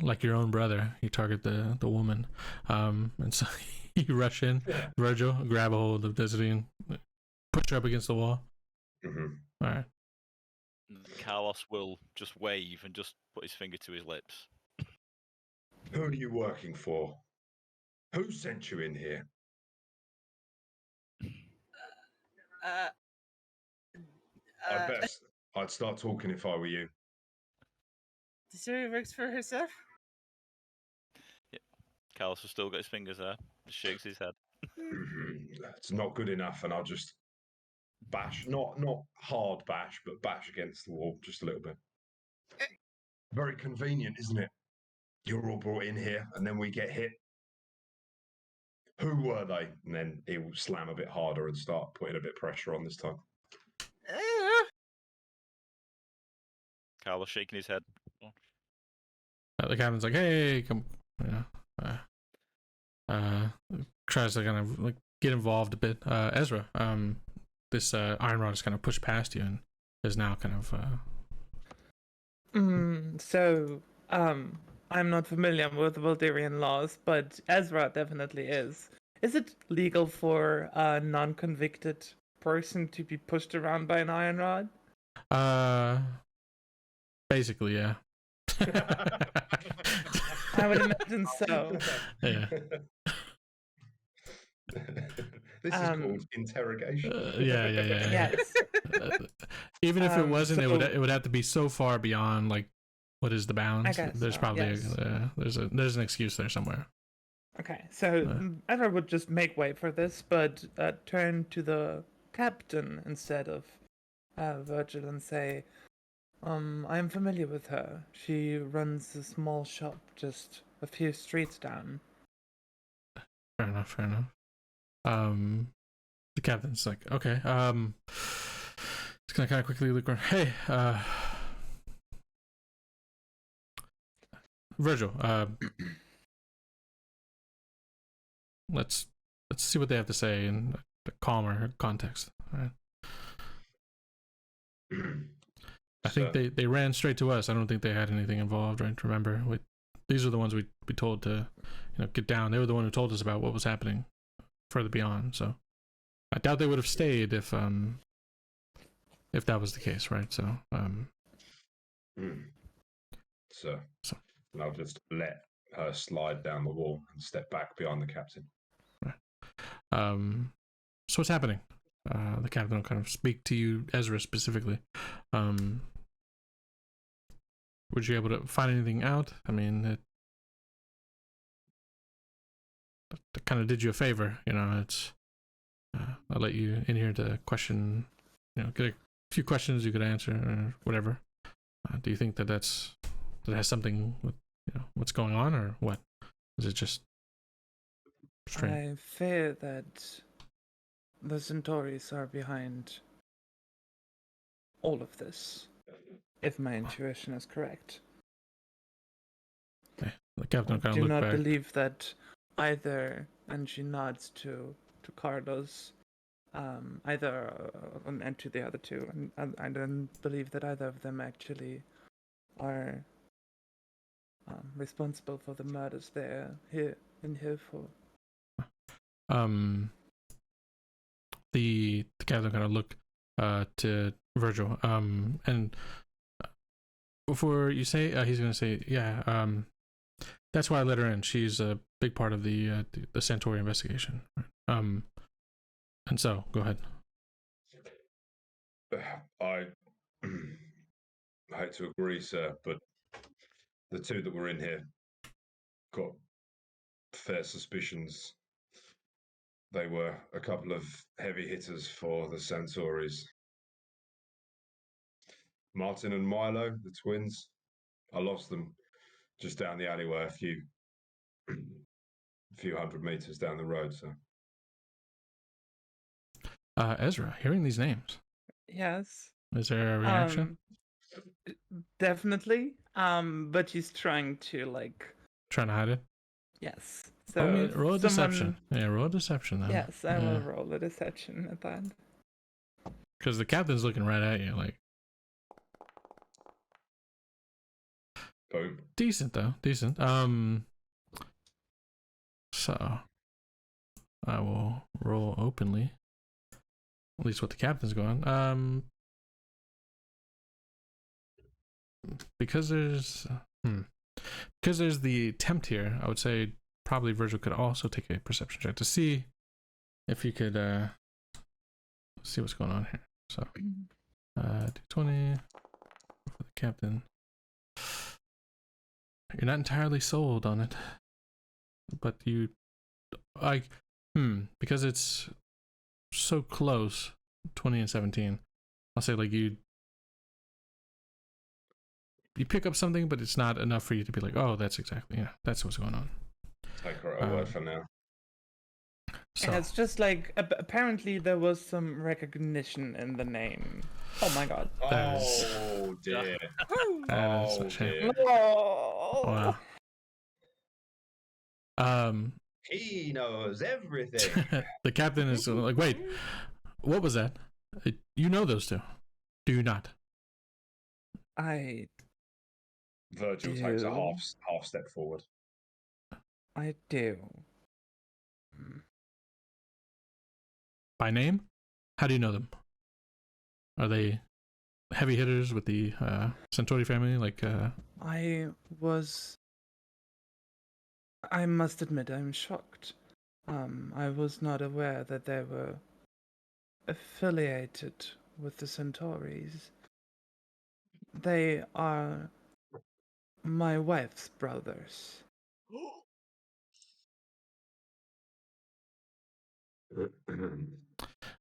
like your own brother. You target the woman, and so you rush in. Virgil, grab a hold of Desiree and push her up against the wall. Mm-hmm. All right. Carlos will just wave and just put his finger to his lips. Who are you working for? Who sent you in here? I'd start talking if I were you. Desiree works for herself? Yeah. Carlos has still got his fingers there. Just shakes his head. It's not good enough, and I'll just bash, not hard bash, but bash against the wall just a little bit. Very convenient, isn't it? You're all brought in here, and then we get hit. Who were they? And then he will slam a bit harder and start putting a bit of pressure on this time. Carlos shaking his head. The captain's like, "Hey, come," you know, tries to kind of like get involved a bit. Ezra, this iron rod is kind of pushed past you and is now kind of. So, I'm not familiar with the Valdiran laws, but Ezra definitely is. Is it legal for a non-convicted person to be pushed around by an iron rod? Basically, yeah. I would imagine so. Yeah. This is called interrogation. Yeah. Yes. Even if it wasn't, so- it would have to be so far beyond like what is the bounds. I guess There's so, probably yes. there's an excuse there somewhere. Okay, so Ezra would just make way for this, but turn to the captain instead of Virgil and say, I am familiar with her. She runs a small shop just a few streets down. Fair enough. The captain's like, okay. Just gonna kind of quickly look around. Hey, Virgil. Let's see what they have to say in the calmer context. All right. I think they ran straight to us. I don't think they had anything involved, right? Remember, these are the ones we told to, get down. They were the one who told us about what was happening further beyond. So I doubt they would have stayed if that was the case, right? So So I'll just let her slide down the wall and step back behind the captain. So what's happening? The captain will kind of speak to you, Ezra, specifically. Were you able to find anything out? I mean, it kind of did you a favor, It's I'll let you in here to question, get a few questions you could answer or whatever. Do you think that that has something with what's going on, or what? Is it just strange? I fear that the Centauris are behind all of this, if my intuition is correct. Okay. The captain kind Do of looked not back. believe that either, and she nods to Carlos, either and to the other two, and I don't believe that either of them actually are responsible for the murders they're here for. The captain kind of looked to Virgil. And before you say, he's gonna say, yeah. That's why I let her in. She's a big part of the Centauri investigation. And so, go ahead. I hate to agree, sir, but the two that were in here got fair suspicions. They were a couple of heavy hitters for the Centauris. Martin and Milo, the twins, I lost them just down the alleyway a few hundred meters down the road, so. Ezra, hearing these names, Yes. is there a reaction? Definitely. But he's trying to Trying to hide it? yes. So I mean, roll a someone... deception. Yeah, roll a deception then. Yes, I will roll a deception at that. Because the captain's looking right at you, like. Boom. Decent though, decent. So I will roll openly. At least what the captain's going. Because there's the tempt here, I would say probably Virgil could also take a perception check to see if you could see what's going on here. So D20 for the captain. You're not entirely sold on it, but you because it's so close, 20 and 17. I'll say you pick up something, but it's not enough for you to be like, oh, that's exactly, that's what's going on. Take her at her word for now. So Yeah, it's just like apparently there was some recognition in the name. Oh my god. That is- Oh dear. that is Oh a shame. dear. Oh. Wow. He knows everything. The captain is like, wait, what was that? You know those two, do you not? I Virgil takes a Do. half step forward. do. By name? How do you know them? Are they heavy hitters with the Centauri family? Like, I must admit I'm shocked. I was not aware that they were affiliated with the Centauris. They are my wife's brothers.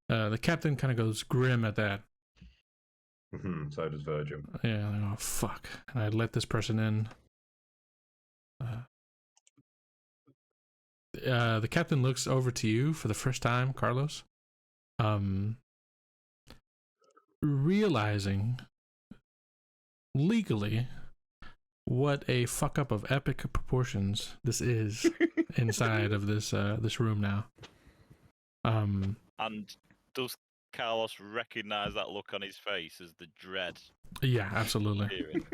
the captain kind of goes grim at that. So does Virgil. Yeah, like, oh fuck! And I let this person in. The captain looks over to you for the first time, Carlos. Realizing legally what a fuck up of epic proportions this is inside of this room now. And does Carlos recognize that look on his face as the dread? Yeah, absolutely. Hearing?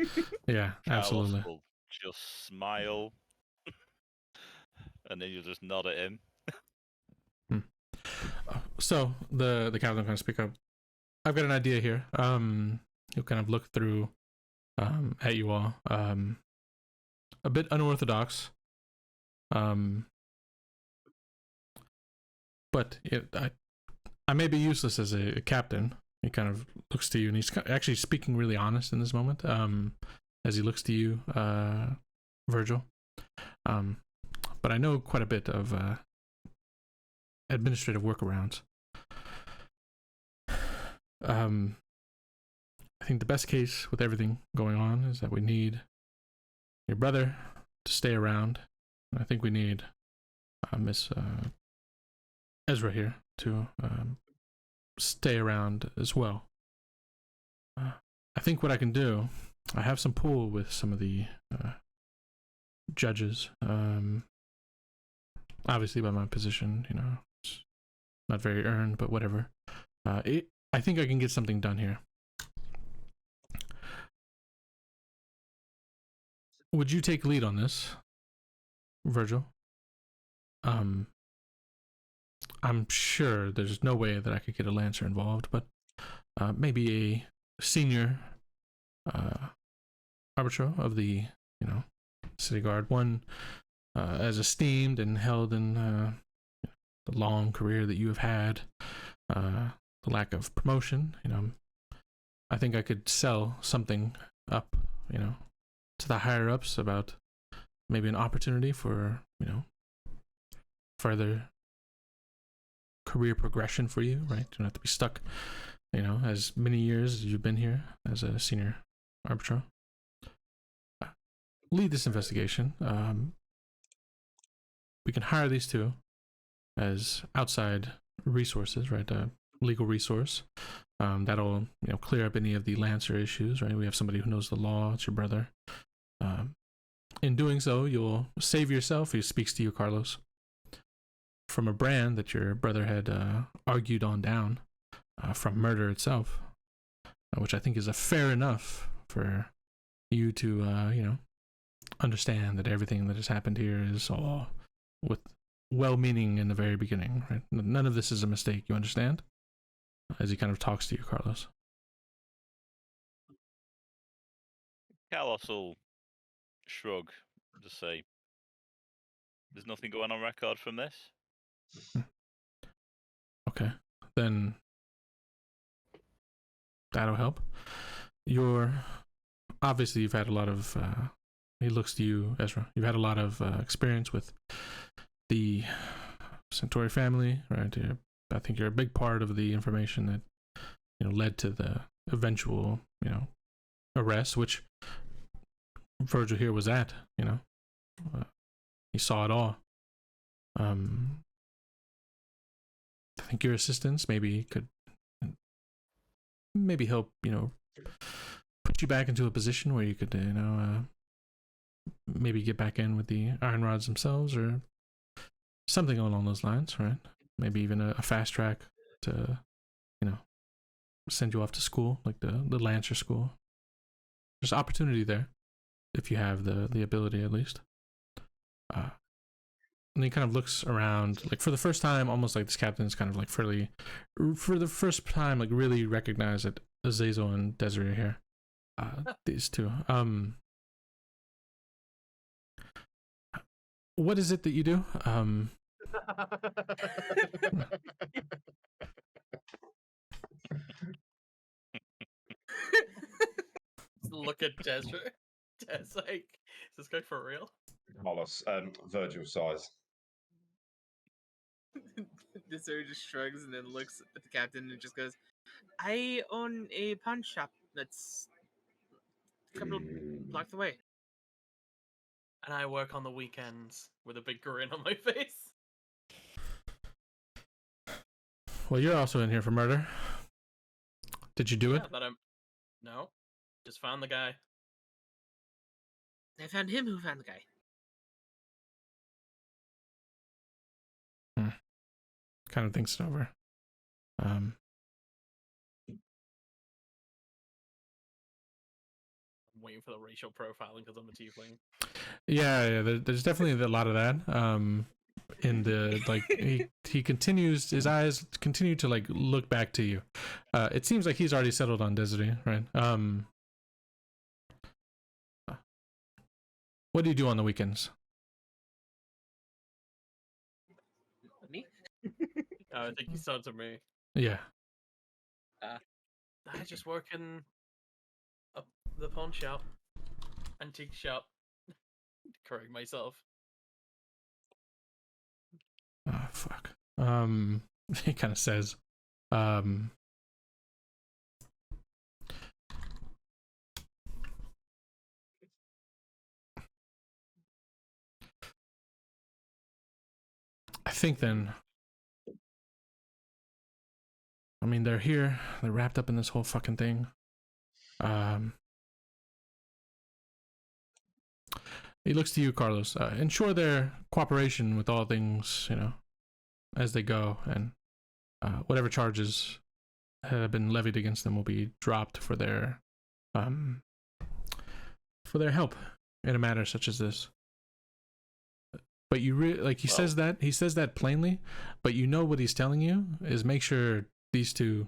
Yeah, Carlos absolutely. will just smile, and then you'll just nod at him. So the captain kind of speak up. I've got an idea here. He'll kind of look through at you all. A bit unorthodox. But I may be useless as a captain. He kind of looks to you, and he's actually speaking really honest in this moment. As he looks to you, Virgil. But I know quite a bit of administrative workarounds. I think the best case with everything going on is that we need your brother to stay around. I think we need Miss Ezra here to stay around as well. I think what I can do, I have some pull with some of the judges. Obviously, by my position, it's not very earned, but whatever. I think I can get something done here. Would you take lead on this, Virgil? I'm sure there's no way that I could get a Lancer involved, but maybe a senior arbiter of the, city guard, one as esteemed and held in the long career that you have had, the lack of promotion. I think I could sell something up, to the higher ups about maybe an opportunity for, further career progression for you, right? You don't have to be stuck, as many years as you've been here as a senior arbiter. Lead this investigation. We can hire these two as outside resources, right? Legal resource. That'll, clear up any of the Lancer issues, right? We have somebody who knows the law. It's your brother. In doing so, you'll save yourself. He speaks to you, Carlos, from a brand that your brother had argued on down from murder itself, which I think is a fair enough for you to, understand that everything that has happened here is all with well-meaning in the very beginning, right? None of this is a mistake, you understand? As he kind of talks to you, Carlos. Carlos will shrug, just say, "There's nothing going on record from this." Okay, then that'll help. Obviously you've had a lot of, he looks to you, Ezra, you've had a lot of experience with the Centauri family, right? I think you're a big part of the information that, led to the eventual, arrest, which Virgil here was at, he saw it all. I think your assistance maybe could help, put you back into a position where you could, maybe get back in with the Iron Rods themselves or something along those lines, right? Maybe even a fast track to, send you off to school, like the Lancer school. There's opportunity there if you have the ability, at least. And he kind of looks around, like for the first time, almost like this captain is kind of like for the first time, like really recognize that Azazel and Desiree are here. These two. What is it that you do? Look at Desiree. Des, like, is this guy for real? Carlos, Virgil size. Desiree just shrugs and then looks at the captain and just goes, I own a pawn shop that's a couple of blocks away. And I work on the weekends with a big grin on my face. Well, you're also in here for murder. Did you do it? No. Just found the guy. I found him who found the guy. Kind of thinks it over. I'm waiting for the racial profiling because I'm a tiefling. Yeah, there's definitely a lot of that. In the like, he continues. His eyes continue to like look back to you. It seems like he's already settled on Desiree, right? What do you do on the weekends? Me? I think he said to me. Yeah. I just work in the pawn shop, antique shop. Correct myself. Oh fuck. He kind of says, I think then, I mean, they're here, they're wrapped up in this whole fucking thing. He looks to you, Carlos. Ensure their cooperation with all things, as they go, and whatever charges have been levied against them will be dropped for their help in a matter such as this. But you he says that plainly, but what he's telling you is make sure these two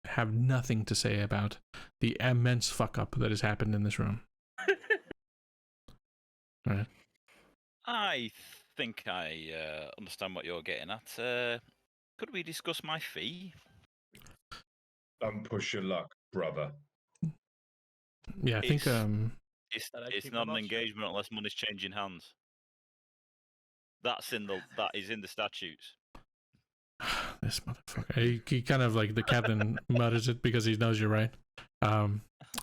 have nothing to say about the immense fuck up that has happened in this room. All right. I think I understand what you're getting at. Could we discuss my fee? Don't push your luck, brother. Yeah, I think it's not an engagement unless money's changing hands. That is in the statutes. This motherfucker. He kind of like the captain mutters it because he knows you're right.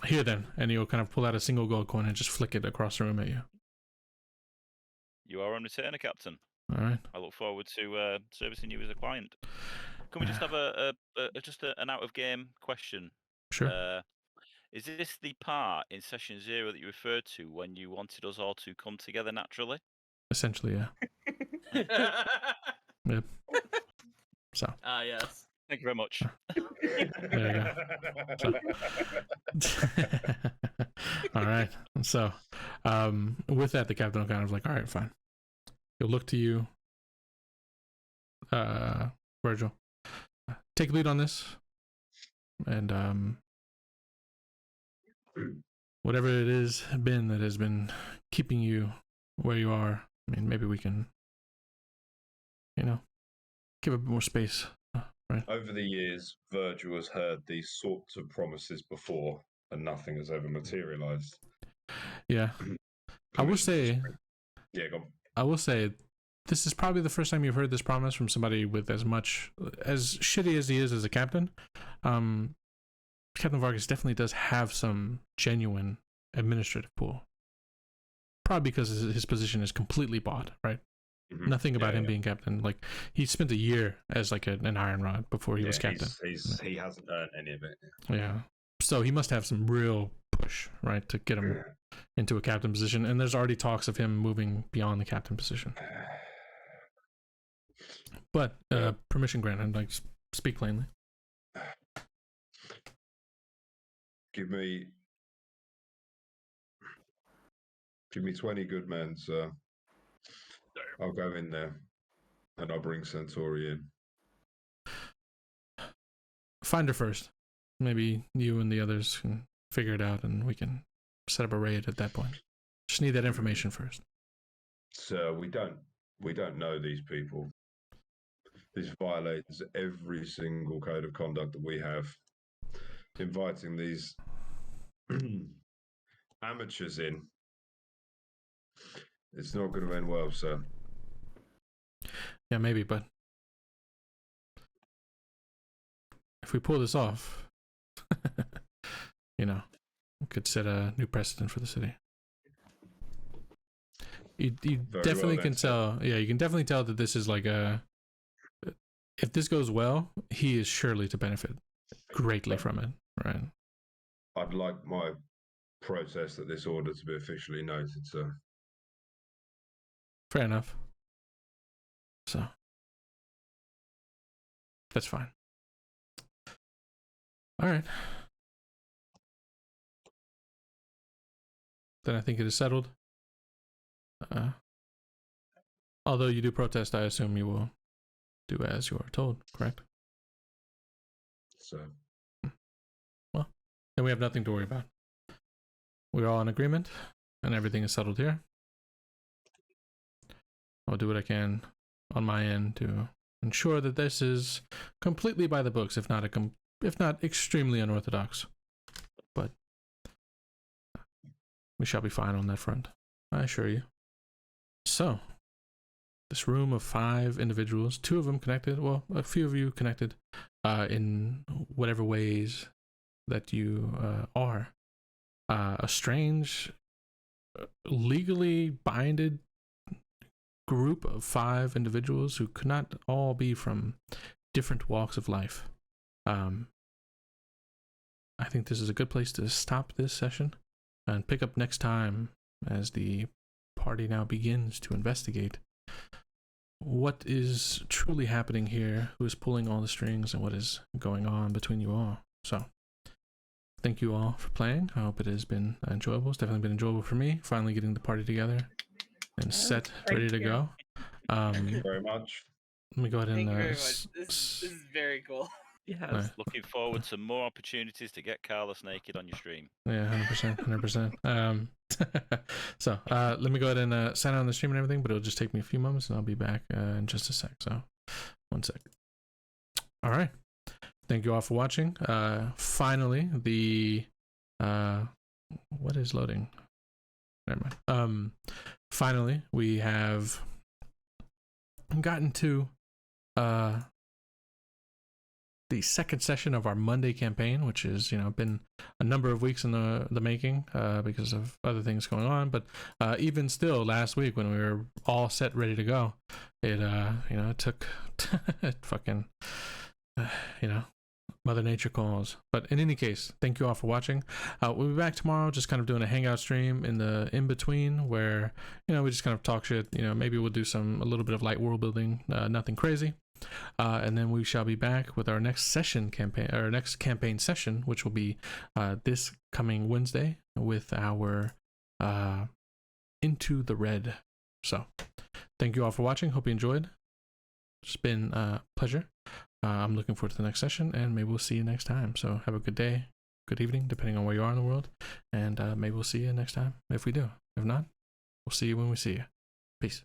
Here then, and he'll kind of pull out a single gold coin and just flick it across the room at you. You are on retainer, Captain. All right. I look forward to servicing you as a client. Can we just have an out of game question? Sure. Is this the part in session 0 that you referred to when you wanted us all to come together naturally? Essentially, yeah. Yep. So. Yes. Thank you very much. There you go. All right. So, with that, the captain will kind of like, all right, fine. He'll look to you, Virgil. Take lead on this, and whatever it is that has been keeping you where you are. I mean, maybe we can, give a bit more space. Right. Over the years, Virgil has heard these sorts of promises before, and nothing has ever materialized. Yeah. I will say, go on. I will say, this is probably the first time you've heard this promise from somebody with as shitty as he is as a captain. Captain Vargas definitely does have some genuine administrative pool. Probably because his position is completely bought, right? Nothing about him being captain. Like, he spent a year as like an iron rod before he was captain. He hasn't earned any of it. Yeah. So he must have some real push, right, to get him into a captain position. And there's already talks of him moving beyond the captain position. But permission granted. Like, speak plainly. Give me 20 good men, sir. I'll go in there and I'll bring Centauri in. Find her first. Maybe you and the others can figure it out and we can set up a raid at that point. Just need that information first. Sir, we don't know these people. This violates every single code of conduct that we have. Inviting these amateurs in. It's not going to end well, sir. Yeah, maybe, but if we pull this off, you know, we could set a new precedent for the city. You definitely can tell. Yeah, you can definitely tell that this is like a. If this goes well, he is surely to benefit greatly from it, right? I'd like my protest at this order to be officially noted, sir. Fair enough. So that's fine. All right. Then I think it is settled. Although you do protest, I assume you will do as you are told, correct? So. Well, then we have nothing to worry about. We're all in agreement, and everything is settled here. I'll do what I can on my end to ensure that this is completely by the books, if not extremely unorthodox. But we shall be fine on that front, I assure you. So, this room of 5 individuals, 2 of them connected, well, a few of you connected in whatever ways that you are. A strange, legally binded group of 5 individuals who could not all be from different walks of life. I think this is a good place to stop this session and pick up next time as the party now begins to investigate what is truly happening here, who is pulling all the strings, and what is going on between you all. So, thank you all for playing. I hope it has been enjoyable. It's definitely been enjoyable for me, finally getting the party together and set, ready to go. Thank you very much. Let me go ahead and... Thank you very much. This is very cool. Yes. Looking forward to more opportunities to get Carlos naked on your stream. Yeah, 100%. So, let me go ahead and sign on the stream and everything, but it'll just take me a few moments and I'll be back in just a sec. So, 1 sec. All right. Thank you all for watching. Finally, the... what is loading? Never mind. Finally, we have gotten to the second session of our Monday campaign, which is, been a number of weeks in the making because of other things going on. But even still, last week when we were all set, ready to go, it took fucking, Mother Nature calls. But in any case, thank you all for watching. We'll be back tomorrow, just kind of doing a hangout stream in the in-between where, we just kind of talk shit. Maybe we'll do a little bit of light world building, nothing crazy. And then we shall be back with our next campaign session, which will be this coming Wednesday with our Into the Red. So, thank you all for watching. Hope you enjoyed. It's been a pleasure. I'm looking forward to the next session, and maybe we'll see you next time. So have a good day, good evening, depending on where you are in the world, and maybe we'll see you next time if we do. If not, we'll see you when we see you. Peace.